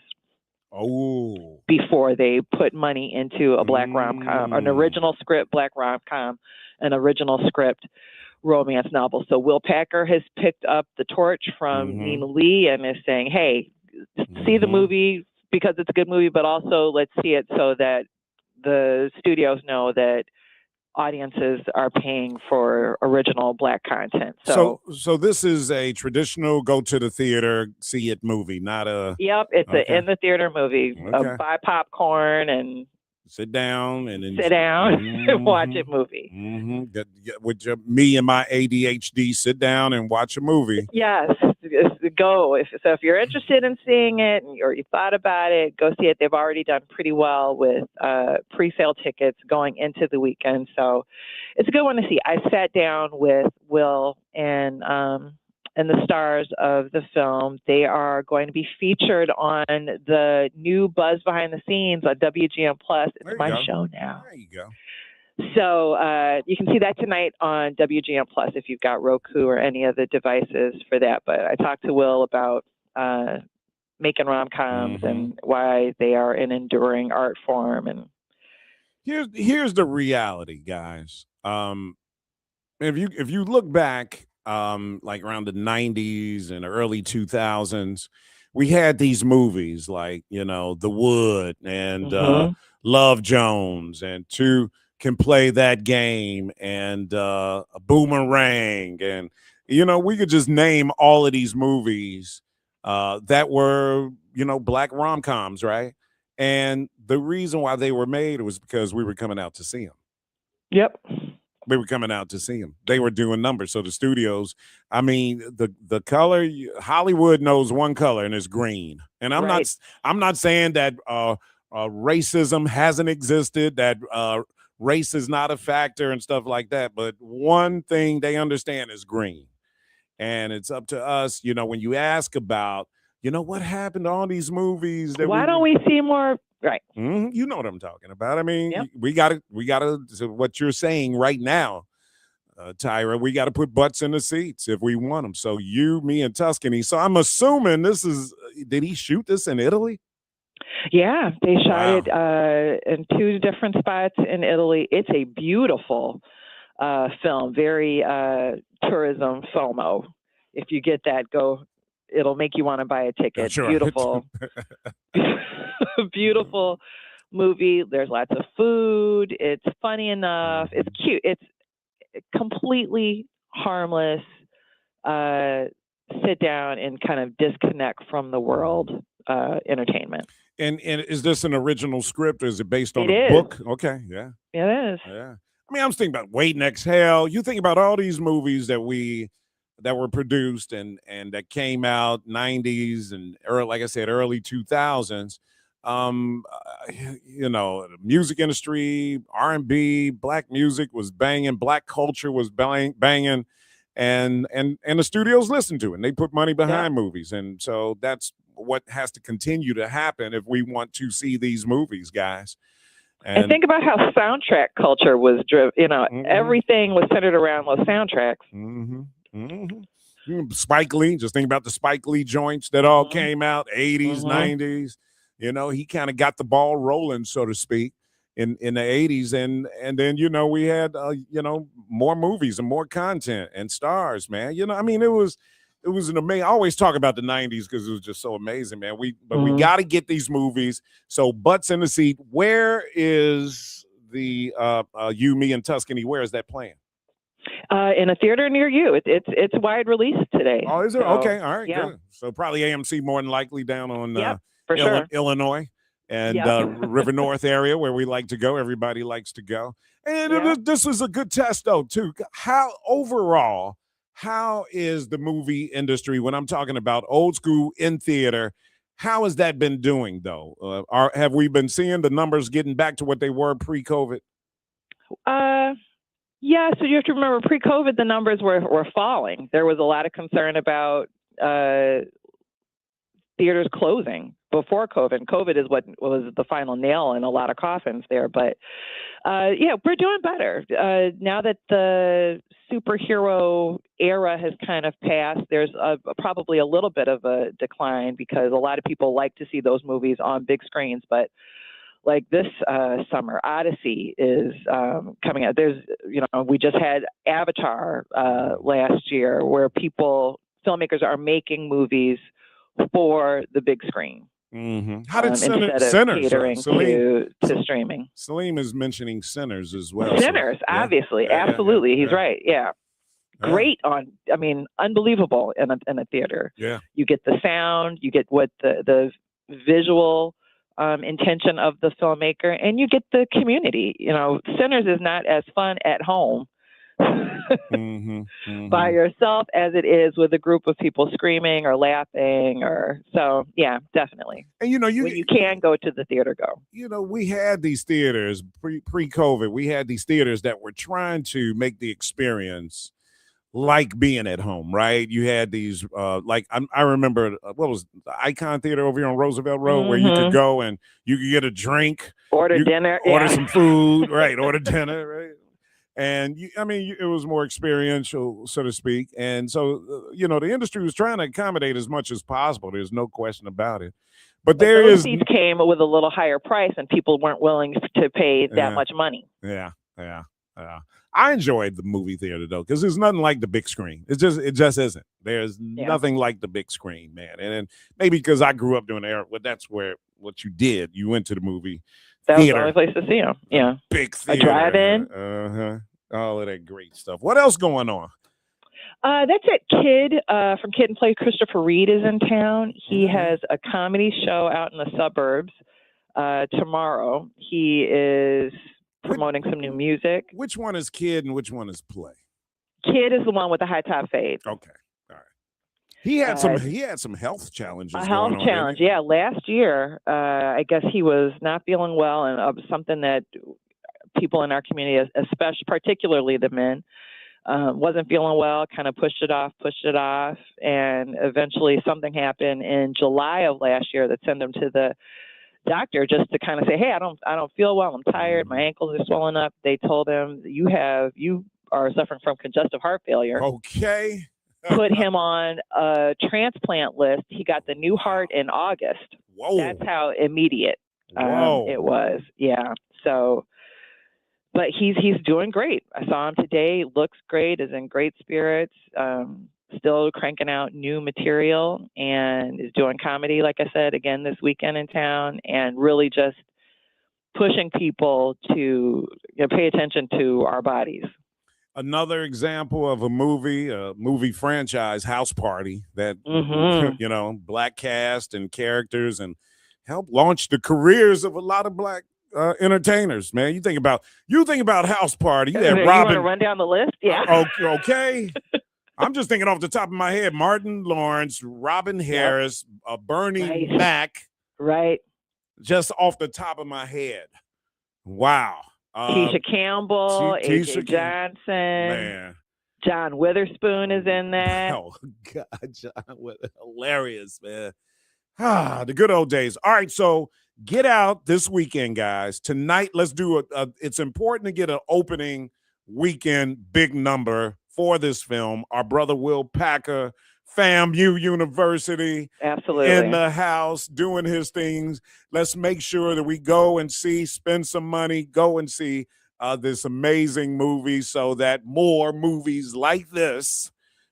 Oh. Before they put money into a black rom-com, an original script black rom-com, an original script romance novel. So Will Packer has picked up the torch from Nina Lee and is saying, hey, see the movie because it's a good movie, but also let's see it so that the studios know that audiences are paying for original black content. So this is a traditional go to the theater, see it movie, not a... Yep, it's Okay. an in the theater movie. Okay. Buy popcorn and sit down and then and watch a movie. Get with me and my ADHD, sit down and watch a movie. Yes, go. If you're interested in seeing it or you thought about it, go see it. They've already done pretty well with pre-sale tickets going into the weekend, so it's a good one to see. I sat down with Will and and the stars of the film. They are going to be featured on the new Buzz Behind the Scenes on WGN Plus. It's my show now. There you go. So you can see that tonight on WGN Plus if you've got Roku or any of the devices for that. But I talked to Will about making rom-coms and why they are an enduring art form. And here's the reality, guys. If you look back, like around the 90s and early 2000s, we had these movies like, The Wood and Love Jones and Two Can Play That Game and a Boomerang. And, we could just name all of these movies that were, black rom-coms, right? And the reason why they were made was because we were coming out to see them. Yep. We were coming out to see them. They were doing numbers. So the studios, I mean, the color, Hollywood knows one color, and it's green. And I'm not saying that racism hasn't existed, that race is not a factor and stuff like that. But one thing they understand is green. And it's up to us, when you ask about, what happened to all these movies? Why don't we see more? Right. You know what I'm talking about. I mean, we gotta, so what you're saying right now, Tyra, we got to put butts in the seats if we want them. So you, me, and Tuscany. So I'm assuming did he shoot this in Italy? Yeah, they shot it in 2 different spots in Italy. It's a beautiful film, very tourism FOMO. If you get that, it'll make you want to buy a ticket. Sure. Beautiful. Beautiful movie. There's lots of food. It's funny enough. It's cute. It's completely harmless. Sit down and kind of disconnect from the world entertainment. And is this an original script, or is it based on a book? Okay, yeah. It is. Yeah. I mean, I'm thinking about Wait and Exhale. You think about all these movies that were produced and that came out 90s and like I said, early 2000s. The music industry, R&B, black music was banging, black culture was banging, and the studios listened to it, and they put money behind movies. And so that's what has to continue to happen if we want to see these movies, guys. And think about how soundtrack culture was driven. Everything was centered around those soundtracks. Spike Lee, just think about the Spike Lee joints that all came out, 80s, 90s. He kind of got the ball rolling, so to speak, in the 80s. And then, we had, more movies and more content and stars, man. I mean, it was an amazing. I always talk about the 90s because it was just so amazing, man. We got to get these movies. So butts in the seat. Where is the You, Me, and Tuscany? Where is that playing? In a theater near you. It's wide release today. Oh, is it? So, okay, all right, good. So probably AMC more than likely down on for sure. Illinois and River North area where we like to go. Everybody likes to go. And this is a good test, though, too. How is the movie industry, when I'm talking about old school in theater, how has that been doing, though? Have we been seeing the numbers getting back to what they were pre-COVID? Yeah, so you have to remember, pre-COVID, the numbers were falling. There was a lot of concern about theaters closing before COVID. COVID is what was the final nail in a lot of coffins there. But, we're doing better. Now that the superhero era has kind of passed, there's probably a little bit of a decline because a lot of people like to see those movies on big screens. But like this summer, Odyssey is coming out. There's, we just had Avatar last year, where filmmakers are making movies for the big screen. How did instead of Sinners catering to streaming? Salim is mentioning Sinners as well. Sinners, obviously, absolutely, he's right. Yeah. Great unbelievable in a theater. Yeah, you get the sound, you get what the visual intention of the filmmaker, and you get the community. Sinners is not as fun at home by yourself as it is with a group of people screaming or laughing, definitely. And when you can go to the theater, go. We had these theaters pre-COVID. We had these theaters that were trying to make the experience like being at home, right? You had these, I remember, what was the Icon Theater over here on Roosevelt Road, where you could go and you could get a drink, order dinner, order some food, right? Order dinner, right? And it was more experiential, so to speak. And so, the industry was trying to accommodate as much as possible. There's no question about it. But those seats came with a little higher price, and people weren't willing to pay that much money. Yeah. I enjoyed the movie theater though, because there's nothing like the big screen. It just isn't. There's nothing like the big screen, man. And maybe because I grew up during the era, that's what you did. You went to the movie theater. Was the only place to see them. Yeah, big theater, a drive-in. All of that great stuff. What else going on? That's it. Kid from Kid and Play, Christopher Reed is in town. He has a comedy show out in the suburbs tomorrow. He is promoting some new music. Which one is Kid and which one is Play? Kid is the one with the high top fade. Okay. All right. He had some health challenges. A health challenge, yeah. Last year, I guess he was not feeling well, and something that people in our community, especially particularly the men, wasn't feeling well, kind of pushed it off, and eventually something happened in July of last year that sent him to the doctor just to kind of say, hey, I don't feel well, I'm tired, my ankles are swollen up. They told him you are suffering from congestive heart failure. Okay. Put him on a transplant list. He got the new heart in August. Whoa. That's how immediate it was. Yeah. So, but he's doing great. I saw him today. Looks great. Is in great spirits. Still cranking out new material and is doing comedy, like I said, again this weekend in town, and really just pushing people to pay attention to our bodies. Another example of a movie franchise, House Party, that black cast and characters, and helped launch the careers of a lot of black entertainers. Man, you think about House Party. You had Robin. You want to run down the list? Yeah. Okay. I'm just thinking off the top of my head: Martin Lawrence, Robin Harris, Bernie Mac. Right. Just off the top of my head. Wow. Keisha Campbell, AJ Johnson, man. John Witherspoon is in that. Oh God, John, hilarious, man. The good old days. All right, so get out this weekend, guys. Tonight, let's do it's important to get an opening weekend big number for this film. Our brother Will Packer, FAMU University, absolutely in the house doing his things. Let's make sure that we go and spend some money, go and see this amazing movie, so that more movies like this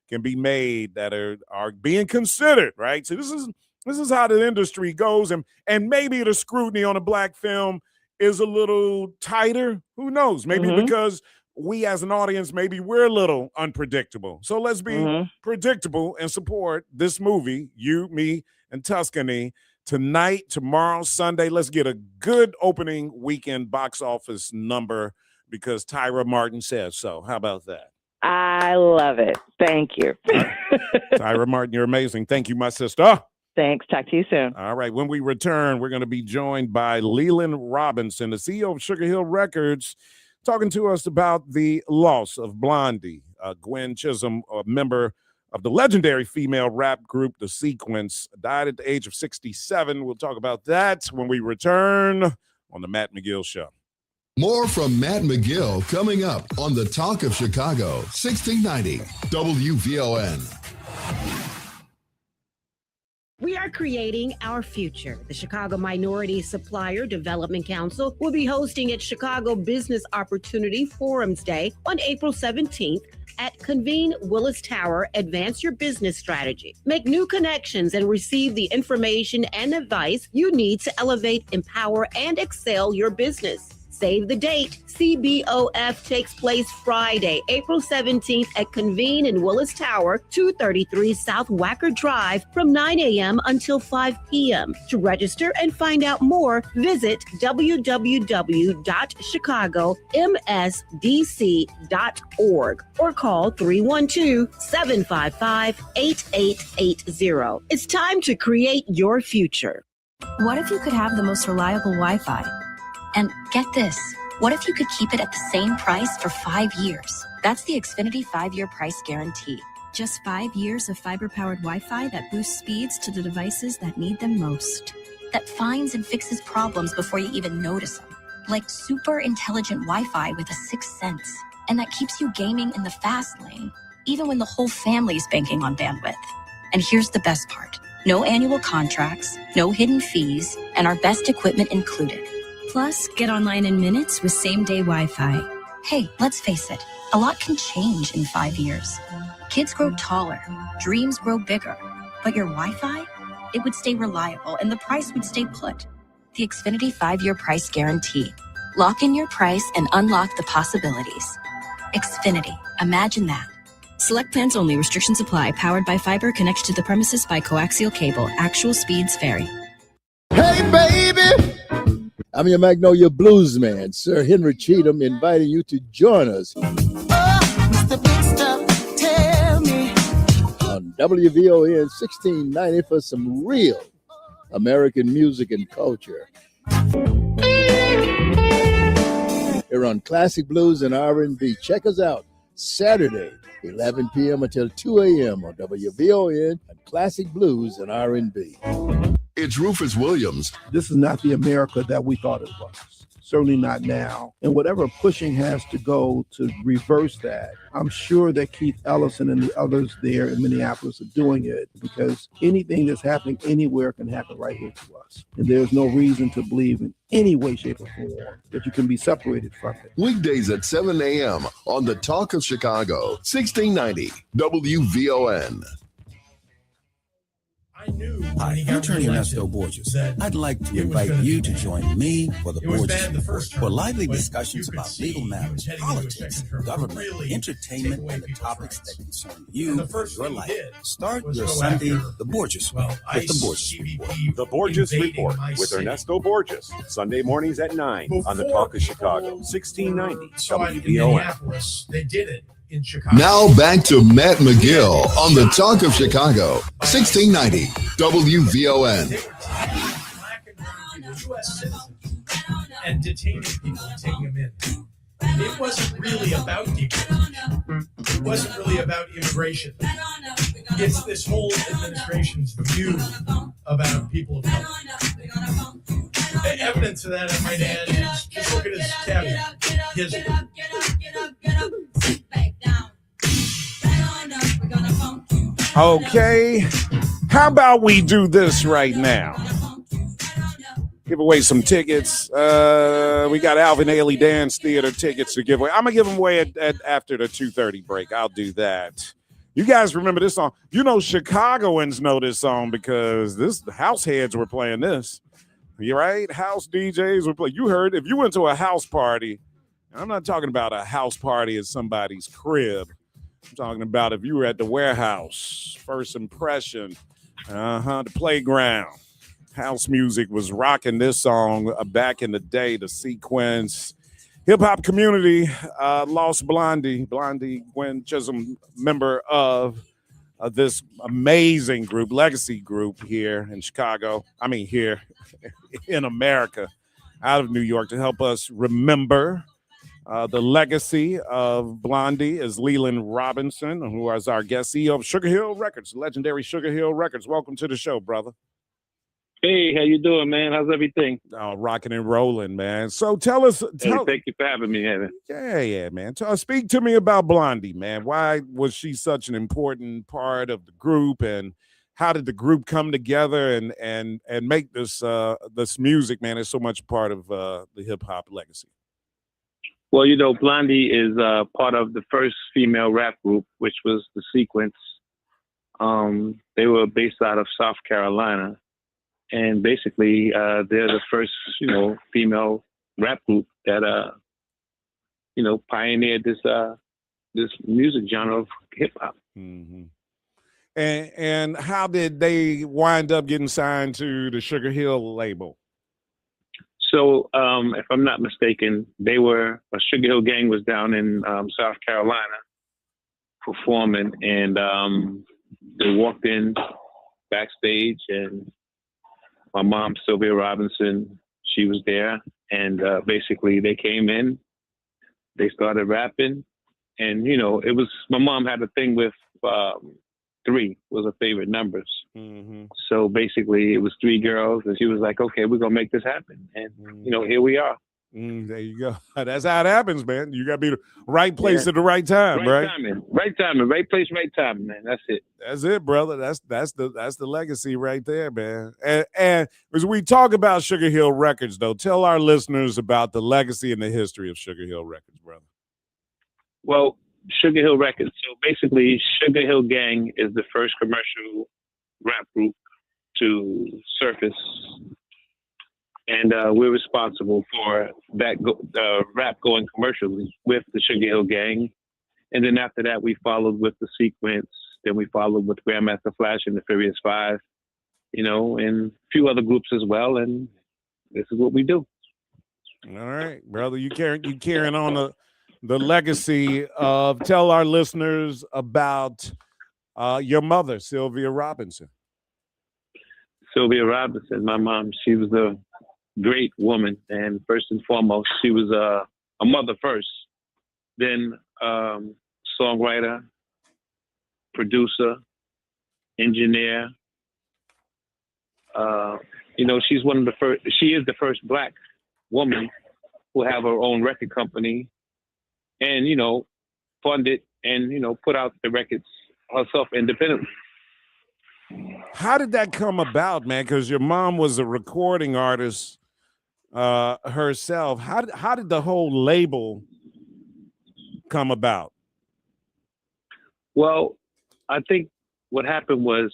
can be made that are being considered, right? So this is how the industry goes, and maybe the scrutiny on a black film is a little tighter. Who knows? Maybe because we as an audience, maybe we're a little unpredictable. So let's be predictable and support this movie, You, Me, and Tuscany, tonight, tomorrow, Sunday. Let's get a good opening weekend box office number because Tyra Martin says so. How about that? I love it. Thank you. Tyra Martin, you're amazing. Thank you, my sister. Thanks. Talk to you soon. All right. When we return, we're going to be joined by Leland Robinson, the CEO of Sugar Hill Records, talking to us about the loss of Blondie. Gwen Chisholm, a member of the legendary female rap group, The Sequence, died at the age of 67. We'll talk about that when we return on the Matt McGill Show. More from Matt McGill coming up on the Talk of Chicago, 1690 WVON. We are creating our future. The Chicago Minority Supplier Development Council will be hosting its Chicago Business Opportunity Forums Day on April 17th at Convene Willis Tower. Advance your business strategy. Make new connections and receive the information and advice you need to elevate, empower, and excel your business. Save the date. CBOF takes place Friday, April 17th at Convene in Willis Tower, 233 South Wacker Drive from 9 a.m. until 5 p.m. To register and find out more, visit www.chicagomsdc.org or call 312-755-8880. It's time to create your future. What if you could have the most reliable Wi-Fi? And get this, What if you could keep it at the same price for 5 years? That's the Xfinity 5-year price guarantee. Just 5 years of fiber-powered Wi-Fi that boosts speeds to the devices that need them most. That finds and fixes problems before you even notice them. Like super intelligent Wi-Fi with a sixth sense. And that keeps you gaming in the fast lane, even when the whole family's banking on bandwidth. And here's the best part. No annual contracts, no hidden fees, and our best equipment included. Plus, get online in minutes with same-day Wi-Fi. Hey, let's face it, a lot can change in 5 years. Kids grow taller, dreams grow bigger, but your Wi-Fi, it would stay reliable and the price would stay put. The Xfinity 5-year price guarantee. Lock in your price and unlock the possibilities. Xfinity, imagine that. Select plans only. Restrictions apply. Powered by fiber. Connected to the premises by coaxial cable. Actual speeds vary. Hey, baby! I'm your Magnolia Blues man, Sir Henry Cheatham, inviting you to join us on WVON 1690 for some real American music and culture. Here on Classic Blues and R&B. Check us out Saturday, 11 p.m. until 2 a.m. on WVON and Classic Blues and R&B. It's Rufus Williams. This is not the America that we thought it was. Certainly not now. And whatever pushing has to go to reverse that, I'm sure that Keith Ellison and the others there in Minneapolis are doing it, because anything that's happening anywhere can happen right here to us. And there's no reason to believe in any way, shape, or form that you can be separated from it. Weekdays at 7 a.m. on the Talk of Chicago, 1690 WVON. Hi, I'm Attorney Ernesto Borges. I'd like to invite you to join me for the Borges Report for lively discussions about legal matters, politics, government, entertainment, and the topics that concern you and your life. Start your Sunday, the Borges Week, with the Borges Report. The Borges Report with Ernesto Borges, Sunday mornings at 9 on the Talk of Chicago, 1690 WVON. They did it. Now back to Matt McGill on the Talk of Chicago, 1690 WVON. U.S. citizens and detaining people and taking them in. It wasn't really about deportation. It wasn't really about immigration. It's this whole administration's view about people of color. Evidence of that, I might add, is just look at his caveat. Okay, how about we do this right now? Give away some tickets. We got Alvin Ailey Dance Theater tickets to give away. I'm gonna give them away at after the 2:30 break. I'll do that. You guys remember this song? You know, Chicagoans know this song because the house heads were playing this. You right? House DJs were playing. You heard, if you went to a house party, I'm not talking about a house party at somebody's crib. I'm talking about if you were at the warehouse, First Impression, the playground. House music was rocking this song back in the day. The Sequence hip hop community lost Blondie Gwen Chisholm, member of this amazing group, legacy group here in Chicago. I mean, here in America, out of New York, to help us remember the legacy of Blondie is Leland Robinson, who is our guest, CEO of Sugar Hill Records, legendary Sugar Hill Records. Welcome to the show, brother. Hey, how you doing, man? How's everything? Oh, rocking and rolling, man. So tell us. Thank you for having me, Evan. Yeah, man. Speak to me about Blondie, man. Why was she such an important part of the group, and how did the group come together and make this this music, man? It's so much part of the hip hop legacy. Well, you know, Blondie is part of the first female rap group, which was the Sequence. They were based out of South Carolina. And basically, they're the first, female rap group that, pioneered this music genre of hip hop. Mm-hmm. And how did they wind up getting signed to the Sugar Hill label? So, if I'm not mistaken, a Sugar Hill Gang was down in South Carolina performing, and they walked in backstage, and my mom, Sylvia Robinson, she was there, And basically they came in, they started rapping, and it was, my mom had a thing with 3 was her favorite numbers. Mm-hmm. So basically it was 3 girls, and she was like, okay, we're gonna make this happen. And here we are. There you go. That's how it happens, man. You got to be the right place at the right time, right timing, right place, right time, man. That's it. That's it, brother. That's the legacy right there, man. And as we talk about Sugar Hill Records, though, tell our listeners about the legacy and the history of Sugar Hill Records, brother. Well, Sugar Hill Records. So basically, Sugar Hill Gang is the first commercial rap group to surface. And we're responsible for that rap going commercially with the Sugar Hill Gang. And then after that, we followed with the Sequence. Then we followed with Grandmaster Flash and the Furious Five, and a few other groups as well. And this is what we do. All right, brother. You carrying on the legacy of, tell our listeners about your mother, Sylvia Robinson. Sylvia Robinson, my mom, she was a great woman. And first and foremost, she was a mother first, then songwriter, producer, engineer. She's one of the first, she is the first Black woman who have her own record company and, funded and, put out the records herself independently. How did that come about, man? Because your mom was a recording artist herself. How did the whole label come about? Well, I think what happened was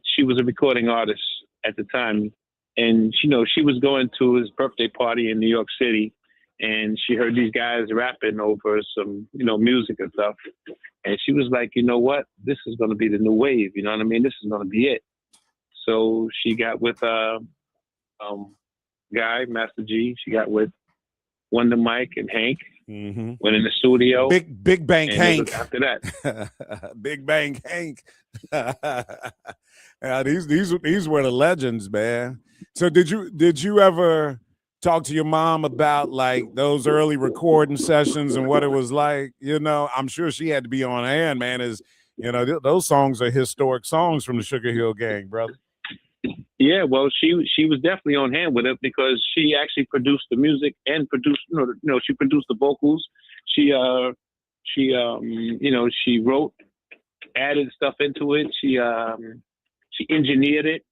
she was a recording artist at the time, and she was going to his birthday party in New York City, and she heard these guys rapping over some music and stuff, and she was like, you know what, this is going to be the new wave, you know what I mean? This is going to be it. So she got with Guy, Master G. She got with Wonder Mike and Hank. Mm-hmm. Went in the studio. Big Bang Hank. After that, Big Bang Hank. These were the legends, man. So did you ever talk to your mom about like those early recording sessions and what it was like? I'm sure she had to be on hand, man. Those songs are historic songs from the Sugar Hill Gang, brother. Yeah, well, she was definitely on hand with it because she actually produced the music and produced, she produced the vocals. She wrote, added stuff into it. She engineered it.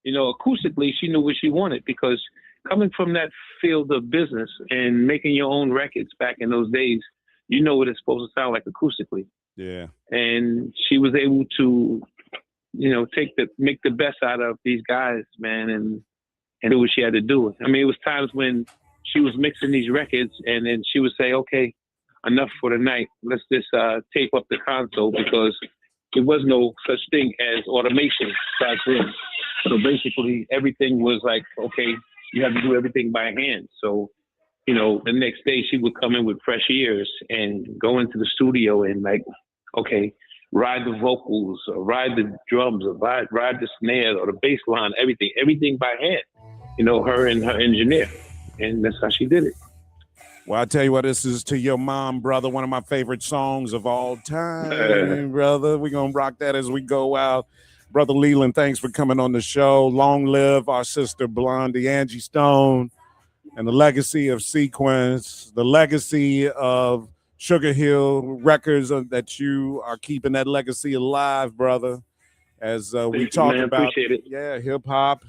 Acoustically, she knew what she wanted because coming from that field of business and making your own records back in those days, what it's supposed to sound like acoustically. Yeah. And she was able to make the best out of these guys, man, and do what she had to do. I mean, it was times when she was mixing these records and then she would say, okay, enough for the night. Let's just tape up the console because there was no such thing as automation back then. So basically everything was like, okay, you have to do everything by hand. So, the next day she would come in with fresh ears and go into the studio and like, okay, ride the vocals, or ride the drums, or ride the snare, or the bass line, everything by hand. Her and her engineer. And that's how she did it. Well, I tell you what, this is To Your Mom, brother, one of my favorite songs of all time, brother. We're going to rock that as we go out. Brother Leland, thanks for coming on the show. Long live our sister Blondie, Angie Stone, and the legacy of Sequence, the legacy of Sugar Hill Records, that you are keeping that legacy alive, brother, as we talk about hip hop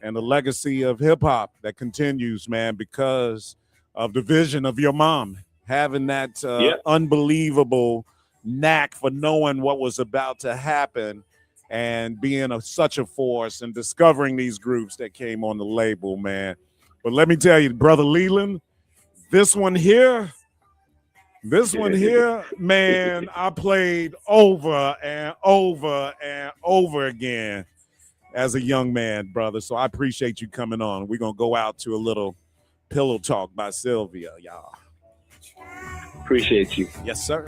and the legacy of hip hop that continues, man, because of the vision of your mom having that unbelievable knack for knowing what was about to happen and being such a force and discovering these groups that came on the label, man. But let me tell you, brother Leland, this one here, man, I played over and over and over again as a young man, brother. So I appreciate you coming on. We're going to go out to a little Pillow Talk by Sylvia, y'all. Appreciate you. Yes, sir.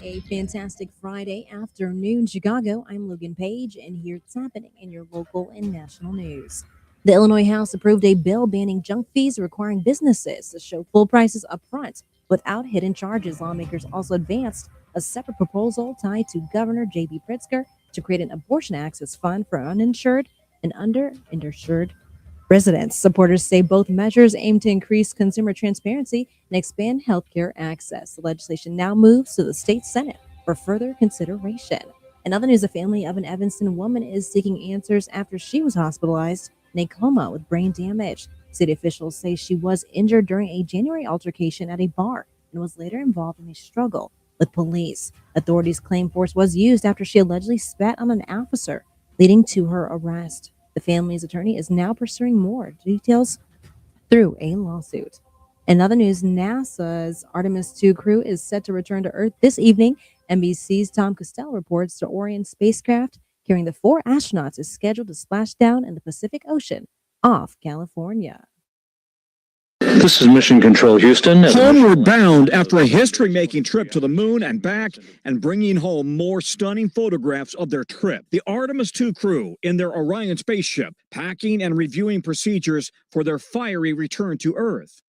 A fantastic Friday afternoon, Chicago. I'm Logan Page, and here's what's happening in your local and national news. The Illinois House approved a bill banning junk fees requiring businesses to show full prices up front without hidden charges. Lawmakers also advanced a separate proposal tied to Governor J.B. Pritzker to create an abortion access fund for uninsured and underinsured residents. Supporters say both measures aim to increase consumer transparency and expand healthcare access. The legislation now moves to the state Senate for further consideration. In other news, the family of an Evanston woman is seeking answers after she was hospitalized in a coma with brain damage. City officials say she was injured during a January altercation at a bar and was later involved in a struggle with police. Authorities claim force was used after she allegedly spat on an officer, leading to her arrest. The family's attorney is now pursuing more details through a lawsuit. In other news, NASA's Artemis II crew is set to return to Earth this evening. NBC's Tom Costello reports the Orion spacecraft carrying the 4 astronauts is scheduled to splash down in the Pacific Ocean off California. This is Mission Control Houston. Homeward bound after a history-making trip to the moon and back, and bringing home more stunning photographs of their trip. The Artemis II crew in their Orion spaceship, packing and reviewing procedures for their fiery return to Earth.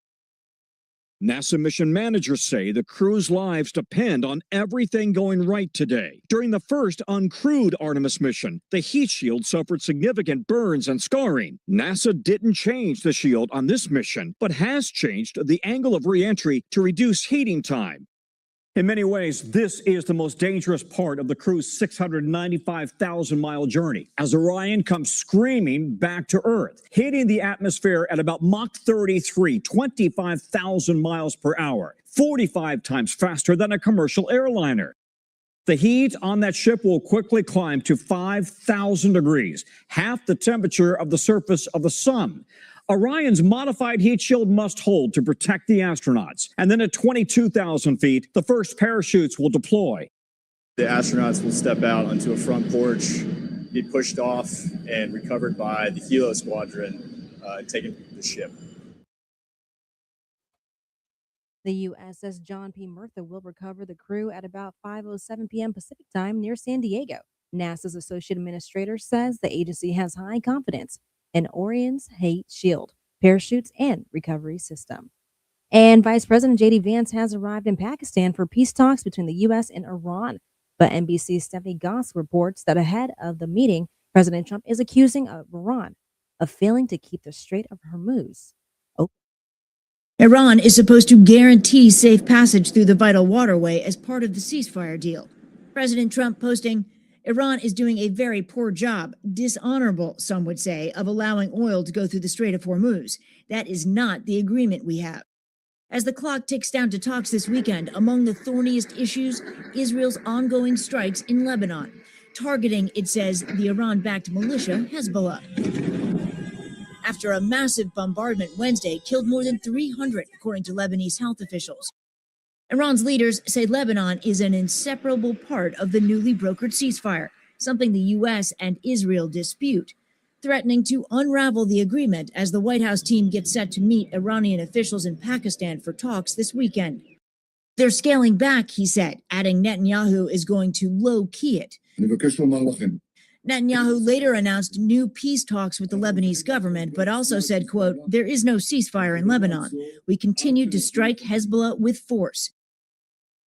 NASA mission managers say the crew's lives depend on everything going right today. During the first uncrewed Artemis mission, the heat shield suffered significant burns and scarring. NASA didn't change the shield on this mission, but has changed the angle of re-entry to reduce heating time. In many ways, this is the most dangerous part of the crew's 695,000-mile journey, as Orion comes screaming back to Earth, hitting the atmosphere at about Mach 33, 25,000 miles per hour, 45 times faster than a commercial airliner. The heat on that ship will quickly climb to 5,000 degrees, half the temperature of the surface of the sun. Orion's modified heat shield must hold to protect the astronauts. And then at 22,000 feet, the first parachutes will deploy. The astronauts will step out onto a front porch, be pushed off, and recovered by the Helo Squadron, taking the ship. The USS John P. Murtha will recover the crew at about 5:07 p.m. Pacific time near San Diego. NASA's associate administrator says the agency has high confidence in Orion's heat shield, parachutes, and recovery system. And Vice President J.D. Vance has arrived in Pakistan for peace talks between the U.S. and Iran. But NBC's Stephanie Goss reports that ahead of the meeting, President Trump is accusing of Iran of failing to keep the Strait of Hormuz open. Iran is supposed to guarantee safe passage through the vital waterway as part of the ceasefire deal. President Trump posting, Iran is doing a very poor job, dishonorable, some would say, of allowing oil to go through the Strait of Hormuz. That is not the agreement we have. As the clock ticks down to talks this weekend, among the thorniest issues, Israel's ongoing strikes in Lebanon, targeting, it says, the Iran-backed militia Hezbollah. After a massive bombardment Wednesday killed more than 300, according to Lebanese health officials. Iran's leaders say Lebanon is an inseparable part of the newly brokered ceasefire, something the U.S. and Israel dispute, threatening to unravel the agreement as the White House team gets set to meet Iranian officials in Pakistan for talks this weekend. They're scaling back, he said, adding Netanyahu is going to low-key it. Netanyahu later announced new peace talks with the Lebanese government, but also said, quote, there is no ceasefire in Lebanon. We continue to strike Hezbollah with force.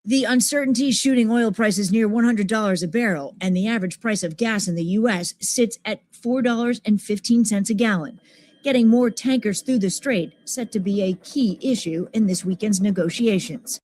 The uncertainty shooting oil prices near $100 a barrel, and the average price of gas in the U.S. sits at $4.15 a gallon. Getting more tankers through the strait set to be a key issue in this weekend's negotiations.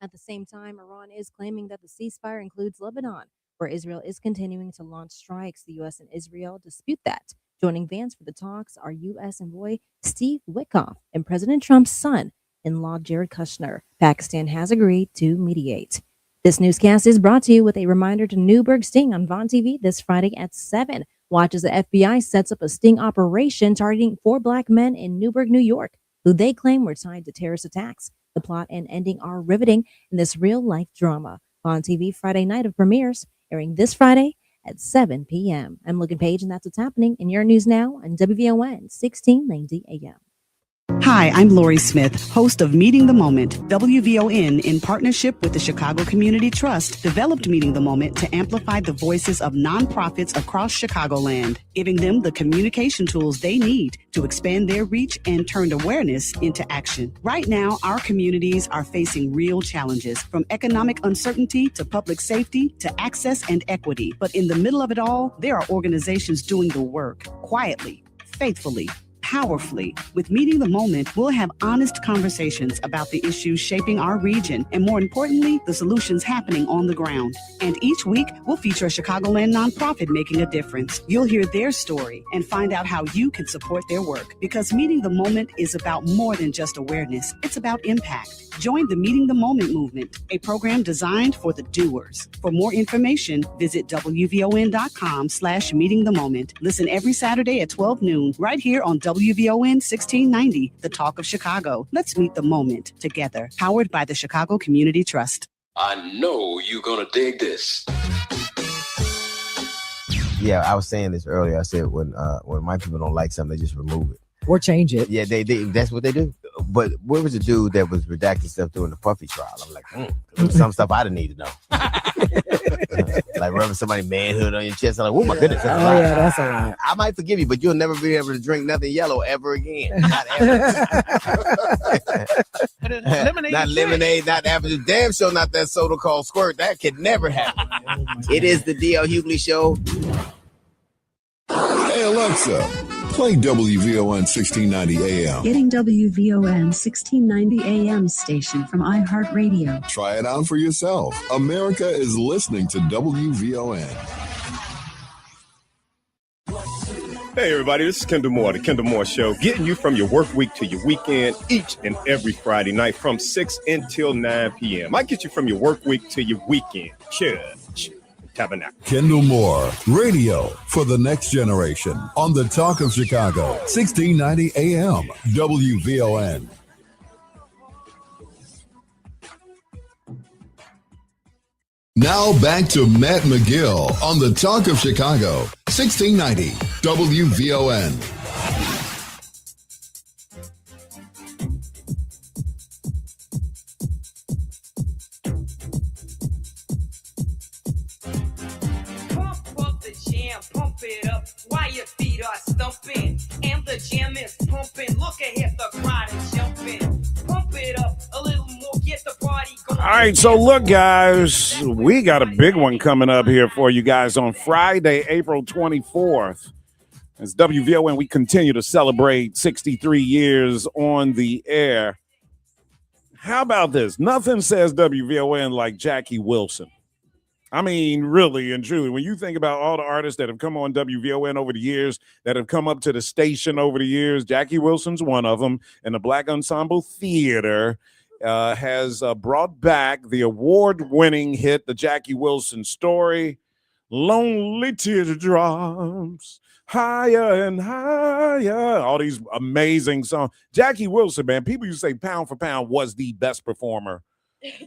At the same time, Iran is claiming that the ceasefire includes Lebanon, where Israel is continuing to launch strikes. The U.S. and Israel dispute that. Joining Vance for the talks are U.S. envoy Steve Witkoff and President Trump's son-in-law Jared Kushner. Pakistan has agreed to mediate. This newscast is brought to you with a reminder to Newberg Sting on Vaughn TV this Friday at 7. Watch as the FBI sets up a sting operation targeting 4 black men in Newburgh, New York, who they claim were tied to terrorist attacks. The plot and ending are riveting in this real-life drama. Vaughn TV Friday night of premieres, airing this Friday at 7 p.m. I'm Logan Page, and that's what's happening in your news now on WVON 1690 AM. Hi, I'm Lori Smith, host of Meeting the Moment. WVON, in partnership with the Chicago Community Trust, developed Meeting the Moment to amplify the voices of nonprofits across Chicagoland, giving them the communication tools they need to expand their reach and turn awareness into action. Right now, our communities are facing real challenges, from economic uncertainty to public safety to access and equity. But in the middle of it all, there are organizations doing the work quietly, faithfully, powerfully. With Meeting the Moment, we'll have honest conversations about the issues shaping our region and, more importantly, the solutions happening on the ground. And each week, we'll feature a Chicagoland nonprofit making a difference. You'll hear their story and find out how you can support their work. Because Meeting the Moment is about more than just awareness. It's about impact. Join the Meeting the Moment movement, a program designed for the doers. For more information, visit WVON.com/Meeting the Moment. Listen every Saturday at 12 noon, right here on WVON 1690, the talk of Chicago. Let's meet the moment together. Powered by the Chicago Community Trust. I know you're going to dig this. Yeah, I was saying this earlier. I said when my people don't like something, they just remove it. Or change it. Yeah, they that's what they do. But where was the dude that was redacting stuff during the Puffy trial? I'm like, some stuff I didn't need to know. Like rubbing somebody's manhood on your chest. I'm like, oh my goodness. That's yeah, that's a lot. I might forgive you, but you'll never be able to drink nothing yellow ever again. Not ever. Not lemonade, not apple. Damn sure not that soda called Squirt. That could never happen. It is the D.L. Hughley Show. Hey, Alexa, play WVON 1690 AM. Getting WVON 1690 AM station from iHeartRadio. Try it out for yourself. America is listening to WVON. Hey everybody, this is Kendall Moore, the Kendall Moore Show, getting you from your work week to your weekend each and every Friday night from 6 until 9 p.m. I get you from your work week to your weekend. Church. Tabernacle. Kendall Moore, radio for the next generation on the Talk of Chicago, 1690 AM, WVON. Now back to Matt McGill on the Talk of Chicago, 1690 WVON. It up while your feet are stumping and the jam is pumping. Look ahead, the crowd is jumping. Pump it up a little more, get the party going. All right, so look, guys, we got a big one coming up here for you guys on Friday, April 24th. As WVON, we continue to celebrate 63 years on the air. How about this? Nothing says WVON like Jackie Wilson. I mean, really and truly, when you think about all the artists that have come on WVON over the years, that have come up to the station over the years, Jackie Wilson's one of them, and the Black Ensemble Theater has brought back the award-winning hit, The Jackie Wilson Story, Lonely Teardrops, Higher and Higher, all these amazing songs. Jackie Wilson, man, people used to say pound for pound was the best performer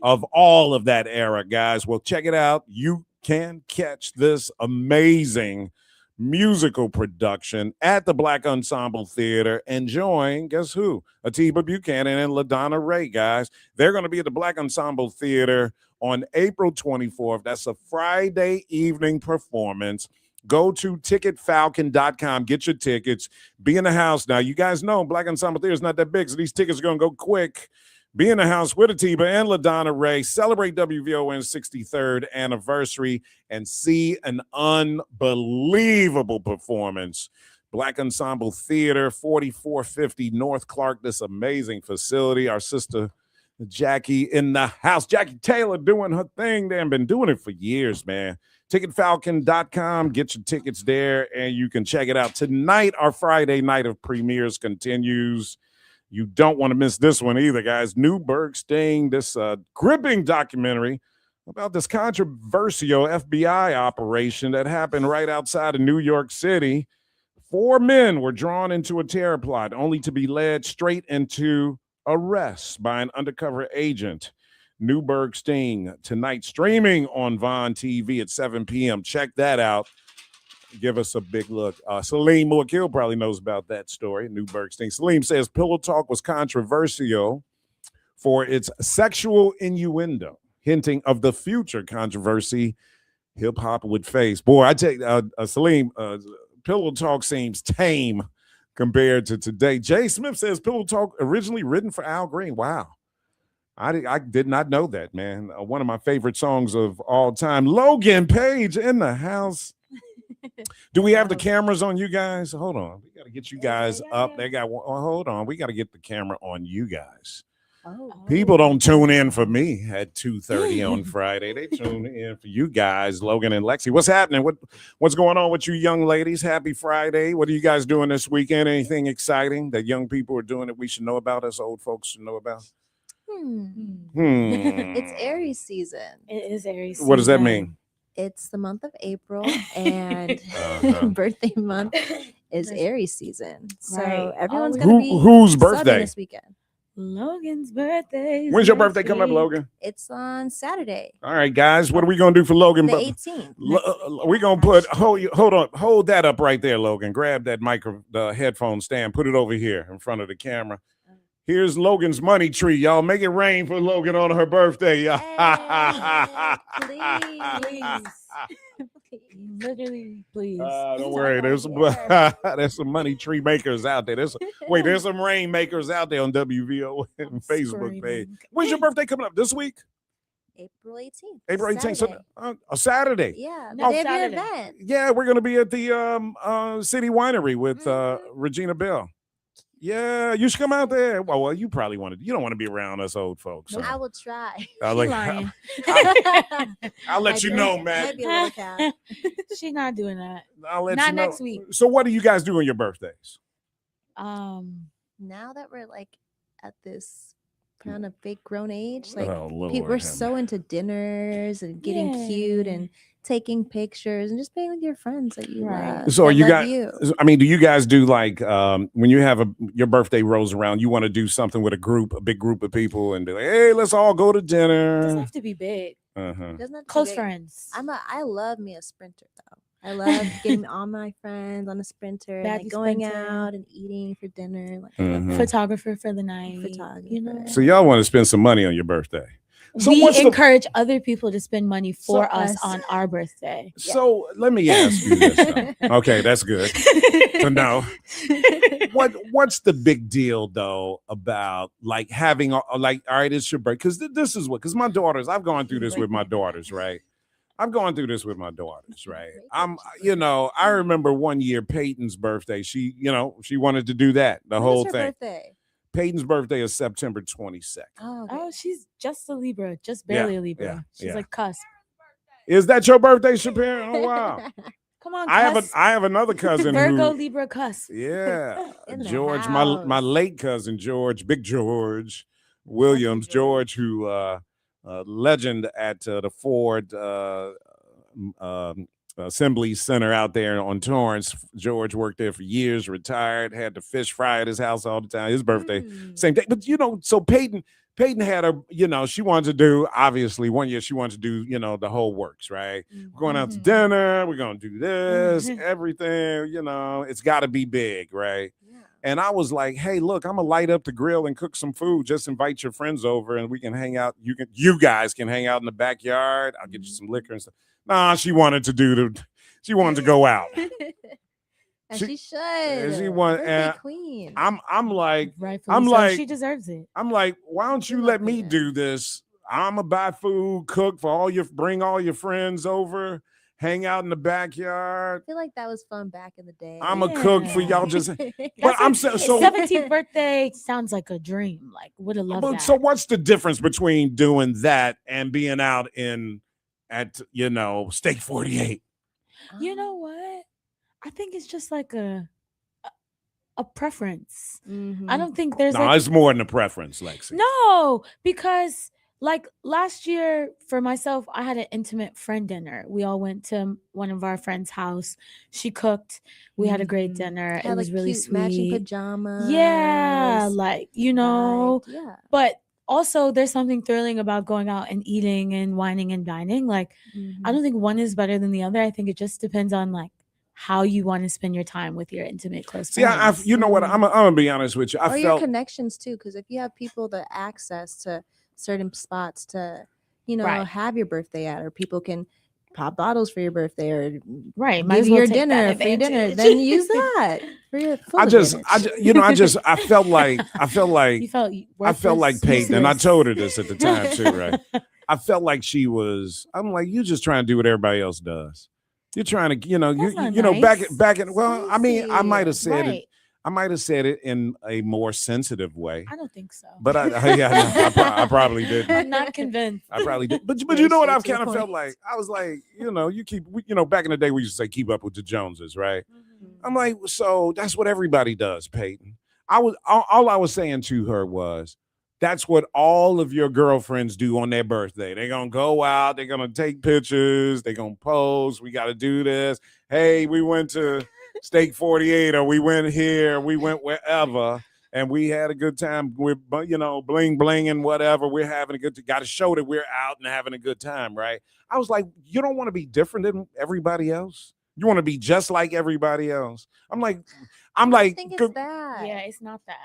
of all of that era, guys. Well, check it out. You can catch this amazing musical production at the Black Ensemble Theater and join, guess who? Atiba Buchanan and LaDonna Ray, guys. They're going to be at the Black Ensemble Theater on April 24th. That's a Friday evening performance. Go to ticketfalcon.com, get your tickets, be in the house. Now, you guys know Black Ensemble Theater is not that big, so these tickets are going to go quick. Be in the house with Atiba and LaDonna Ray. Celebrate WVON's 63rd anniversary and see an unbelievable performance. Black Ensemble Theater, 4450 North Clark, this amazing facility. Our sister Jackie in the house. Jackie Taylor doing her thing. They've been doing it for years, man. Ticketfalcon.com. Get your tickets there, and you can check it out. Tonight, our Friday night of premieres continues. You don't want to miss this one either, guys. Newberg Sting, this gripping documentary about this controversial FBI operation that happened right outside of New York City. 4 men were drawn into a terror plot, only to be led straight into arrest by an undercover agent. Newberg Sting, tonight streaming on Vaughn TV at 7 p.m. Check that out. give us a big look. Salim McGill probably knows about that story. New Bergstein. Salim says Pillow Talk was controversial for its sexual innuendo, hinting of the future controversy hip hop would face. Boy, I tell you, Salim, Pillow Talk seems tame compared to today. Jay Smith says Pillow Talk originally written for Al Green. Wow. I did not know that, man. One of my favorite songs of all time. Logan Page in the house. Do we have the cameras on you guys? Hold on. We got to get you guys up. They got one. Oh, hold on. We got to get the camera on you guys. People don't tune in for me at 2:30 on Friday. They tune in for you guys, Logan and Lexi. What's happening? What's going on with you young ladies? Happy Friday. What are you guys doing this weekend? Anything exciting that young people are doing that we should know about, us old folks should know about? It's Aries season. It is Aries season. What does that mean? It's the month of April, and birthday month is Aries season. So everyone's going to be whose birthday this weekend. Logan's birthday. When's your birthday coming up, Logan? It's on Saturday. All right, guys. What are we going to do for Logan? The 18th. We're going to put, hold that up right there, Logan. Grab that the headphone stand. Put it over here in front of the camera. Here's Logan's money tree, y'all. Make it rain for Logan on her birthday. Please. Literally, please. Don't worry. There's some money tree makers out there. There's some rain makers out there on WVO and Facebook page. When's your birthday coming up? This week? April 18th. April 18th. So, a Saturday. Yeah. They have an event. Yeah, we're going to be at the City Winery with Regina Bell. Yeah, you should come out there. Well, you probably you don't want to be around us old folks. So. I will try. I'll let you know, man. She's not doing that. I'll let not you know. Next week. So what do you guys do on your birthdays? Now that we're like at this kind of big grown age, like we're so into dinners and getting cute and taking pictures and just being with your friends that you love. So are you guys? I mean, do you guys do like when you have your birthday rolls around, you want to do something with a big group of people and be like, hey, let's all go to dinner. It doesn't have to be big. Close friends. I love me a sprinter though. I love getting all my friends on a sprinter, and like going out and eating for dinner. Like photographer for the night. You know. So y'all want to spend some money on your birthday. So we encourage other people to spend money for us on our birthday. So let me ask you this. Okay, that's good to know. What's the big deal though about like having like, all right, it's your birthday? Because my daughters, I've gone through this with my daughters, right? I remember one year Peyton's birthday. She wanted to do that. Whole thing. Birthday? Peyton's birthday is September 22nd. Oh, she's just a Libra, just barely a Libra. She's like cusp. Is that your birthday, Shapiro? Oh wow! Come on, I have another cousin Virgo Libra cusp. Yeah, George, my late cousin George, Big George Williams, George, who legend at the Ford Assembly Center out there on Torrance. George worked there for years, retired, had the fish fry at his house all the time. His birthday, same day. But so Peyton had she wanted to do, obviously one year she wanted to do, the whole works, right? We're going out to dinner, we're going to do this, everything, it's got to be big, right? Yeah. And I was like, hey, look, I'm gonna light up the grill and cook some food. Just invite your friends over and we can hang out. You guys can hang out in the backyard. I'll get you some liquor and stuff. Nah, she wanted to go out. And she should. She wanted, queen. I'm like, she deserves it. I'm like, why don't you let me do this? I'm gonna buy food, cook for bring all your friends over, hang out in the backyard. I feel like that was fun back in the day. I'm a cook for y'all. But I'm so 17th birthday sounds like a dream. Like, would have loved that. So what's the difference between doing that and being out at Steak 48? You know what? I think it's just like a preference. I don't think there's it's more than a preference, Lexi. No, because like last year for myself, I had an intimate friend dinner. We all went to one of our friends' house. She cooked. We had a great dinner. It was really sweet. Matching pajamas. Yeah, like yeah. But also, there's something thrilling about going out and eating and whining and dining. Like, I don't think one is better than the other. I think it just depends on like how you want to spend your time with your intimate close See, friends. you know what? I'm gonna be honest with you. Or your connections too, because if you have people that access to certain spots to, Right. have your birthday at, or people can pop bottles for your birthday, or Right, might give as you well your take dinner, that free dinner, advantage. then use that for your full I advantage. felt like You felt I felt like worthless, Peyton, and I useless. told her this at the time too, right? I felt like I'm like, you just trying to do what everybody else does. You're trying to, back in. Well, I mean, I might have said it. I might have said it in a more sensitive way. I don't think so. But I probably didn't. I'm not convinced. I probably did. But you know what I've kind of felt like? I was like, you keep, back in the day we used to say keep up with the Joneses, right? I'm like, so that's what everybody does, Peyton. All I was saying to her was, that's what all of your girlfriends do on their birthday. They're going to go out. They're going to take pictures. They're going to pose. We got to do this. Hey, we went to Steak 48, or we went here. We went wherever, and we had a good time. We're, bling, bling, and whatever. We're having a good time. Got to show that we're out and having a good time, right? I was like, you don't want to be different than everybody else? You want to be just like everybody else? I'm like, I think it's that. Yeah, it's not that.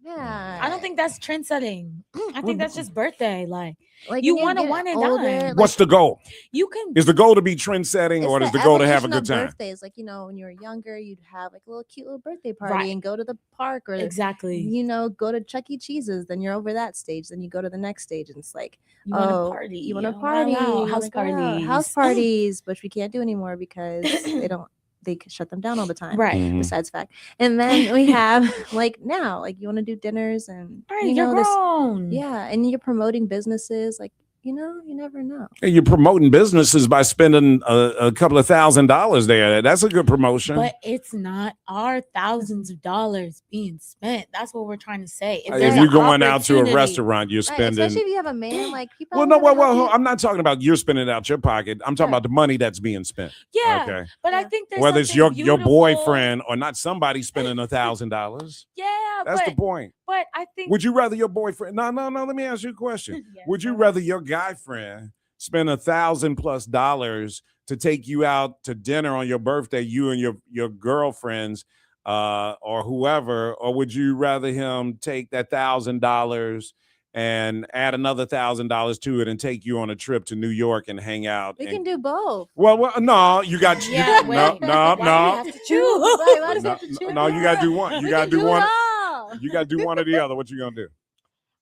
Yeah. I don't think that's trend setting. I think that's just birthday. Like you want to one and done. What's the goal? You can. Is the goal to be trend setting, or is the goal to have a good time? Birthdays, like when you were younger, you'd have like a little cute little birthday party Right. and go to the park, or Exactly. go to Chuck E. Cheese's. Then you're over that stage. Then you go to the next stage, and it's like, You want to party. You want to Oh, party. wow. You House wanna go out. parties. House parties, which we can't do anymore because they shut them down all the time. Right. Mhm. Besides fact. And then we have like now, like you want to do dinners and Right, you're grown. Yeah. And you're promoting businesses, like, you never know. And you're promoting businesses by spending a couple of $1,000s there. That's a good promotion. But it's not our thousands of dollars being spent. That's what we're trying to say. If you're going out to a restaurant, you're spending. Especially if you have a man, like people. I'm not talking about you're spending it out your pocket. I'm talking about the money that's being spent. Yeah. Okay. But I think there's whether it's something your beautiful. boyfriend or not, somebody spending $1,000. Yeah, That's the point. But I think. Would you rather your boyfriend? No. Let me ask you a question. Would you rather your guy friend spend $1,000+ to take you out to dinner on your birthday, you and your girlfriends, or whoever, or would you rather him take that $1,000 and add another $1,000 to it and take you on a trip to New York and hang out? We can do both. Well, no, you got no. You have to choose. Why does he have to choose? No, you got to do one. You got to do one. You got to do one or the other. What you gonna do?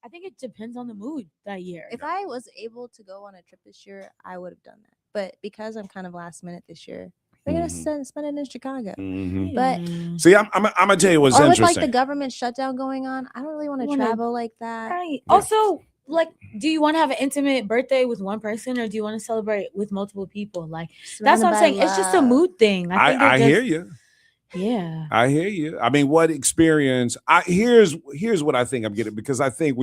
I think it depends on the mood that year. If I was able to go on a trip this year, I would have done that. But because I'm kind of last minute this year, we're gonna spend it in Chicago. Mhm. But See, I'm gonna tell you what's or with interesting. like the government shutdown going on, I don't really want to travel like that. Right. Also, like, do you want to have an intimate birthday with one person, or do you want to celebrate with multiple people? Like, that's what I'm saying. It's just a mood thing. I hear you. Yeah. I hear you. I mean, what experience? Here's what I think I'm getting, because I think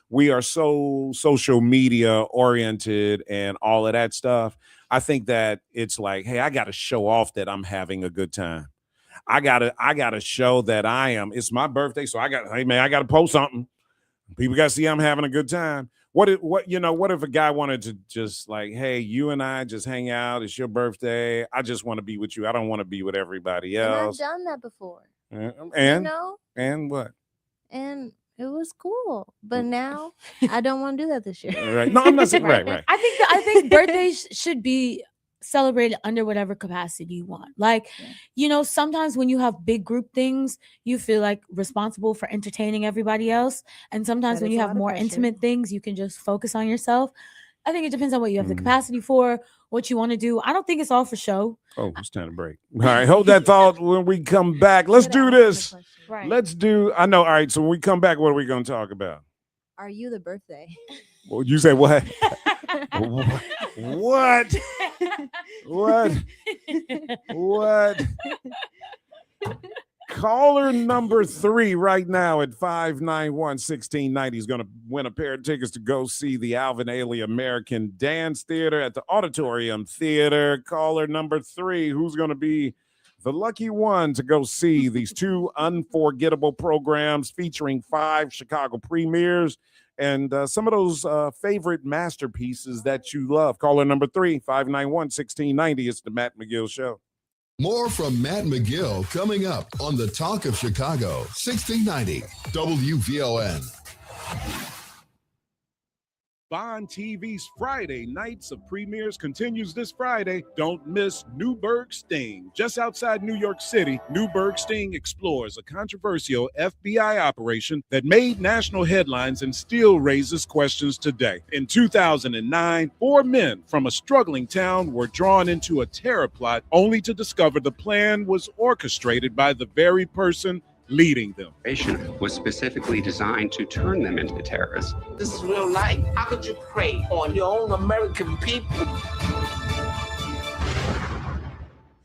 we are so social media oriented and all of that stuff. I think that it's like, hey, I got to show off that I'm having a good time. I gotta show that I am. It's my birthday, so I got to post something. People got to see I'm having a good time. What if a guy wanted to just like, hey, you and I just hang out. It's your birthday. I just want to be with you. I don't want to be with everybody else. And I've done that before. And what? And it was cool. But now I don't want to do that this year. Right. No, I'm not saying right. I think birthdays should be celebrated under whatever capacity you want. Like, sometimes when you have big group things, you feel like responsible for entertaining everybody else. And sometimes when you have more intimate things, you can just focus on yourself. I think it depends on what you have the capacity for, what you want to do. I don't think it's all for show. Oh, it's time to break. All right, hold that thought. When we come back, let's do this. Right. I know. All right, so when we come back, what are we going to talk about? Are you the birthday? Well, you say what? What? What? Caller number 3 right now at 591-1690 is going to win a pair of tickets to go see the Alvin Ailey American Dance Theater at the Auditorium Theater. Caller number 3, who's going to be the lucky one to go see these 2 unforgettable programs featuring 5 Chicago premieres and some of those favorite masterpieces that you love. Caller number 3, 591-1690. It's the Matt McGill Show. More from Matt McGill coming up on the Talk of Chicago, 1690 WVON. Bond TV's Friday Nights of Premieres continues this Friday. Don't miss Newburgh Sting. Just outside New York City, Newburgh Sting explores a controversial FBI operation that made national headlines and still raises questions today. In 2009, 4 men from a struggling town were drawn into a terror plot only to discover the plan was orchestrated by the very person leading them. Was specifically designed to turn them into terrorists. This is real life. How could you prey on your own American people?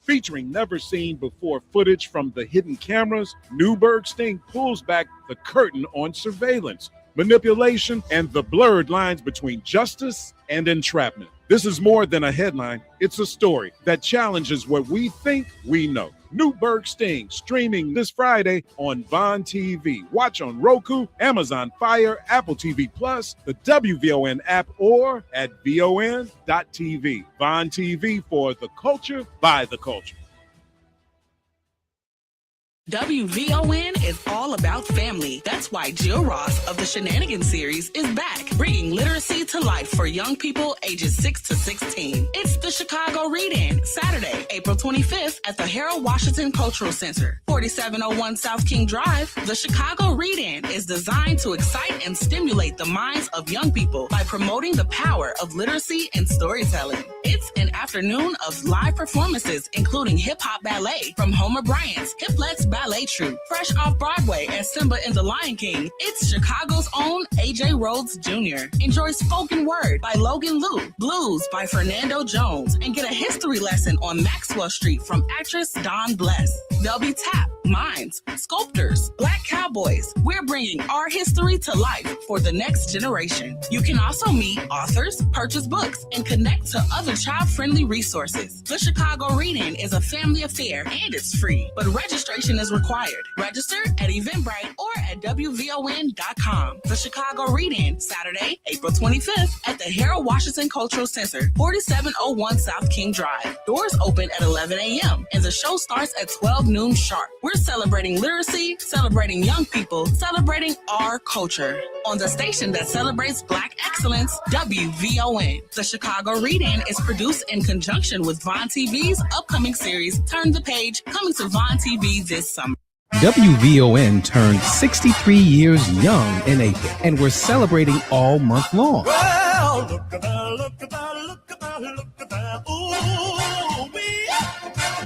Featuring never-seen-before footage from the hidden cameras, Newburgh Sting pulls back the curtain on surveillance, manipulation, and the blurred lines between justice and entrapment. This is more than a headline. It's a story that challenges what we think we know. Newburgh Sting, streaming this Friday on Vaughn TV. Watch on Roku, Amazon Fire, Apple TV Plus, the WVON app, or at VON.TV. Vaughn TV, for the culture, by the culture. WVON is all about family. That's why Jill Ross of the Shenanigans series is back, bringing literacy to life for young people ages 6 to 16. It's the Chicago Read-In, Saturday, April 25th at the Harold Washington Cultural Center, 4701 South King Drive. The Chicago Read-In is designed to excite and stimulate the minds of young people by promoting the power of literacy and storytelling. It's an afternoon of live performances, including hip-hop ballet from Homer Bryant's Hiplex Ballet Troupe, fresh off Broadway as Simba in The Lion King. It's Chicago's own A.J. Rhodes Jr. Enjoy spoken word by Logan Liu, blues by Fernando Jones, and get a history lesson on Maxwell Street from actress Dawn Bless. There'll be tap, mimes, sculptors, black cowboys. We're bringing our history to life for the next generation. You can also meet authors, purchase books, and connect to other child-friendly resources. The Chicago Read-In is a family affair and it's free, but registration is required. Register at Eventbrite or at WVON.com. The Chicago Read-In, Saturday, April 25th at the Harold Washington Cultural Center, 4701 South King Drive. Doors open at 11 a.m. and the show starts at 12 noon sharp. We're celebrating literacy, celebrating young people, celebrating our culture. On the station that celebrates Black excellence, WVON. The Chicago Read-In is produced in conjunction with Vaughn TV's upcoming series, Turn the Page, coming to Vaughn TV this summer. WVON turned 63 years young in April, and we're celebrating all month long. Well, look at that, look at that, look at that, look at that. Ooh,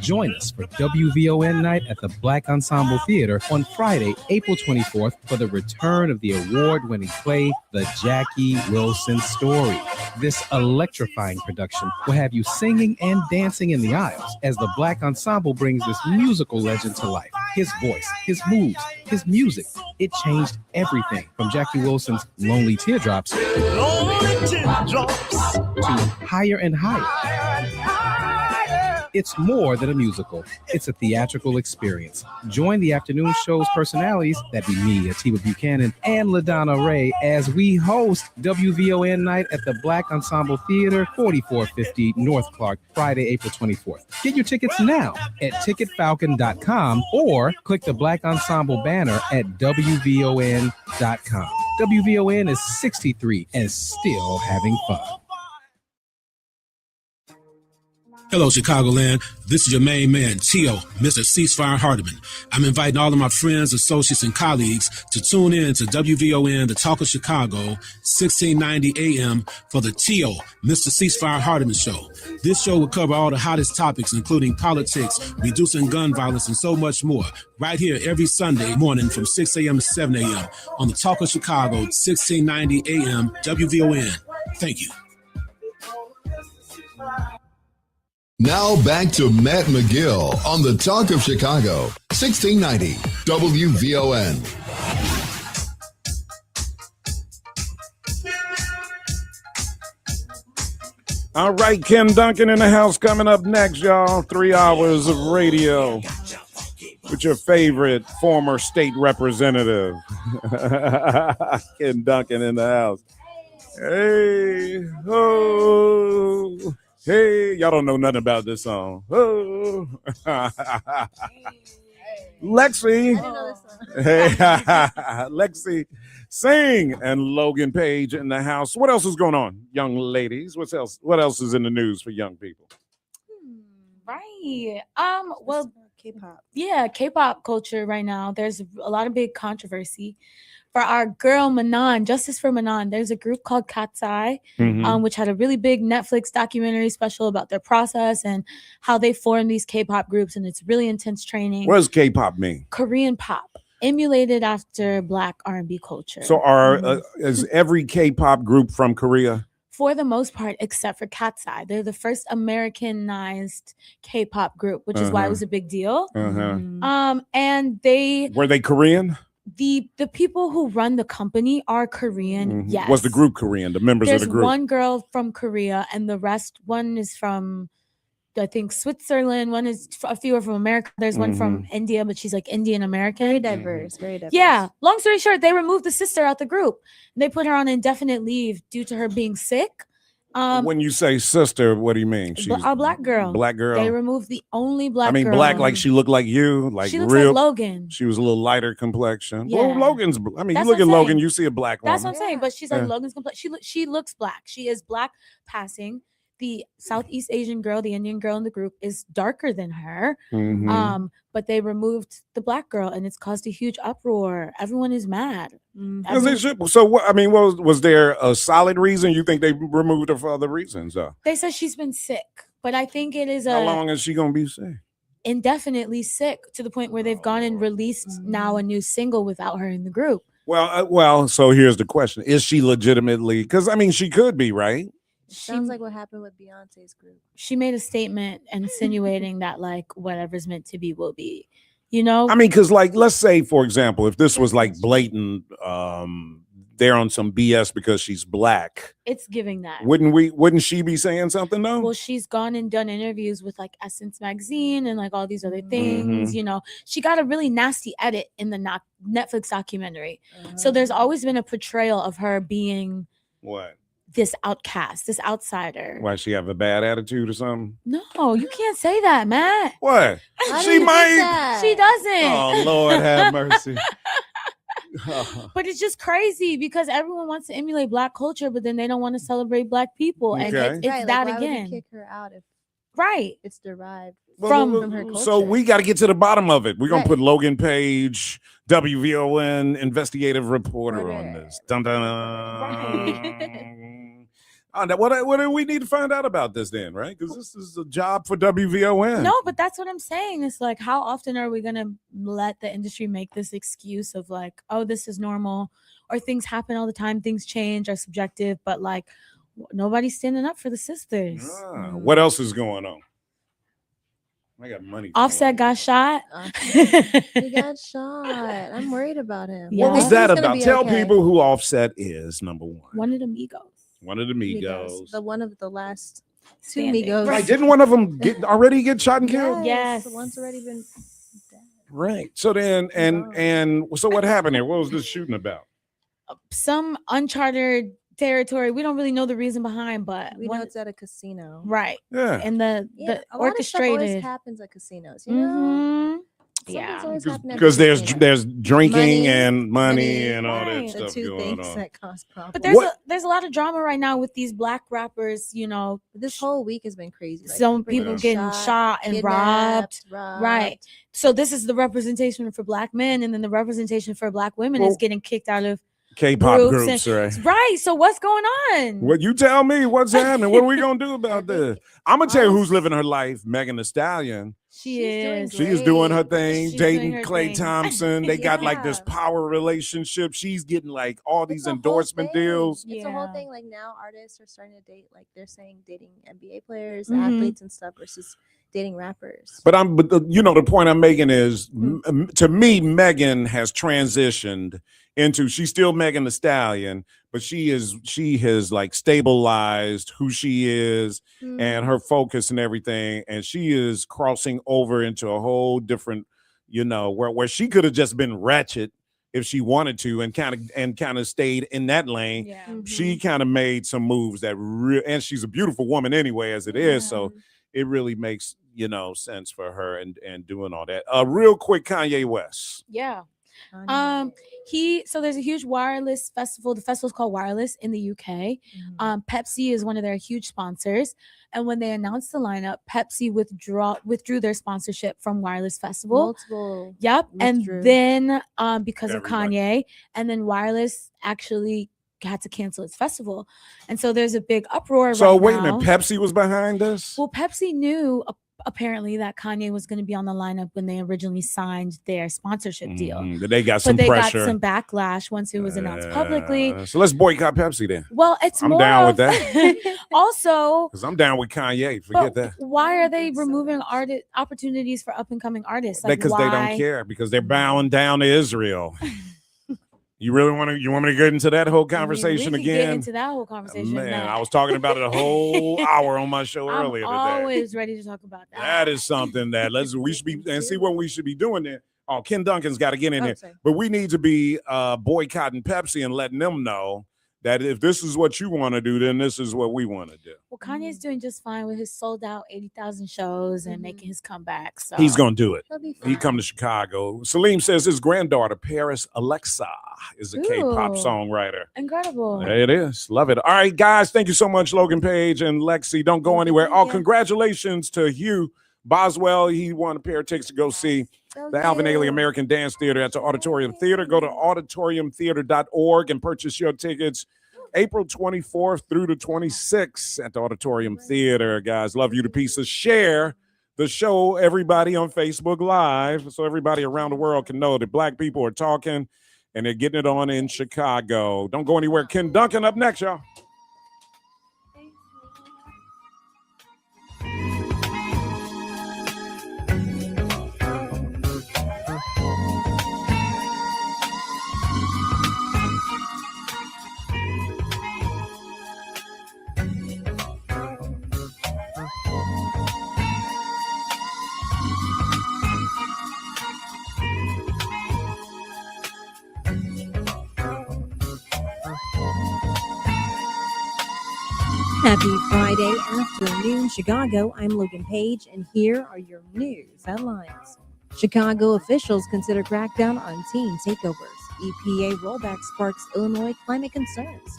Join us for WVON Night at the Black Ensemble Theater on Friday, April 24th for the return of the award-winning play, The Jackie Wilson Story. This electrifying production will have you singing and dancing in the aisles as the Black Ensemble brings this musical legend to life. His voice, his moves, his music, it changed everything from Jackie Wilson's Lonely Teardrops to Higher and Higher. It's more than a musical. It's a theatrical experience. Join the afternoon show's personalities, that'd be me, Atiba Buchanan, and LaDonna Ray, as we host WVON Night at the Black Ensemble Theater, 4450 North Clark, Friday, April 24th. Get your tickets now at ticketfalcon.com or click the Black Ensemble banner at WVON.com. WVON is 63 and still having fun. Hello, Chicagoland. This is your main man, T.O., Mr. Ceasefire Hardiman. I'm inviting all of my friends, associates, and colleagues to tune in to WVON, the Talk of Chicago, 1690 AM for the T.O., Mr. Ceasefire Hardiman Show. This show will cover all the hottest topics, including politics, reducing gun violence, and so much more, right here every Sunday morning from 6 a.m. to 7 a.m. on the Talk of Chicago, 1690 AM, WVON. Thank you. Now back to Matt McGill on the Talk of Chicago, 1690 WVON. All right, Ken Duncan in the house coming up next, y'all. 3 hours of radio with your favorite former state representative. Ken Duncan in the house. Hey, ho. Hey, y'all don't know nothing about this song. Oh. Lexi. I didn't know this song. Hey, Lexi, sing, and Logan Page in the house. What else is going on, young ladies? What else is in the news for young people? Right. Well, K-pop. Yeah, K-pop culture right now. There's a lot of big controversy for our girl Manon, Justice for Manon. There's a group called Cat's Eye, which had a really big Netflix documentary special about their process and how they form these K-pop groups, and it's really intense training. What does K-pop mean? Korean pop, emulated after Black R&B culture. So is every K-pop group from Korea? For the most part, except for Cat's Eye. They're the first Americanized K-pop group, which is why it was a big deal. And Were they Korean? The people who run the company are Korean. Yes. Was the group Korean? The members There's of the group? one girl from Korea, and the rest, one is from, I think, Switzerland. One is, a few are from America. There's one from India, but she's like Indian American. Very diverse. Very diverse. Yeah. Long story short, they removed the sister out the group. They put her on indefinite leave due to her being sick. When you say sister, what do you mean? She's a black girl. Black girl. They removed the only black girl. Black like she looked like you, like she looks real. like Logan. She was a little lighter complexion. Yeah. Well, Logan's. I mean, That's you look what at I'm Logan, saying. you see a black woman. That's what I'm saying. But she's like Yeah. Logan's complexion. She looks black. She is black passing. The Southeast Asian girl, the Indian girl in the group, is darker than her. But they removed the black girl, and it's caused a huge uproar. Everyone is mad. Because they should. So what? I mean, was there a solid reason you think they removed her for other reasons? Though They said she's been sick, but I think it is how long is she gonna be sick? indefinitely sick to the point where they've gone and released now a new single without her in the group. Well. So here's the question: is she legitimately? Because I mean, she could be, right? Sounds like what happened with Beyonce's group. She made a statement insinuating that like whatever's meant to be will be, you know? I mean, because like, let's say, for example, if this was like blatant, they're on some BS because she's black. It's giving that. Wouldn't she be saying something though? Well, she's gone and done interviews with like Essence magazine and like all these other things. You know, she got a really nasty edit in the Netflix documentary. So there's always been a portrayal of her being What? this outcast, this outsider. Why, she have a bad attitude or something? No, you can't say that, Matt. What? She might. She doesn't. Oh, Lord have mercy. But it's just crazy because everyone wants to emulate black culture, but then they don't want to celebrate black people. And Okay. it's Right, that like, why would you again. kick her out if It's derived from her culture. So we got to get to the bottom of it. We're going Right. to put Logan Page, WVON investigative reporter on this. Dun, dun, dun. What do we need to find out about this then, right? Because this is a job for WVON. No, but that's what I'm saying. It's like, how often are we going to let the industry make this excuse of like, oh, this is normal, or things happen all the time, things change, are subjective, but like nobody's standing up for the sisters. What else is going on? I got money. Offset got shot. He got shot. I'm worried about him. What was that about? Tell people who Offset is, number one. One of the Migos. One of the Migos. The one of the last two Standing. Migos. Right, didn't one of them already get shot and killed? Yes. The one's already been Right. So then, and so what happened here? What was this shooting about? Some uncharted territory. We don't really know the reason behind, but we know it's at a casino. Right. Yeah. And the a lot of stuff always orchestrated. happens at casinos. You know? Yeah. Because there's drinking and money and all that The stuff two going things on. that cause problems. But there's a lot of drama right now with these black rappers, you know. This whole week has been crazy. Like, Some people getting shot and robbed. kidnapped. Right. So this is the representation for black men, and then the representation for black women is getting kicked out of K-pop groups, and- right? Right. So what's going on? What you tell me? What's happening? What are we gonna do about this? I'm gonna tell you who's living her life. Megan Thee Stallion. She is. She's doing her thing, She's dating doing her Klay thing. Thompson. They got like this power relationship. She's getting like all these endorsement deals. It's a whole thing. Like now, artists are starting to date. Like they're saying dating NBA players, Mhm. athletes, and stuff versus dating rappers. But the point I'm making is, to me, Megan has transitioned into, she's still Megan Thee Stallion, but she has like stabilized who she is and her focus and everything, and she is crossing over into a whole different, where she could have just been ratchet if she wanted to, and kind of stayed in that lane. She kind of made some moves that and she's a beautiful woman anyway as it is, so it really makes sense for her and doing all that. Real quick, Kanye West. Yeah. So there's a huge wireless festival. The festival is called Wireless in the UK. Pepsi is one of their huge sponsors, and when they announced the lineup, Pepsi withdrew their sponsorship from Wireless Festival. Then because of Kanye, and then Wireless actually had to cancel its festival, and so there's a big uproar. So right wait now. a minute, Pepsi was behind this? Well, Pepsi knew apparently that Kanye was going to be on the lineup when they originally signed their sponsorship deal. They got some pressure. Got some backlash once it was announced publicly. So let's boycott Pepsi then. Well, I'm down with that. Also, because I'm down with Kanye. Forget that. Why are they removing opportunities for up and coming artists? Because they don't care. Because they're bowing down to Israel. You really want me to get into that whole conversation we again? Get into that whole conversation. Man, I was talking about it a whole hour on my show earlier today. I'm always ready to talk about that. That is something that we should be and see what we should be doing there. Oh, Ken Duncan's got to get in there, but we need to be boycotting Pepsi and letting them know that if this is what you want to do, then this is what we want to do. Well, Kanye's doing just fine with his sold out 80,000 shows and making his comeback. So he's gonna do it. He come to Chicago. Salim says his granddaughter Paris Alexa is a K-pop songwriter. Incredible. It is. Love it. All right, guys. Thank you so much, Logan Page and Lexi. Don't go anywhere. Oh, congratulations to Hugh Boswell. He won a pair of tickets to go see the Alvin Ailey American Dance Theater at the Auditorium Theater. Go to auditoriumtheater.org and purchase your tickets April 24th through the 26th at the Auditorium Theater. Guys, love you to pieces. Share the show, everybody, on Facebook Live, so everybody around the world can know that Black people are talking and they're getting it on in Chicago. Don't go anywhere. Ken Duncan up next, y'all. Happy Friday afternoon, Chicago. I'm Logan Page, and here are your news headlines. Chicago officials consider crackdown on teen takeovers. EPA rollback sparks Illinois climate concerns.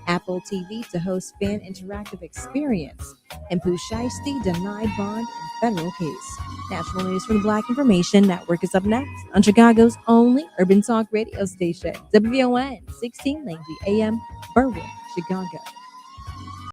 Apple TV to host fan interactive experience. And Pushaisty denied bond in federal case. National news from the Black Information Network is up next on Chicago's only urban talk radio station, WVON 1690 AM, Berwick, Chicago.